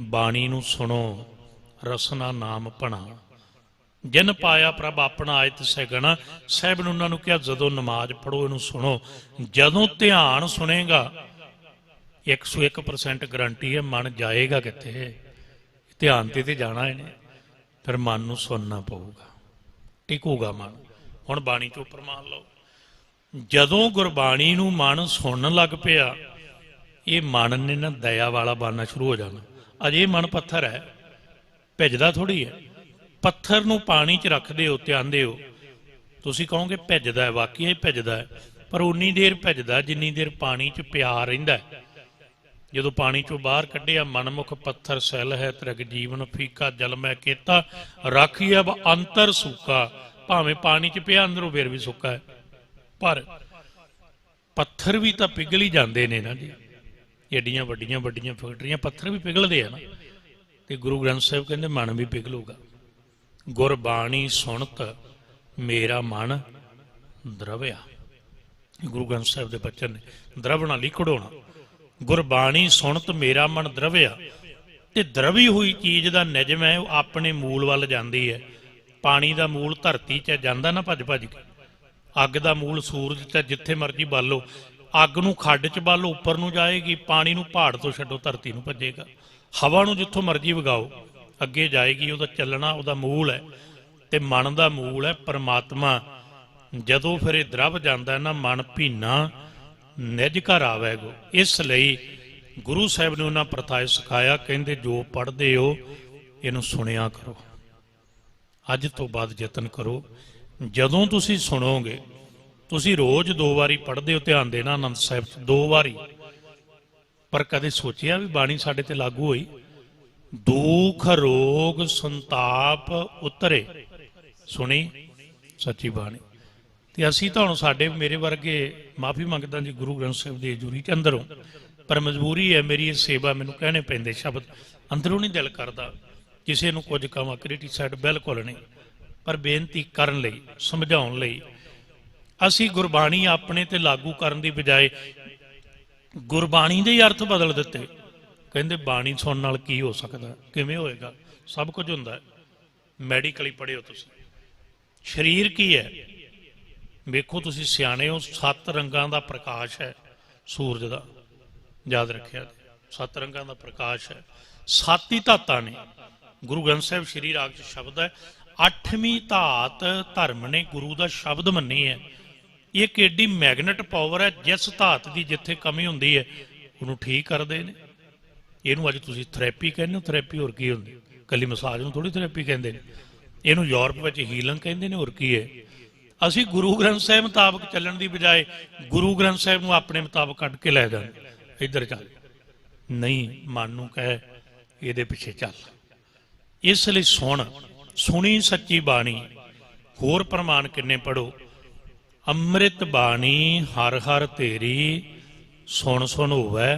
ਬਾਣੀ ਨੂੰ ਸੁਣੋ, ਰਸਨਾ ਨਾਮ ਭਣਾ। ਜਿਨ ਪਾਇਆ ਪ੍ਰਭ ਆਪਣਾ ਆਏ ਤਿਸੈ ਗਣਾ। ਸਾਹਿਬ ਨੇ ਉਹਨਾਂ ਨੂੰ ਕਿਹਾ ਜਦੋਂ ਨਮਾਜ਼ ਪੜ੍ਹੋ ਇਹਨੂੰ ਸੁਣੋ। ਜਦੋਂ ਧਿਆਨ ਸੁਣੇਗਾ 101% ਗਰੰਟੀ ਹੈ ਮਨ ਜਾਏਗਾ ਕਿੱਥੇ? ਧਿਆਨ ਤੇ ਜਾਣਾ ਇਹਨੇ। ਫਿਰ ਮਨ ਨੂੰ ਸੁਣਨਾ ਪਊਗਾ, ਟਿਕੂਗਾ ਮਨ। ਹੁਣ ਬਾਣੀ ਚੋਂ ਪ੍ਰਮਾਣ ਲਓ। ਜਦੋਂ ਗੁਰਬਾਣੀ ਨੂੰ ਮਨ ਸੁਣਨ ਲੱਗ ਪਿਆ, ਇਹ ਮਨ ਨੇ ਨਾ ਦਇਆ ਵਾਲਾ ਬਣਨਾ ਸ਼ੁਰੂ ਹੋ ਜਾਣਾ। ਅਜੇ ਮਨ ਪੱਥਰ ਹੈ, ਭਿੱਜਦਾ ਥੋੜੀ ਹੈ। ਪੱਥਰ ਨੂੰ ਪਾਣੀ 'ਚ ਰੱਖਦੇ ਹੋ ਤੇ ਆਂਦੇ ਹੋ, ਤੁਸੀਂ ਕਹੋਗੇ ਭਿੱਜਦਾ ਹੈ, ਵਾਕਈ ਇਹ ਭਿੱਜਦਾ ਹੈ। पर उन्नी देर भजदा जिन्नी देर पानी च पिया रहिंदा है। जदों पानी चों बाहर कढ़िया मनमुख पत्थर सैल है तृग जीवन फीका जल मैं केता राखी अब अंतर सूका। भावें पानी च पिया अंदरों फिर भी सुक्का है, पर पत्थर भी तो पिघल ही जाते हैं ना जी। एडियां वड्डियां वड्डियां फैक्ट्रियां पत्थर भी पिघलते हैं ना। तो गुरु ग्रंथ साहिब कहते मन भी पिघलूगा। गुरबाणी सुनत मेरा मन द्रविया। गुरु ग्रंथ साहिब के बचन ने, द्रवना लिखड़ोना। गुरबाणी सुनत मेरा मन द्रविया। ते द्रवी हुई चीज़ का निजम है अपने मूल वाल जाती है। पानी का मूल धरती च जाता ना भज भज के, अग का मूल सूरज च जिथे मर्जी बालो। अग नूं खड्ड च बालो उपर नूं जाएगी, पानी नूं पहाड़ तो छड्डो धरती नूं भजेगा। हवा नूं जिथों मर्जी वगाओ अगे जाएगी। उहदा चलना उहदा मूल है। ते मन का मूल है परमात्मा। जदों फिर ये द्रव जाता है ना, मन भीना निज घर आवेगो। इसलिए गुरु साहिब ने उन्हें प्रथाए सिखाया, कहते जो पढ़ते हो इनू सुनिया करो। अज तो बाद यतन करो, जदों तुसी सुनोगे, तुसी रोज 2 वारी पढ़ते हो, ध्यान देना आनंद साहिब 2 वारी, पर कदे सोचिया भी बाणी साडे ते लागू होई? दुख रोग संताप उतरे, सुनी सच्ची बाणी। तो असी तो हुण साडे मेरे वर्गे माफ़ी मंगदा जी गुरु ग्रंथ साहिब की हजूरी च अंदरों, पर मजबूरी है मेरी ये सेवा, मैनूं कहने पैंदे शब्द, अंदरों नहीं दिल करता किसी नूं कुछ कहां, क्रिटिसाइड बिल्कुल नहीं, पर बेनती करन लई समझाउण लई। असी गुरबाणी अपने ते लागू करन दी बजाय गुरबाणी दे अर्थ बदल दिते। कहंदे बाणी सुणन नाल की हो सकदा, किवें होएगा? सब कुछ हुंदा है। मैडिकली पढ़िओ तुसीं। शरीर की है वेखो, तुसीं सियाणे हो, 7 रंगां दा प्रकाश है सूरज का, याद रखिया। 7 रंगां दा प्रकाश है, 7 ही धातां ने। गुरु ग्रंथ साहिब श्री राग च शब्द है, 8वीं धात धर्म ने गुरु का शब्द मन्नी है। ये एक एडी मैगनेट पावर है, जिस धात की जिथे कमी होंदी है उन्होंने ठीक करते हैं। इनू अज तुसीं थेरेपी कहते हो, थेरेपी होर की होंदी? कली मसाज नूं थोड़ी थेरेपी कहते हैं। इनू यूरोप में हीलिंग कहते हैं, होर की है? असी गुरु ग्रंथ साहिब मुताबक चलण की बजाय गुरु ग्रंथ साहिब नूं अपने मुताबक कढ़ के लै जांदे, इधर चल नहीं, मन नूं कहे इहदे पिछे चल। इसलिए सुनी सच्ची बाणी। होर प्रमाण किन्ने पढ़ो? अमृत बाणी हर हर तेरी, सुन सुन होवै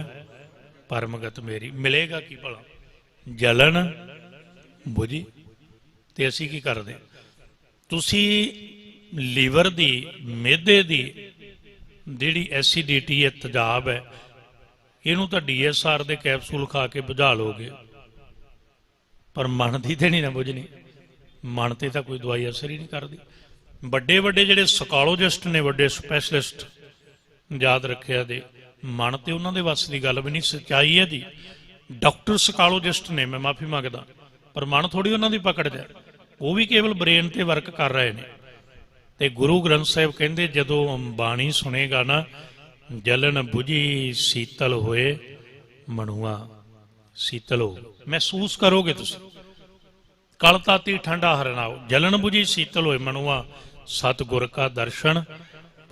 परमगत मेरी। मिलेगा की भला? जलन बुझी। ते असी की करदे? तुसी लीवर दी, मेदे दी जिहड़ी एसिडिटी है, तेजाब है, इनू तो DSR दे कैप्सूल खा के बुझा लोगे, पर मन की तो नहीं ना बुझनी। मन ते तो कोई दवाई असर ही नहीं करती। बड़े बड़े जिहड़े सकालोजिस्ट ने, बड़े स्पैशलिस्ट, याद रखिया दे, मन तो उन्होंने वस की गल भी नहीं। सच्चाई है जी, डॉक्टर सकालोजिस्ट ने, मैं माफ़ी मंगदा, पर मन थोड़ी उन्होंने पकड़ जाए। वो भी केवल ब्रेन ते वर्क कर रहे हैं। तो गुरु ग्रंथ साहिब कहते जदों बाणी सुनेगा ना, जलन बुझी शीतल होए मनुआ। शीतल हो महसूस करोगे तुम। कल ताती ठंडा हरनाओ, जलन बुझी शीतल होए मनुआ, सतगुर का दर्शन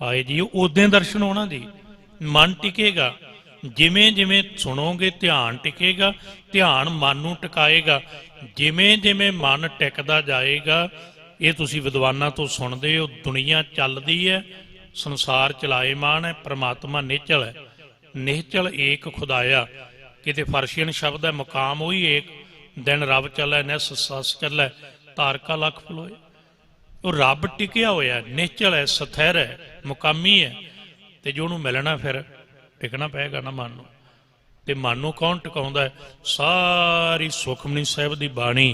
पाए जी। उदे दर्शन होना जी, मन टिकेगा। जिमें जिमें सुनोगे ध्यान टिकेगा, ध्यान मन नूं टिकाएगा। जिमें जिमें मन टिकदा जाएगा, ये तुसी विद्वानां तो सुनते हो, दुनिया चलती है, संसार चलाएमान है, परमात्मा निश्चल है। निश्चल एक खुदाया, किते फरशियन शब्द है, मुकाम वही एक। दिन रब चलै निस सस चलै, तारका लख फलोए। वो रब टिकिया होया, निश्चल है, स्थिर है, मुकामी है। तो जो उन्होंने मिलना फिर टिकना पेगा ना मन नूं। ते मन नूं कौन टिकाउंदा है? सारी सुखमनी साहिब दी बाणी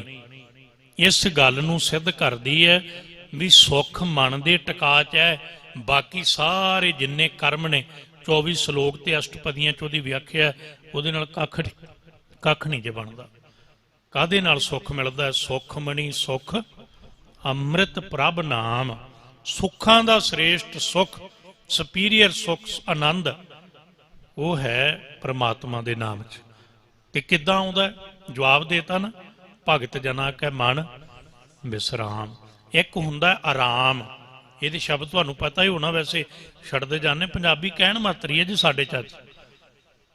इस गल नूं सिद्ध करदी है भी सुख मन दे टिका च है। बाकी सारे जिन्ने कर्म ने 24 श्लोक ते अष्टपदियां च ओहदी व्याख्या उहदे नाल कख नहीं जे बनदा। काहदे नाल सुख मिलदा है? सुखमनी सुख अमृत प्रभ नाम। सुखां दा श्रेष्ठ सुख, सुपीरियर सुख, आनंद वो है परमात्मा दे नाम च। ते किद्दां आउंदा है? जवाब देता ना, भगत जना कै मन विसराम। एक हुंदा आराम, ਇਹਦੇ ਸ਼ਬਦ ਤੁਹਾਨੂੰ ਪਤਾ ਹੀ ਹੋਣਾ, ਵੈਸੇ ਛੱਡਦੇ ਜਾਂਦੇ। ਪੰਜਾਬੀ ਕਹਿਣ ਮਾਤਰੀ ਹੈ ਜੀ ਸਾਡੇ ਚਾਚ।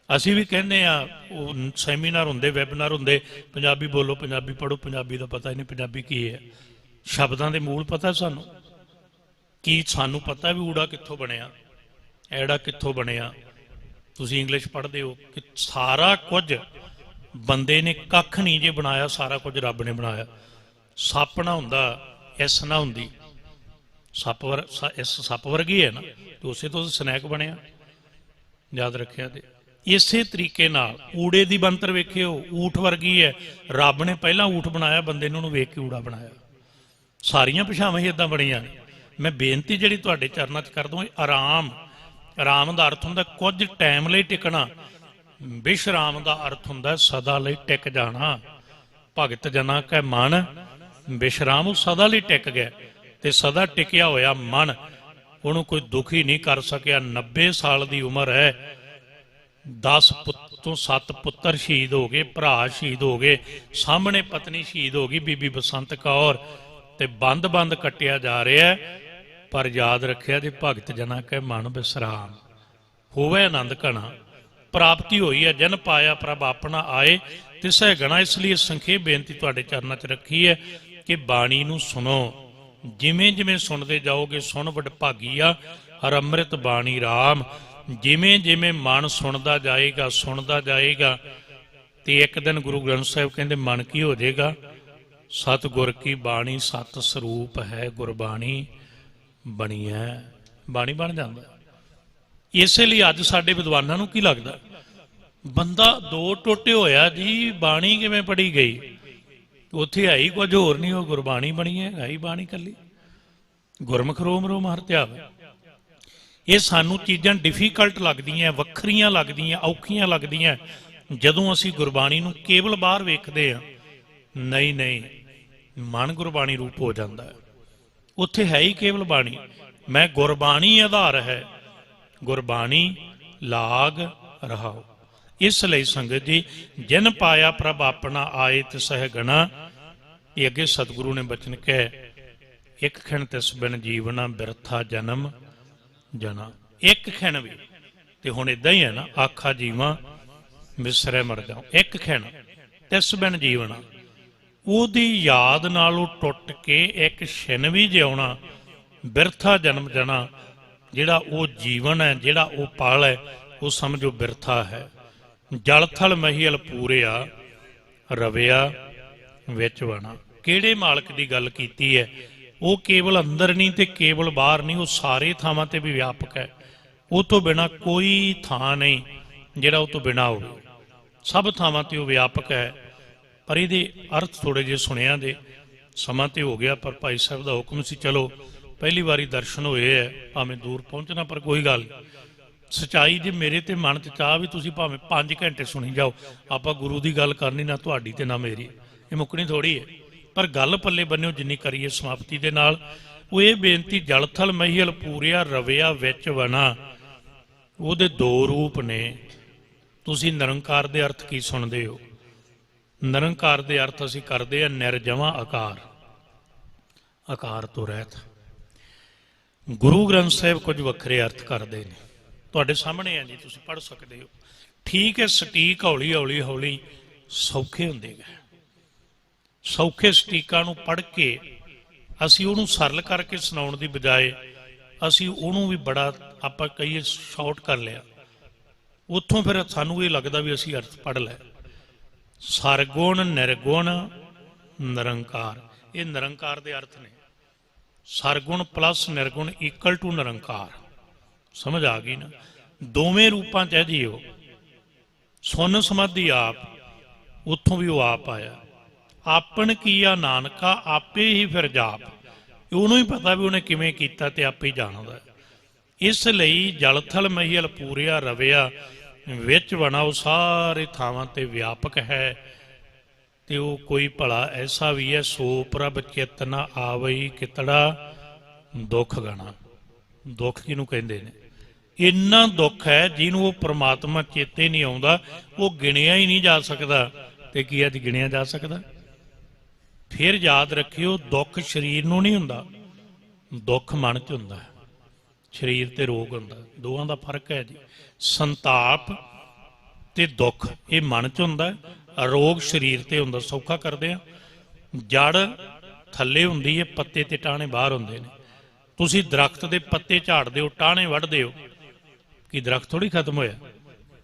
ਅਸੀਂ ਵੀ ਕਹਿੰਦੇ ਆ, ਉਹ ਸੈਮੀਨਾਰ ਹੁੰਦੇ, ਵੈਬੀਨਾਰ ਹੁੰਦੇ, ਪੰਜਾਬੀ ਬੋਲੋ, ਪੰਜਾਬੀ ਪੜ੍ਹੋ। ਪੰਜਾਬੀ ਦਾ ਪਤਾ ਹੀ ਨਹੀਂ ਪੰਜਾਬੀ ਕੀ ਹੈ। ਸ਼ਬਦਾਂ ਦੇ ਮੂਲ ਪਤਾ ਸਾਨੂੰ ਕੀ, ਸਾਨੂੰ ਪਤਾ ਵੀ ਊੜਾ ਕਿੱਥੋਂ ਬਣਿਆ, ਐੜਾ ਕਿੱਥੋਂ ਬਣਿਆ। ਤੁਸੀਂ ਇੰਗਲਿਸ਼ ਪੜ੍ਹਦੇ ਹੋ ਕਿ ਸਾਰਾ ਕੁਝ ਬੰਦੇ ਨੇ ਕੱਖ ਨਹੀਂ ਜੇ ਬਣਾਇਆ, ਸਾਰਾ ਕੁਝ ਰੱਬ ਨੇ ਬਣਾਇਆ। ਸੱਪ ਨਾ ਹੁੰਦਾ, ਇਸ ਨਾ ਹੁੰਦੀ, ਇਸ ਸੱਪ ਵਰਗੀ ਹੈ ਨਾ, ਤੇ ਉਸੇ ਤੋਂ ਸਨੈਕ ਬਣਿਆ, ਯਾਦ ਰੱਖਿਆ। ਤੇ ਇਸੇ ਤਰੀਕੇ ਨਾਲ ਊੜੇ ਦੀ ਬਣਤਰ ਵੇਖਿਓ, ਊਠ ਵਰਗੀ ਹੈ। ਰੱਬ ਨੇ ਪਹਿਲਾਂ ਊਠ ਬਣਾਇਆ, ਬੰਦੇ ਨੇ ਉਹਨੂੰ ਵੇਖ ਕੇ ਊੜਾ ਬਣਾਇਆ। ਸਾਰੀਆਂ ਭਾਸ਼ਾਵਾਂ ਹੀ ਇੱਦਾਂ ਬਣੀਆਂ ਨੇ। ਮੈਂ ਬੇਨਤੀ ਜਿਹੜੀ ਤੁਹਾਡੇ ਚਰਨਾਂ 'ਚ ਕਰ ਦਵਾਂ, ਆਰਾਮ। ਆਰਾਮ ਦਾ ਅਰਥ ਹੁੰਦਾ ਕੁਝ ਟਾਈਮ ਲਈ ਟਿਕਣਾ। ਵਿਸ਼ਰਾਮ ਦਾ ਅਰਥ ਹੁੰਦਾ ਸਦਾ ਲਈ ਟਿਕ ਜਾਣਾ। ਭਗਤ ਜਨਾਂ ਕੈ ਮਨ ਵਿਸ਼ਰਾਮ, ਉਹ ਸਦਾ ਲਈ ਟਿਕ ਗਿਆ। ਤੇ ਸਦਾ ਟਿਕਿਆ ਹੋਇਆ ਮਨ, ਉਹਨੂੰ ਕੋਈ ਦੁਖੀ ਨਹੀਂ ਕਰ ਸਕਿਆ। 90 ਸਾਲ ਦੀ ਉਮਰ ਹੈ, 10 ਤੋਂ 7 ਪੁੱਤਰ ਸ਼ਹੀਦ ਹੋ ਗਏ, ਭਰਾ ਸ਼ਹੀਦ ਹੋ ਗਏ, ਸਾਹਮਣੇ ਪਤਨੀ ਸ਼ਹੀਦ ਹੋ ਗਈ ਬੀਬੀ ਬਸੰਤ ਕੌਰ, ਤੇ ਬੰਦ ਕੱਟਿਆ ਜਾ ਰਿਹਾ। ਪਰ ਯਾਦ ਰੱਖਿਆ ਜੇ ਭਗਤ ਜਨਾਂ ਕੈ ਮਨ ਵਿਸਰਾਮ, ਹੋਵੇ ਆਨੰਦ ਘਣਾ। ਪ੍ਰਾਪਤੀ ਹੋਈ ਹੈ, ਜਨ ਪਾਇਆ ਪ੍ਰਭ ਆਪਣਾ ਆਏ ਤਿਸੈ ਗਣਾ। ਇਸ ਲਈ ਸੰਖੇਪ ਬੇਨਤੀ ਤੁਹਾਡੇ ਚਰਨਾਂ 'ਚ ਰੱਖੀ ਹੈ ਕਿ ਬਾਣੀ ਨੂੰ ਸੁਣੋ। ਜਿਵੇਂ ਜਿਵੇਂ ਸੁਣਦੇ ਜਾਓਗੇ, ਸੁਣ ਵਡਭਾਗੀ ਆ ਹਰ ਅੰਮ੍ਰਿਤ ਬਾਣੀ ਰਾਮ। ਜਿਵੇਂ ਜਿਵੇਂ ਮਨ ਸੁਣਦਾ ਜਾਏਗਾ, ਤੇ ਇੱਕ ਦਿਨ ਗੁਰੂ ਗ੍ਰੰਥ ਸਾਹਿਬ ਕਹਿੰਦੇ ਮਨ ਕੀ ਹੋ ਜਾਏਗਾ? ਸਤਿਗੁਰ ਕੀ ਬਾਣੀ ਸਤ ਸਰੂਪ ਹੈ, ਗੁਰਬਾਣੀ ਬਣੀ ਹੈ। ਬਾਣੀ ਬਣ ਜਾਂਦਾ। ਇਸੇ ਲਈ ਅੱਜ ਸਾਡੇ ਵਿਦਵਾਨਾਂ ਨੂੰ ਕੀ ਲੱਗਦਾ, ਬੰਦਾ ਦੋ ਟੋਟੇ ਹੋਇਆ ਜੀ, ਬਾਣੀ ਕਿਵੇਂ ਪੜ੍ਹੀ ਗਈ? ਉੱਥੇ ਹੈ ਹੀ ਕੁਝ ਹੋਰ ਨਹੀਂ, ਉਹ ਗੁਰਬਾਣੀ ਬਣੀ ਹੈ ਹੀ ਬਾਣੀ ਕੱਲੀ। ਗੁਰਮੁਖ ਰੋਮ ਰੋਮ ਹਰਿ ਧਿਆਵੈ। ਇਹ ਸਾਨੂੰ ਚੀਜ਼ਾਂ ਡਿਫੀਕਲਟ ਲੱਗਦੀਆਂ, ਵੱਖਰੀਆਂ ਲੱਗਦੀਆਂ, ਔਖੀਆਂ ਲੱਗਦੀਆਂ ਜਦੋਂ ਅਸੀਂ ਗੁਰਬਾਣੀ ਨੂੰ ਕੇਵਲ ਬਾਹਰ ਵੇਖਦੇ ਹਾਂ। ਨਹੀਂ, ਮਨ ਗੁਰਬਾਣੀ ਰੂਪ ਹੋ ਜਾਂਦਾ ਹੈ। ਉੱਥੇ ਹੈ ਹੀ ਕੇਵਲ ਬਾਣੀ। ਮੈਂ ਗੁਰਬਾਣੀ ਆਧਾਰ ਹੈ, ਗੁਰਬਾਣੀ ਲਾਗ ਰਹਾਓ। ਇਸ ਲਈ ਸੰਗਤ ਜੀ, ਜਿਨ ਪਾਇਆ ਪ੍ਰਭ ਆਪਣਾ ਆਏ ਤਿਸਹਿ ਗਣਾ। ਇਹ ਅੱਗੇ ਸਤਿਗੁਰੂ ਨੇ ਬਚਨ ਕਹੇ, ਇੱਕ ਖਿਣ ਤਿਸ ਬਿਨ ਜੀਵਨਾ ਬਿਰਥਾ ਜਨਮ ਜਨਾ। ਇੱਕ ਖਿਣ ਵੀ, ਤੇ ਹੁਣ ਏਦਾਂ ਹੀ ਹੈ ਨਾ, ਆਖਾ ਜੀਵਾਂ ਵਿਸਰੇ ਮਰ ਜਾਓ। ਇੱਕ ਖਿਣ ਤਿਸ ਬਿਨ ਜੀਵਨਾ, ਉਹਦੀ ਯਾਦ ਨਾਲ ਉਹ ਟੁੱਟ ਕੇ ਇੱਕ ਛਿਨ ਵੀ ਜਿਉਣਾ। ਬਿਰਥਾ ਜਨਮ ਜਨਾ, ਜਿਹੜਾ ਉਹ ਜੀਵਨ ਹੈ, ਜਿਹੜਾ ਉਹ ਪਲ ਹੈ, ਉਹ ਸਮਝੋ ਬਿਰਥਾ ਹੈ। ਜਲ ਥਲ ਮਹੀਲ ਪੂਰਿਆ ਰਵਿਆ ਵਿੱਚ ਵਣਾ। ਕਿਹੜੇ ਮਾਲਕ ਦੀ ਗੱਲ ਕੀਤੀ ਹੈ? ਉਹ ਕੇਵਲ ਅੰਦਰ ਨਹੀਂ ਤੇ ਕੇਵਲ ਬਾਹਰ ਨਹੀਂ, ਉਹ ਸਾਰੇ ਥਾਵਾਂ ਤੇ ਵੀ ਵਿਆਪਕ ਹੈ। ਉਹ ਤੋਂ ਬਿਨਾਂ ਕੋਈ ਥਾਂ ਨਹੀਂ ਜਿਹੜਾ ਉਹ ਤੋਂ ਬਿਨਾਂ ਹੋਵੇ। ਸਭ ਥਾਵਾਂ ਤੇ ਉਹ ਵਿਆਪਕ ਹੈ। ਪਰ ਇਹਦੇ ਅਰਥ ਥੋੜੇ ਜਿਹੇ ਸੁਣਿਆ ਦੇ, ਸਮਾਂ ਤੇ ਹੋ ਗਿਆ, ਪਰ ਭਾਈ ਸਾਹਿਬ ਦਾ ਹੁਕਮ ਸੀ, ਚਲੋ ਪਹਿਲੀ ਵਾਰੀ ਦਰਸ਼ਨ ਹੋਏ ਹੈ, ਭਾਵੇਂ ਦੂਰ ਪਹੁੰਚਣਾ, ਪਰ ਕੋਈ ਗੱਲ ਨਹੀਂ। ਸੱਚਾਈ ਜੇ ਮੇਰੇ ਤੇ ਮਨ 'ਚ ਚਾਹ ਵੀ ਤੁਸੀਂ ਭਾਵੇਂ 5 ਘੰਟੇ ਸੁਣੀ ਜਾਓ, ਆਪਾਂ ਗੁਰੂ ਦੀ ਗੱਲ ਕਰਨੀ, ਨਾ ਤੁਹਾਡੀ ਤੇ ਨਾ ਮੇਰੀ, ਇਹ ਮੁੱਕਣੀ ਥੋੜੀ ਹੈ। ਪਰ ਗੱਲ ਪੱਲੇ ਬੰਨਿਓ ਜਿੰਨੀ ਕਰੀਏ ਸਮਾਪਤੀ ਦੇ ਨਾਲ। ਉਹ ਇਹ ਬੇਨਤੀ, ਜਲ ਥਲ ਮਹੀਲ ਪੂਰਿਆ ਰਵਿਆ ਵਿੱਚ ਵਣਾ। ਉਹਦੇ ਦੋ ਰੂਪ ਨੇ। ਤੁਸੀਂ ਨਿਰੰਕਾਰ ਦੇ ਅਰਥ ਕੀ ਸੁਣਦੇ ਹੋ? ਨਿਰੰਕਾਰ ਦੇ ਅਰਥ ਅਸੀਂ ਕਰਦੇ ਹਾਂ ਨਿਰਜਵਾਂ ਆਕਾਰ, ਆਕਾਰ ਤੋਂ ਰਹਿਤ। ਗੁਰੂ ਗ੍ਰੰਥ ਸਾਹਿਬ ਕੁਝ ਵੱਖਰੇ ਅਰਥ ਕਰਦੇ ਨੇ, ਤੁਹਾਡੇ ਸਾਹਮਣੇ ਆ ਜੀ, ਤੁਸੀਂ ਪੜ੍ਹ ਸਕਦੇ ਹੋ। ਠੀਕ ਹੈ, ਸਟੀਕ ਹੌਲੀ ਹੌਲੀ ਹੌਲੀ ਸੌਖੇ ਹੁੰਦੇ ਗਏ। ਸੌਖੇ ਸਟੀਕਾਂ ਨੂੰ ਪੜ੍ਹ ਕੇ ਅਸੀਂ ਉਹਨੂੰ ਸਰਲ ਕਰਕੇ ਸੁਣਾਉਣ ਦੀ ਬਜਾਏ ਅਸੀਂ ਉਹਨੂੰ ਵੀ ਬੜਾ, ਆਪਾਂ ਕਹੀਏ, ਸ਼ਾਰਟ ਕਰ ਲਿਆ। ਉੱਥੋਂ ਫਿਰ ਸਾਨੂੰ ਇਹ ਲੱਗਦਾ ਵੀ ਅਸੀਂ ਅਰਥ ਪੜ੍ਹ ਲਿਆ। ਸਰਗੁਣ ਨਿਰਗੁਣ ਨਿਰੰਕਾਰ, ਇਹ ਨਿਰੰਕਾਰ ਦੇ ਅਰਥ ਨੇ। ਸਰਗੁਣ ਪਲੱਸ ਨਿਰਗੁਣ ਇਕੁਅਲ ਟੂ ਨਿਰੰਕਾਰ। ਸਮਝ ਆ ਗਈ ਨਾ? ਦੋਵੇਂ ਰੂਪਾਂ 'ਚ ਹੈ ਜੀ ਉਹ। ਸੁਨ ਸਮਾਧੀ ਆਪ, ਉੱਥੋਂ ਵੀ ਉਹ ਆਪ ਆਇਆ। ਆਪਨ ਕੀਆ ਨਾਨਕਾ ਆਪੇ ਹੀ ਫਿਰ ਜਾਪ। ਉਹਨੂੰ ਹੀ ਪਤਾ ਵੀ ਉਹਨੇ ਕਿਵੇਂ ਕੀਤਾ ਤੇ ਆਪੇ ਹੀ ਜਾਣਦਾ। ਇਸ ਲਈ ਜਲ ਥਲ ਮਹੀਲ ਪੂਰਿਆ ਰਵਿਆ ਵਿੱਚ ਵਣਾ। ਉਹ ਸਾਰੇ ਥਾਵਾਂ ਤੇ ਵਿਆਪਕ ਹੈ। ਤੇ ਉਹ ਕੋਈ ਭਲਾ ਐਸਾ ਵੀ ਹੈ, ਸੋ ਪ੍ਰਭ ਚਿਤ ਨਾ ਆਵਈ ਕਿਤੜਾ ਦੁੱਖ ਗਣਾ। ਦੁੱਖ ਕਿਹਨੂੰ ਕਹਿੰਦੇ ਨੇ? ਇੰਨਾ ਦੁੱਖ ਹੈ ਜਿਹਨੂੰ ਉਹ ਪ੍ਰਮਾਤਮਾ ਚੇਤੇ ਨਹੀਂ ਆਉਂਦਾ, ਉਹ ਗਿਣਿਆ ਹੀ ਨਹੀਂ ਜਾ ਸਕਦਾ। ਤੇ ਕੀ ਅੱਜ ਗਿਣਿਆ ਜਾ ਸਕਦਾ? ਫਿਰ ਯਾਦ ਰੱਖਿਓ, ਦੁੱਖ ਸਰੀਰ ਨੂੰ ਨਹੀਂ ਹੁੰਦਾ, ਦੁੱਖ ਮਨ 'ਚ ਹੁੰਦਾ ਹੈ, ਸਰੀਰ ਤੇ ਰੋਗ ਹੁੰਦਾ, ਦੋਵਾਂ ਦਾ ਫਰਕ ਹੈ ਜੀ। ਸੰਤਾਪ ਤੇ ਦੁੱਖ ਇਹ ਮਨ 'ਚ ਹੁੰਦਾ, ਰੋਗ ਸਰੀਰ ਤੇ ਹੁੰਦਾ। ਸੌਖਾ ਕਰਦੇ ਆ, ਜੜ ਥੱਲੇ ਹੁੰਦੀ ਹੈ, ਪੱਤੇ ਤੇ ਟਾਹਣੇ ਬਾਹਰ ਹੁੰਦੇ ਨੇ। ਤੁਸੀਂ ਦਰਖਤ ਦੇ ਪੱਤੇ ਝਾੜਦੇ ਹੋ, ਟਾਹਣੇ ਵੱਢਦੇ ਹੋ, ਕਿ ਦਰਖਤ ਥੋੜ੍ਹੀ ਖਤਮ ਹੋਇਆ?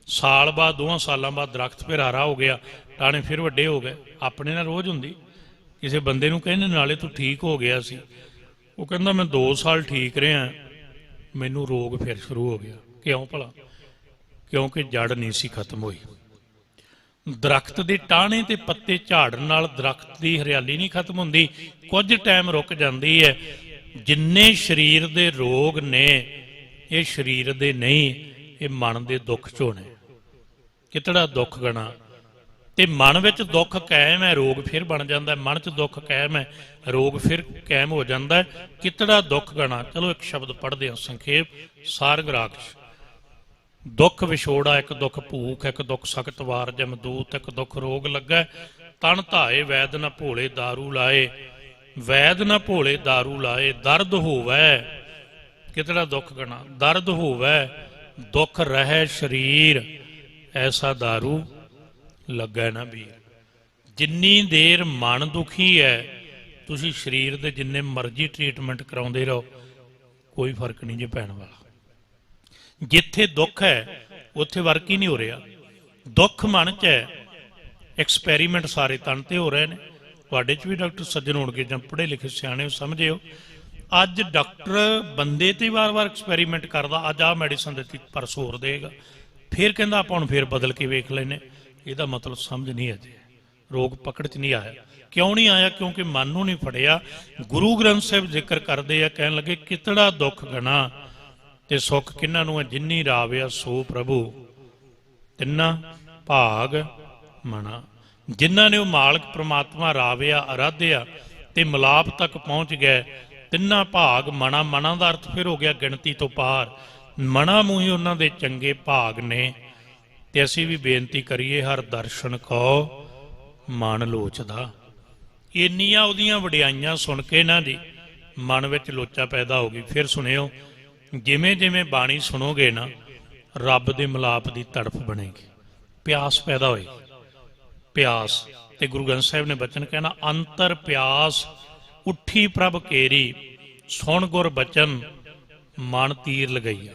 ਸਾਲ ਬਾਅਦ 2 ਸਾਲਾਂ ਬਾਅਦ ਦਰਖਤ ਫਿਰ ਹਰਾ ਹੋ ਗਿਆ, ਟਾਹਣੇ ਫਿਰ ਵੱਡੇ ਹੋ ਗਏ। ਆਪਣੇ ਨਾਲ ਰੋਜ਼ ਹੁੰਦੀ। ਕਿਸੇ ਬੰਦੇ ਨੂੰ ਕਹਿੰਦੇ ਨਾਲੇ ਤੂੰ ਠੀਕ ਹੋ ਗਿਆ ਸੀ, ਉਹ ਕਹਿੰਦਾ ਮੈਂ 2 ਸਾਲ ਠੀਕ ਰਿਹਾ, ਮੈਨੂੰ ਰੋਗ ਫਿਰ ਸ਼ੁਰੂ ਹੋ ਗਿਆ। ਕਿਉਂ ਭਲਾ? ਕਿਉਂਕਿ ਜੜ ਨਹੀਂ ਸੀ ਖਤਮ ਹੋਈ। ਦਰਖਤ ਦੇ ਟਾਹਣੇ ਤੇ ਪੱਤੇ ਝਾੜਨ ਨਾਲ ਦਰਖਤ ਦੀ ਹਰਿਆਲੀ ਨਹੀਂ ਖਤਮ ਹੁੰਦੀ, ਕੁਝ ਟਾਈਮ ਰੁਕ ਜਾਂਦੀ ਹੈ। ਜਿੰਨੇ ਸਰੀਰ ਦੇ ਰੋਗ ਨੇ ਇਹ ਸਰੀਰ ਦੇ ਨਹੀਂ, ਇਹ ਮਨ ਦੇ ਦੁੱਖ ਚੋਂ ਨੇ। ਕਿਤੜਾ ਦੁੱਖ ਗਣਾ, ਤੇ ਮਨ ਵਿੱਚ ਦੁੱਖ ਕਾਇਮ ਹੈ, ਰੋਗ ਫਿਰ ਬਣ ਜਾਂਦਾ। ਮਨ 'ਚ ਦੁੱਖ ਕਾਇਮ ਹੈ, ਰੋਗ ਫਿਰ ਕਾਇਮ ਹੋ ਜਾਂਦਾ। ਕਿਤੜਾ ਦੁੱਖ ਗਣਾ। ਚਲੋ ਇੱਕ ਸ਼ਬਦ ਪੜ੍ਹਦੇ ਹਾਂ ਸੰਖੇਪ। ਸਾਰਗ ਰਾਖਸ਼। ਦੁੱਖ ਵਿਛੋੜਾ, ਇੱਕ ਦੁੱਖ ਭੂਖ, ਇੱਕ ਦੁੱਖ ਸਖਤ ਵਾਰ ਜਮਦੂਤ, ਇੱਕ ਦੁੱਖ ਰੋਗ ਲੱਗਾ। ਤਨ ਧਾਏ ਵੈਦ ਨਾ ਭੋਲੇ ਦਾਰੂ ਲਾਏ, ਵੈਦ ਨਾ ਭੋਲੇ ਦਾਰੂ ਲਾਏ। ਦਰਦ ਹੋਵੈ, ਕਿਤੜਾ ਦੁੱਖ ਗਣਾ, ਦਰਦ ਹੋਵੈ, ਦੁੱਖ ਰਹਿ ਸਰੀਰ, ਐਸਾ ਦਾਰੂ ਲੱਗਾ ਨਾ ਵੀਰ। ਜਿੰਨੀ ਦੇਰ ਮਨ ਦੁਖੀ ਹੈ, ਤੁਸੀਂ ਸਰੀਰ ਦੇ ਜਿੰਨੇ ਮਰਜ਼ੀ ਟ੍ਰੀਟਮੈਂਟ ਕਰਾਉਂਦੇ ਰਹੋ, ਕੋਈ ਫਰਕ ਨਹੀਂ ਜੇ ਪੈਣ ਵਾਲਾ। ਜਿੱਥੇ ਦੁੱਖ ਹੈ ਉੱਥੇ ਵਰਕ ਹੀ ਨਹੀਂ ਹੋ ਰਿਹਾ। ਦੁੱਖ ਮਨ 'ਚ ਹੈ, ਐਕਸਪੈਰੀਮੈਂਟ ਸਾਰੇ ਤਨ ਤੇ ਹੋ ਰਹੇ ਨੇ। ਤੁਹਾਡੇ 'ਚ ਵੀ ਡਾਕਟਰ ਸੱਜਣ ਹੋਣਗੇ ਜਾਂ ਪੜ੍ਹੇ ਲਿਖੇ ਸਿਆਣੇ ਹੋ, ਸਮਝਿਓ। ਅੱਜ ਡਾਕਟਰ ਬੰਦੇ ਤੇ ਵਾਰ-ਵਾਰ ਐਕਸਪੈਰੀਮੈਂਟ ਕਰਦਾ, ਅੱਜ ਆਹ ਮੈਡੀਸਨ ਦਿੱਤੀ, ਪਰਸੋਂ ਹੋਰ ਦੇਗਾ, ਫਿਰ ਕਹਿੰਦਾ ਆਪਾਂ ਹੁਣ ਫਿਰ ਬਦਲ ਕੇ ਵੇਖ ਲੈਨੇ। ਇਹਦਾ ਮਤਲਬ ਸਮਝ ਨਹੀਂ ਅਜੇ, ਰੋਗ ਪਕੜ 'ਚ ਨਹੀਂ ਆਇਆ। ਕਿਉਂ ਨਹੀਂ ਆਇਆ? ਕਿਉਂਕਿ ਮਨ ਨੂੰ ਨਹੀਂ ਫੜਿਆ। ਗੁਰੂ ਗ੍ਰੰਥ ਸਾਹਿਬ ਜ਼ਿਕਰ ਕਰਦੇ ਆ, ਕਹਿਣ ਲੱਗੇ ਕਿਤੜਾ ਦੁੱਖ ਗਣਾ ਤੇ ਸੁੱਖ ਕਿਹਨਾਂ ਨੂੰ ਹੈ? ਜਿੰਨੀ ਰਾਵਿਆ ਸੋ ਪ੍ਰਭੂ, ਤਿੰਨਾ ਭਾਗ ਮਨਾ। ਜਿਨ੍ਹਾਂ ਨੇ ਉਹ ਮਾਲਕ ਪ੍ਰਮਾਤਮਾ ਰਾਵਿਆ, ਅਰਾਧਿਆ ਤੇ ਮਿਲਾਪ ਤੱਕ ਪਹੁੰਚ ਗਏ, ਤਿੰਨਾ ਭਾਗ ਮਨਾ। ਮਨਾ ਦਾ ਅਰਥ ਫਿਰ ਹੋ ਗਿਆ ਗਿਣਤੀ ਤੋਂ ਪਾਰ। ਮਨਾ ਮੂੰਹ ਹੀ ਉਹਨਾਂ ਦੇ ਚੰਗੇ ਭਾਗ ਨੇ। ਤੇ ਅਸੀਂ ਵੀ ਬੇਨਤੀ ਕਰੀਏ, ਹਰ ਦਰਸ਼ਨ ਕੋ ਮਨ ਲੋਚਦਾ। ਇੰਨੀਆਂ ਉਹਦੀਆਂ ਵਡਿਆਈਆਂ ਸੁਣ ਕੇ ਨਾ ਜੀ ਮਨ ਵਿੱਚ ਲੋਚਾ ਪੈਦਾ ਹੋ ਗਈ। ਫਿਰ ਸੁਣਿਓ, ਜਿਵੇਂ ਜਿਵੇਂ ਬਾਣੀ ਸੁਣੋਗੇ ਨਾ, ਰੱਬ ਦੇ ਮਿਲਾਪ ਦੀ ਤੜਫ ਬਣੇਗੀ, ਪਿਆਸ ਪੈਦਾ ਹੋਏਗੀ, ਪਿਆਸ। ਤੇ ਗੁਰੂ ਗ੍ਰੰਥ ਸਾਹਿਬ ਨੇ ਬਚਨ ਕਹਿਣਾ, ਅੰਤਰ ਪਿਆਸ ਉੱਠੀ ਪ੍ਰਭ ਕੇਰੀ, ਸੁਣ ਗੁਰ ਬਚਨ ਮਨ ਤੀਰ ਲਗਈਆ।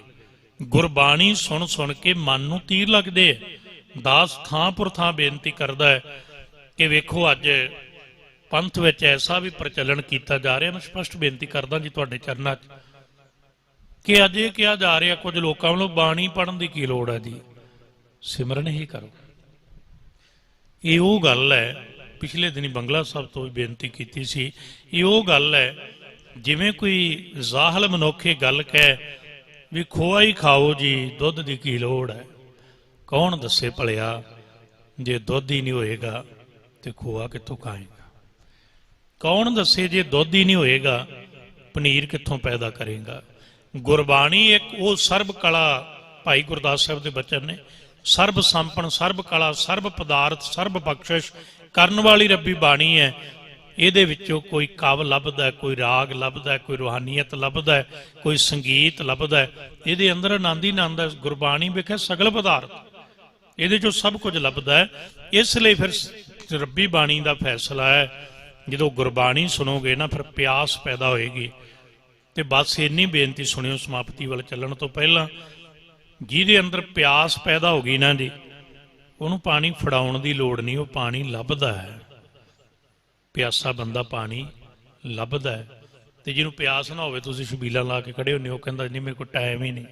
ਗੁਰਬਾਣੀ ਸੁਣ ਸੁਣ ਕੇ ਮਨ ਨੂੰ ਤੀਰ ਲੱਗਦੇ ਹੈ। ਦਾਸ ਥਾਂ ਪੁਰ ਥਾਂ ਬੇਨਤੀ ਕਰਦਾ ਹੈ ਕਿ ਵੇਖੋ ਅੱਜ ਪੰਥ ਵਿੱਚ ਐਸਾ ਵੀ ਪ੍ਰਚਲਨ ਕੀਤਾ ਜਾ ਰਿਹਾ। ਮੈਂ ਸਪਸ਼ਟ ਬੇਨਤੀ ਕਰਦਾ ਜੀ ਤੁਹਾਡੇ ਚਰਨਾਂ 'ਚ ਕਿ ਅੱਜ ਇਹ ਕਿਹਾ ਜਾ ਰਿਹਾ ਕੁਝ ਲੋਕਾਂ ਵੱਲੋਂ, ਬਾਣੀ ਪੜ੍ਹਨ ਦੀ ਕੀ ਲੋੜ ਹੈ ਜੀ, ਸਿਮਰਨ ਹੀ ਕਰੋ। ਇਹ ਉਹ ਗੱਲ ਹੈ, ਪਿਛਲੇ ਦਿਨੀ ਬੰਗਲਾ ਸਾਹਿਬ ਤੋਂ ਵੀ ਬੇਨਤੀ ਕੀਤੀ ਸੀ। ਇਹ ਉਹ ਗੱਲ ਹੈ ਜਿਵੇਂ ਕੋਈ ਜ਼ਾਹਲ ਮਨੁੱਖ ਇਹ ਗੱਲ ਕਹੇ ਵੀ ਖੋਆ ਹੀ ਖਾਓ ਜੀ, ਦੁੱਧ ਦੀ ਕੀ ਲੋੜ ਹੈ। ਕੌਣ ਦੱਸੇ ਭਲਿਆ, ਜੇ ਦੁੱਧ ਹੀ ਨਹੀਂ ਹੋਏਗਾ ਤੇ ਖੋਆ ਕਿੱਥੋਂ ਖਾਏਗਾ? ਕੌਣ ਦੱਸੇ ਜੇ ਦੁੱਧ ਹੀ ਨਹੀਂ ਹੋਏਗਾ ਪਨੀਰ ਕਿੱਥੋਂ ਪੈਦਾ ਕਰੇਗਾ? ਗੁਰਬਾਣੀ ਇੱਕ ਉਹ ਸਰਬ ਕਲਾ, ਭਾਈ ਗੁਰਦਾਸ ਸਾਹਿਬ ਦੇ ਬਚਨ ਨੇ, ਸਰਬ ਸੰਪਨ, ਸਰਬ ਕਲਾ, ਸਰਬ ਪਦਾਰਥ, ਸਰਬ ਬਖਸ਼ਿਸ਼ ਕਰਨ ਵਾਲੀ ਰੱਬੀ ਬਾਣੀ ਹੈ। ਇਹਦੇ ਵਿੱਚੋਂ ਕੋਈ ਕਵ ਲੱਭਦਾ, ਕੋਈ ਰਾਗ ਲੱਭਦਾ, ਕੋਈ ਰੂਹਾਨੀਅਤ ਲੱਭਦਾ, ਕੋਈ ਸੰਗੀਤ ਲੱਭਦਾ। ਇਹਦੇ ਅੰਦਰ ਆਨੰਦ ਹੀ ਆਨੰਦ ਹੈ। ਗੁਰਬਾਣੀ ਵੇਖੇ ਸਗਲ ਪਦਾਰਥ, ਇਹਦੇ ਚੋਂ ਸਭ ਕੁਝ ਲੱਭਦਾ ਹੈ। ਇਸ ਲਈ ਫਿਰ ਰੱਬੀ ਬਾਣੀ ਦਾ ਫੈਸਲਾ ਹੈ, ਜਦੋਂ ਗੁਰਬਾਣੀ ਸੁਣੋਗੇ ਨਾ ਫਿਰ ਪਿਆਸ ਪੈਦਾ ਹੋਏਗੀ। ਤੇ ਬਸ ਇੰਨੀ ਬੇਨਤੀ ਸੁਣਿਓ ਸਮਾਪਤੀ ਵੱਲ ਚੱਲਣ ਤੋਂ ਪਹਿਲਾਂ, ਜਿਹਦੇ ਅੰਦਰ ਪਿਆਸ ਪੈਦਾ ਹੋ ਗਈ ਨਾ ਜੀ, ਉਹਨੂੰ ਪਾਣੀ ਫੜਾਉਣ ਦੀ ਲੋੜ ਨਹੀਂ, ਉਹ ਪਾਣੀ ਲੱਭਦਾ ਹੈ। ਪਿਆਸਾ ਬੰਦਾ ਪਾਣੀ ਲੱਭਦਾ ਹੈ। ਤੇ ਜਿਹਨੂੰ ਪਿਆਸ ਨਾ ਹੋਵੇ, ਤੁਸੀਂ ਛਬੀਲਾਂ ਲਾ ਕੇ ਖੜੇ ਹੁੰਦੇ ਹੋ, ਉਹ ਕਹਿੰਦਾ ਨਹੀਂ ਮੇਰੇ ਕੋਲ ਟਾਈਮ ਹੀ ਨਹੀਂ,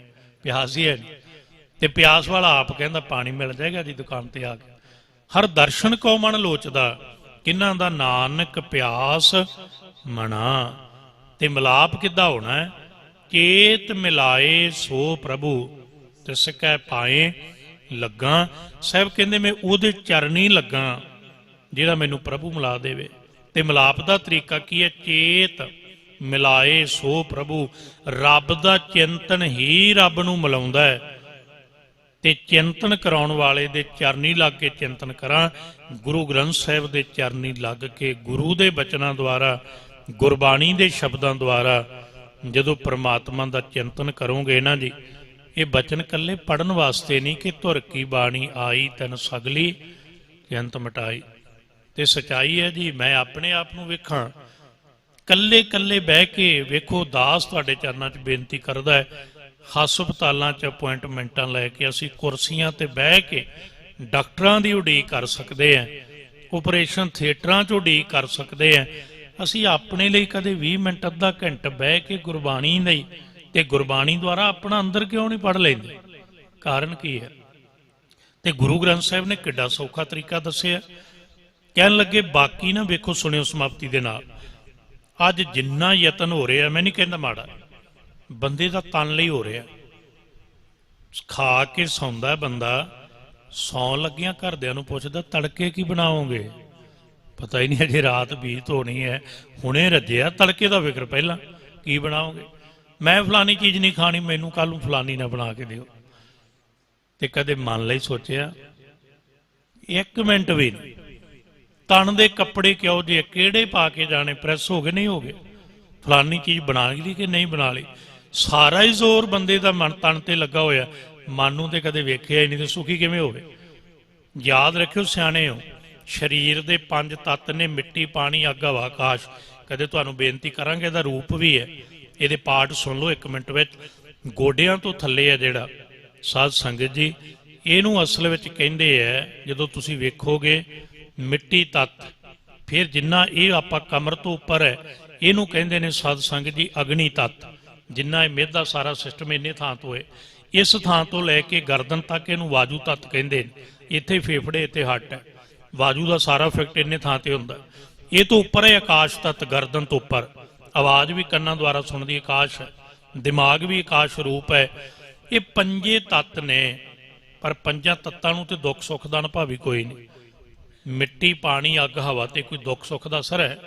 ਪਿਆਸ ਹੀ ਹੈ ਨਹੀਂ। ਤੇ ਪਿਆਸ ਵਾਲਾ ਆਪ ਕਹਿੰਦਾ ਪਾਣੀ ਮਿਲ ਜਾਏਗਾ ਜੀ ਦੁਕਾਨ ਤੇ ਆ ਕੇ। ਹਰ ਦਰਸ਼ਨ ਕੋ ਮਨ ਲੋਚਦਾ, ਕਿਹਨਾਂ ਦਾ? ਨਾਨਕ ਪਿਆਸ ਮਨਾ। ਤੇ ਮਿਲਾਪ ਕਿੱਦਾਂ ਹੋਣਾ ਹੈ? ਚੇਤ ਮਿਲਾਏ ਸੋ ਪ੍ਰਭੂ ਤਿਸ ਕੈ ਪਾਏ ਲੱਗਾ। ਸਾਹਿਬ ਕਹਿੰਦੇ ਮੈਂ ਉਹਦੇ ਚਰਨੀ ਲੱਗਾ ਜਿਹੜਾ ਮੈਨੂੰ ਪ੍ਰਭੂ ਮਿਲਾ ਦੇਵੇ। ਤੇ ਮਿਲਾਪ ਦਾ ਤਰੀਕਾ ਕੀ ਹੈ? ਚੇਤ ਮਿਲਾਏ ਸੋ ਪ੍ਰਭੂ। ਰੱਬ ਦਾ ਚਿੰਤਨ ਹੀ ਰੱਬ ਨੂੰ ਮਿਲਾਉਂਦਾ ਹੈ। ਤੇ ਚਿੰਤਨ ਕਰਾਉਣ ਵਾਲੇ ਦੇ ਚਰਨੀ ਲੱਗ ਕੇ ਚਿੰਤਨ ਕਰਾਂ। ਗੁਰੂ ਗ੍ਰੰਥ ਸਾਹਿਬ ਦੇ ਚਰਨੀ ਲੱਗ ਕੇ ਗੁਰੂ ਦੇ ਬਚਨਾਂ ਦੁਆਰਾ, ਗੁਰਬਾਣੀ ਦੇ ਸ਼ਬਦਾਂ ਦੁਆਰਾ ਜਦੋਂ ਪ੍ਰਮਾਤਮਾ ਦਾ ਚਿੰਤਨ ਕਰੋਗੇ ਨਾ ਜੀ, ਇਹ ਬਚਨ ਇਕੱਲੇ ਪੜਨ ਵਾਸਤੇ ਨਹੀਂ ਕਿ ਧੁਰ ਕੀ ਬਾਣੀ ਆਈ ਤਨ ਸਗਲੀ ਚਿੰਤ ਮਟਾਈ। ਤੇ ਸਚਾਈ ਹੈ ਜੀ, ਮੈਂ ਆਪਣੇ ਆਪ ਨੂੰ ਵੇਖਾਂ, ਕੱਲੇ ਕੱਲੇ ਬਹਿ ਕੇ ਵੇਖੋ, ਦਾਸ ਤੁਹਾਡੇ ਚਰਨਾਂ 'ਚ ਬੇਨਤੀ ਕਰਦਾ ਹੈ, ਹਸਪਤਾਲਾਂ 'ਚ ਅਪੁਆਇੰਟਮੈਂਟਾਂ ਲੈ ਕੇ ਅਸੀਂ ਕੁਰਸੀਆਂ ਤੇ ਬਹਿ ਕੇ ਡਾਕਟਰਾਂ ਦੀ ਉਡੀਕ ਕਰ ਸਕਦੇ ਹਾਂ, ਆਪਰੇਸ਼ਨ ਥੀਏਟਰਾਂ 'ਚ ਉਡੀਕ ਕਰ ਸਕਦੇ ਹਾਂ। ਅਸੀਂ ਆਪਣੇ ਲਈ ਕਦੇ 20 ਮਿੰਟ ਅੱਧਾ ਘੰਟਾ ਬਹਿ ਕੇ ਗੁਰਬਾਣੀ ਲਈ ਤੇ ਗੁਰਬਾਣੀ ਦੁਆਰਾ ਆਪਣਾ ਅੰਦਰ ਕਿਉਂ ਨਹੀਂ ਪੜ੍ਹ ਲੈਂਦੇ? ਕਾਰਨ ਕੀ ਹੈ? ਤੇ ਗੁਰੂ ਗ੍ਰੰਥ ਸਾਹਿਬ ਨੇ ਕਿੱਡਾ ਸੌਖਾ ਤਰੀਕਾ ਦੱਸਿਆ। ਕਹਿਣ ਲੱਗੇ ਬਾਕੀ ਨਾ ਵੇਖੋ, ਸੁਣਿਓ ਸਮਾਪਤੀ ਦੇ ਨਾਲ, ਅੱਜ ਜਿੰਨਾ ਯਤਨ ਹੋ ਰਿਹਾ, ਮੈਂ ਨਹੀਂ ਕਹਿੰਦਾ ਮਾੜਾ, ਬੰਦੇ ਦਾ ਤਨ ਲਈ ਹੋ ਰਿਹਾ। ਖਾ ਕੇ ਸੌਂਦਾ ਬੰਦਾ, ਸੌਣ ਲੱਗਿਆਂ ਘਰਦਿਆਂ ਨੂੰ ਪੁੱਛਦਾ ਤੜਕੇ ਕੀ ਬਣਾਓਗੇ? ਪਤਾ ਹੀ ਨਹੀਂ, ਅਜੇ ਰਾਤ ਬੀਤ ਹੋਣੀ ਹੈ, ਹੁਣੇ ਰੱਜਿਆ, ਤੜਕੇ ਦਾ ਫਿਕਰ ਪਹਿਲਾਂ ਕੀ ਬਣਾਓਗੇ। ਮੈਂ ਫਲਾਨੀ ਚੀਜ਼ ਨਹੀਂ ਖਾਣੀ, ਮੈਨੂੰ ਕੱਲ ਨੂੰ ਫਲਾਨੀ ਨਾ ਬਣਾ ਕੇ ਦਿਓ। ਤੇ ਕਦੇ ਮਨ ਲਈ ਸੋਚਿਆ? ਇੱਕ ਮਿੰਟ ਵੀ ਨਹੀਂ। ਤਨ ਦੇ ਕੱਪੜੇ ਕਿਉਂ ਜੇ ਕਿਹੜੇ ਪਾ ਕੇ ਜਾਣੇ, ਪ੍ਰੈਸ ਹੋ ਗਏ ਨਹੀਂ ਹੋ ਗਏ, ਫਲਾਨੀ ਚੀਜ਼ ਬਣਾ ਲਈ ਕਿ ਨਹੀਂ ਬਣਾ ਲਈ, ਸਾਰਾ ਹੀ ਜ਼ੋਰ ਬੰਦੇ ਦਾ ਮਨ ਤਨ ਤੇ ਲੱਗਾ ਹੋਇਆ। ਮਨ ਨੂੰ ਤੇ ਕਦੇ ਵੇਖਿਆ ਹੀ ਨਹੀਂ, ਤੇ ਸੁਖੀ ਕਿਵੇਂ ਹੋਵੇ? ਯਾਦ ਰੱਖਿਓ, ਸਿਆਣੇ ਹੋ, ਸਰੀਰ ਦੇ 5 ਤੱਤ ਨੇ, ਮਿੱਟੀ, ਪਾਣੀ, ਅੱਗ, ਹਵਾ, ਆਕਾਸ਼। ਕਦੇ ਤੁਹਾਨੂੰ ਬੇਨਤੀ ਕਰਾਂਗੇ, ਇਹਦਾ ਰੂਪ ਵੀ ਹੈ, ਇਹਦੇ ਪਾਠ ਸੁਣ ਲਓ 1 ਮਿੰਟ ਵਿੱਚ। ਗੋਡਿਆਂ ਤੋਂ ਥੱਲੇ ਹੈ ਜਿਹੜਾ ਸਾਧ ਸੰਗਤ ਜੀ, ਇਹਨੂੰ ਅਸਲ ਵਿੱਚ ਕਹਿੰਦੇ ਹੈ, ਜਦੋਂ ਤੁਸੀਂ ਵੇਖੋਗੇ, ਮਿੱਟੀ ਤੱਤ। ਫਿਰ ਜਿੰਨਾ ਇਹ ਆਪਾਂ ਕਮਰ ਤੋਂ ਉੱਪਰ ਹੈ, ਇਹਨੂੰ ਕਹਿੰਦੇ ਨੇ ਸਾਧ ਸੰਗਤ ਜੀ ਅਗਨੀ ਤੱਤ। ਜਿੰਨਾ ਇਹ ਮਿਹਦਾ ਸਾਰਾ ਸਿਸਟਮ ਇੰਨੇ ਥਾਂ ਤੋਂ ਹੈ, ਇਸ ਥਾਂ ਤੋਂ ਲੈ ਕੇ ਗਰਦਨ ਤੱਕ ਇਹਨੂੰ ਵਾਜੂ ਤੱਤ ਕਹਿੰਦੇ ਨੇ। ਇੱਥੇ ਫੇਫੜੇ, ਇੱਥੇ ਹੱਟ ਹੈ, ਵਾਜੂ ਦਾ ਸਾਰਾ ਇਫੈਕਟ ਇੰਨੇ ਥਾਂ ਤੇ ਹੁੰਦਾ। ਇਹ ਤੋਂ ਉੱਪਰ ਹੈ ਆਕਾਸ਼ ਤੱਤ, ਗਰਦਨ ਤੋਂ ਉੱਪਰ। ਆਵਾਜ਼ ਵੀ ਕੰਨਾਂ ਦੁਆਰਾ ਸੁਣਦੀ ਆਕਾਸ਼ ਹੈ, ਦਿਮਾਗ ਵੀ ਆਕਾਸ਼ ਰੂਪ ਹੈ। ਇਹ 5 ਤੱਤ ਨੇ, ਪਰ 5 ਤੱਤਾਂ ਨੂੰ ਤੇ ਦੁੱਖ ਸੁੱਖ ਦਾ ਅਨੁਭਵ ਹੀ ਕੋਈ ਨਹੀਂ। ਮਿੱਟੀ, ਪਾਣੀ, ਅੱਗ, ਹਵਾ ਤੇ ਕੋਈ ਦੁੱਖ ਸੁੱਖ ਦਾ ਅਸਰ ਹੈ?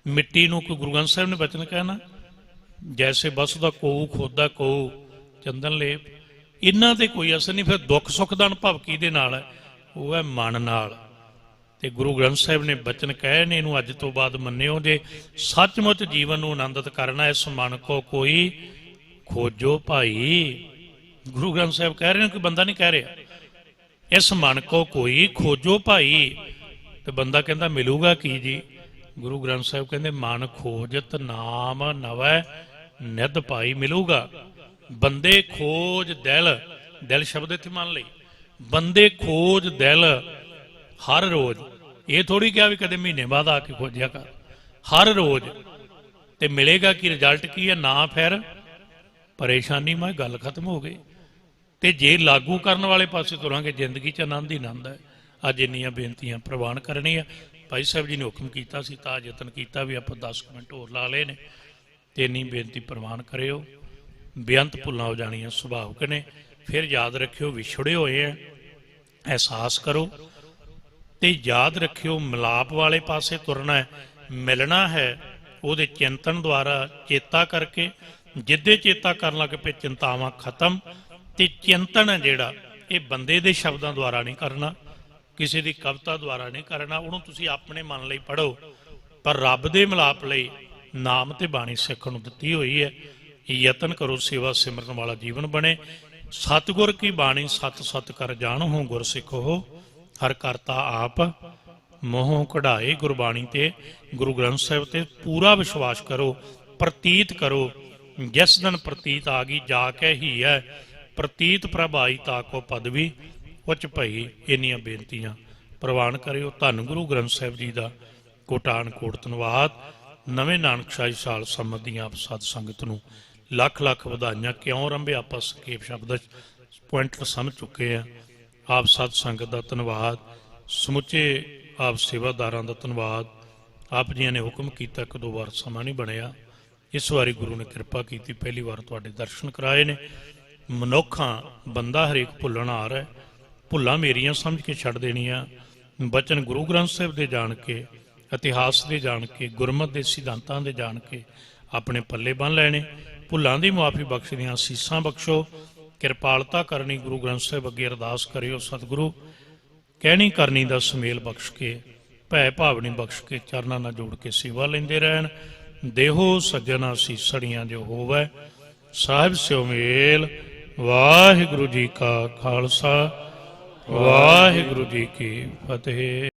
ਮਿੱਟੀ ਨੂੰ ਕੋਈ ਗੁਰੂ ਗ੍ਰੰਥ ਸਾਹਿਬ ਨੇ ਬਚਨ ਕਹਿਣਾ, ਜੈਸੇ ਬਸ ਦਾ ਕੋਊ ਖੋਦਾ ਕੋਊ ਚੰਦਨ ਲੇਪ, ਇਹਨਾਂ ਤੇ ਕੋਈ ਅਸਰ ਨਹੀਂ। ਫਿਰ ਦੁੱਖ ਸੁੱਖ ਦਾ ਅਨੁਭਵ ਕਿਹਦੇ ਨਾਲ ਹੈ? ਉਹ ਹੈ ਮਨ ਨਾਲ। ਤੇ ਗੁਰੂ ਗ੍ਰੰਥ ਸਾਹਿਬ ਨੇ ਬਚਨ ਕਹੇ ਨੇ, ਇਹਨੂੰ ਅੱਜ ਤੋਂ ਬਾਅਦ ਮੰਨਿਓ, ਜੇ ਸੱਚਮੁੱਚ ਜੀਵਨ ਨੂੰ ਆਨੰਦਿਤ ਕਰਨਾ, ਇਸ ਮਨ ਕੋ ਕੋਈ ਖੋਜੋ ਭਾਈ। ਗੁਰੂ ਗ੍ਰੰਥ ਸਾਹਿਬ ਕਹਿ ਰਹੇ ਨੇ, ਕੋਈ ਬੰਦਾ ਨਹੀਂ ਕਹਿ ਰਿਹਾ। ਇਸ ਮਨ ਕੋ ਕੋਈ ਖੋਜੋ ਭਾਈ। ਤੇ ਬੰਦਾ ਕਹਿੰਦਾ ਮਿਲੂਗਾ ਕੀ ਜੀ? ਗੁਰੂ ਗ੍ਰੰਥ ਸਾਹਿਬ ਕਹਿੰਦੇ ਮਨ ਖੋਜਤ ਨਾਮ ਨਵੈ ਨਿਧ ਭਾਈ। ਮਿਲੂਗਾ। ਬੰਦੇ ਖੋਜ ਦਿਲ, ਦਿਲ ਸ਼ਬਦ ਇੱਥੇ ਮੰਨ ਲਈ, ਬੰਦੇ ਖੋਜ ਦਿਲ ਹਰ ਰੋਜ਼। ਇਹ ਥੋੜੀ ਕਿਹਾ ਵੀ ਕਦੇ ਮਹੀਨੇ ਬਾਅਦ ਆ ਕੇ ਖੋਜਿਆ ਕਰ, ਹਰ ਰੋਜ਼। ਤੇ ਮਿਲੇਗਾ ਕੀ? ਰਿਜ਼ਲਟ ਕੀ ਹੈ? ਨਾ ਫਿਰ ਪਰੇਸ਼ਾਨੀ, ਮੈਂ ਗੱਲ ਖਤਮ ਹੋ ਗਈ। ਤੇ ਜੇ ਲਾਗੂ ਕਰਨ ਵਾਲੇ ਪਾਸੇ ਤੁਰਾਂਗੇ, ਜ਼ਿੰਦਗੀ 'ਚ ਆਨੰਦ ਹੀ ਆਨੰਦ ਹੈ। ਅੱਜ ਇੰਨੀਆਂ ਬੇਨਤੀਆਂ ਪ੍ਰਵਾਨ ਕਰਨੀਆਂ। ਭਾਈ ਸਾਹਿਬ ਜੀ ਨੇ ਹੁਕਮ ਕੀਤਾ ਸੀ, ਤਾਂ ਯਤਨ ਕੀਤਾ ਵੀ ਆਪਾਂ 10 ਮਿੰਟ ਹੋਰ ਲਾ ਲਏ ਨੇ। ਤੇ ਇੰਨੀ ਬੇਨਤੀ ਪ੍ਰਵਾਨ ਕਰਿਓ। ਬੇਅੰਤ ਭੁੱਲਾਂ ਹੋ ਜਾਣੀਆਂ ਸੁਭਾਵਿਕ ਨੇ। ਫਿਰ ਯਾਦ ਰੱਖਿਓ ਵਿਛੜੇ ਹੋਏ ਆ, ਅਹਿਸਾਸ ਕਰੋ। ਤੇ ਯਾਦ ਰੱਖਿਓ ਮਿਲਾਪ ਵਾਲੇ ਪਾਸੇ ਤੁਰਨਾ ਹੈ, ਮਿਲਣਾ ਹੈ ਉਹਦੇ ਚਿੰਤਨ ਦੁਆਰਾ, ਚੇਤਾ ਕਰਕੇ। ਜਿੱਦੇ ਚੇਤਾ ਕਰਨ ਲੱਗ ਪਏ, ਚਿੰਤਾਵਾਂ ਖਤਮ। ਤੇ ਚਿੰਤਨ ਹੈ ਜਿਹੜਾ, ਇਹ ਬੰਦੇ ਦੇ ਸ਼ਬਦਾਂ ਦੁਆਰਾ ਨਹੀਂ ਕਰਨਾ, ਕਿਸੇ ਦੀ ਕਵਿਤਾ ਦੁਆਰਾ ਨਹੀਂ ਕਰਨਾ। ਉਹਨੂੰ ਤੁਸੀਂ ਆਪਣੇ ਮਨ ਲਈ ਪੜ੍ਹੋ, ਪਰ ਰੱਬ ਦੇ ਮਿਲਾਪ ਲਈ ਨਾਮ ਤੇ ਬਾਣੀ ਸਿੱਖਣ ਨੂੰ ਦਿੱਤੀ ਹੋਈ ਹੈ। ਯਤਨ ਕਰੋ ਸੇਵਾ ਸਿਮਰਨ ਵਾਲਾ ਜੀਵਨ ਬਣੇ। ਸਤਿਗੁਰ ਕੀ ਬਾਣੀ ਸਤ ਸਤ ਕਰ ਜਾਣੋ, ਗੁਰ ਸਿੱਖੋ ਹਰ ਕਰਤਾ ਆਪ ਮੋਹ ਕਢਾਏ। ਗੁਰਬਾਣੀ ਤੇ ਗੁਰੂ ਗ੍ਰੰਥ ਸਾਹਿਬ ਤੇ ਪੂਰਾ ਵਿਸ਼ਵਾਸ ਕਰੋ, ਪ੍ਰਤੀਤ ਕਰੋ। ਜਿਸ ਦਿਨ ਪ੍ਰਤੀਤ ਆ ਗਈ, ਜਾ ਕੇ ਹੀ ਹੈ ਪ੍ਰਤੀਤ ਪ੍ਰਭਾਈ ਤਾ ਕੋ ਪਦਵੀ ਉੱਚ ਭਈ। ਇੰਨੀਆਂ ਬੇਨਤੀਆਂ ਪ੍ਰਵਾਨ ਕਰਿਓ। ਧੰਨ ਗੁਰੂ ਗ੍ਰੰਥ ਸਾਹਿਬ ਜੀ ਦਾ ਕੋਟਾਨ ਕੋਟ ਧੰਨਵਾਦ। ਨਵੇਂ ਨਾਨਕਸ਼ਾਹੀ ਸਾਲ ਸੰਮਤ ਦੀਆਂ ਆਪ ਸਤ ਸੰਗਤ ਨੂੰ ਲੱਖ ਲੱਖ ਵਧਾਈਆਂ। ਕਿਉਂ ਰੰਭੇ ਆਪਾਂ ਸੰਖੇਪ ਸ਼ਬਦ ਪੁਆਇੰਟ ਸਮਝ ਚੁੱਕੇ ਆ। ਆਪ ਸਤ ਸੰਗਤ ਦਾ ਧੰਨਵਾਦ, ਸਮੁੱਚੇ ਆਪ ਸੇਵਾਦਾਰਾਂ ਦਾ ਧੰਨਵਾਦ। ਆਪ ਜੀਆਂ ਨੇ ਹੁਕਮ ਕੀਤਾ, 1-2 ਵਾਰ ਸਮਾਂ ਨਹੀਂ ਬਣਿਆ, ਇਸ ਵਾਰੀ ਗੁਰੂ ਨੇ ਕਿਰਪਾ ਕੀਤੀ, ਪਹਿਲੀ ਵਾਰ ਤੁਹਾਡੇ ਦਰਸ਼ਨ ਕਰਾਏ ਨੇ। ਮਨੁੱਖਾਂ ਬੰਦਾ ਹਰੇਕ ਭੁੱਲਣ ਆ ਰਿਹਾ, ਭੁੱਲਾਂ ਮੇਰੀਆਂ ਸਮਝ ਕੇ ਛੱਡ ਦੇਣੀਆਂ। ਬਚਨ ਗੁਰੂ ਗ੍ਰੰਥ ਸਾਹਿਬ ਦੇ ਜਾਣ ਕੇ, ਇਤਿਹਾਸ ਦੇ ਜਾਣ ਕੇ, ਗੁਰਮਤਿ ਦੇ ਸਿਧਾਂਤਾਂ ਦੇ ਜਾਣ ਕੇ ਆਪਣੇ ਪੱਲੇ ਬੰਨ੍ਹ ਲੈਣੇ। ਭੁੱਲਾਂ ਦੀ ਮੁਆਫੀ ਬਖਸ਼ਦੀਆਂ, ਅਸੀਸਾਂ ਬਖਸ਼ੋ, ਕਿਰਪਾਲਤਾ ਕਰਨੀ। ਗੁਰੂ ਗ੍ਰੰਥ ਸਾਹਿਬ ਅੱਗੇ ਅਰਦਾਸ ਕਰਿਓ, ਸਤਿਗੁਰੂ ਕਹਿਣੀ ਕਰਨੀ ਦਾ ਸੁਮੇਲ ਬਖਸ਼ ਕੇ, ਭੈ ਭਾਵਨੀ ਬਖਸ਼ ਕੇ, ਚਰਨਾਂ ਨਾਲ ਜੋੜ ਕੇ ਸੇਵਾ ਲੈਂਦੇ ਰਹਿਣ। ਦੇਹੋ ਸੱਜਣਾ ਸੀਸੜੀਆਂ ਜੋ ਹੋਵੈ। ਸਾਹਿਬ ਸਿਉ ਮੇਲ। ਵਾਹਿਗੁਰੂ ਜੀ ਕਾ ਖਾਲਸਾ, ਵਾਹਿਗੁਰੂ ਜੀ ਕੀ ਫਤਿਹ।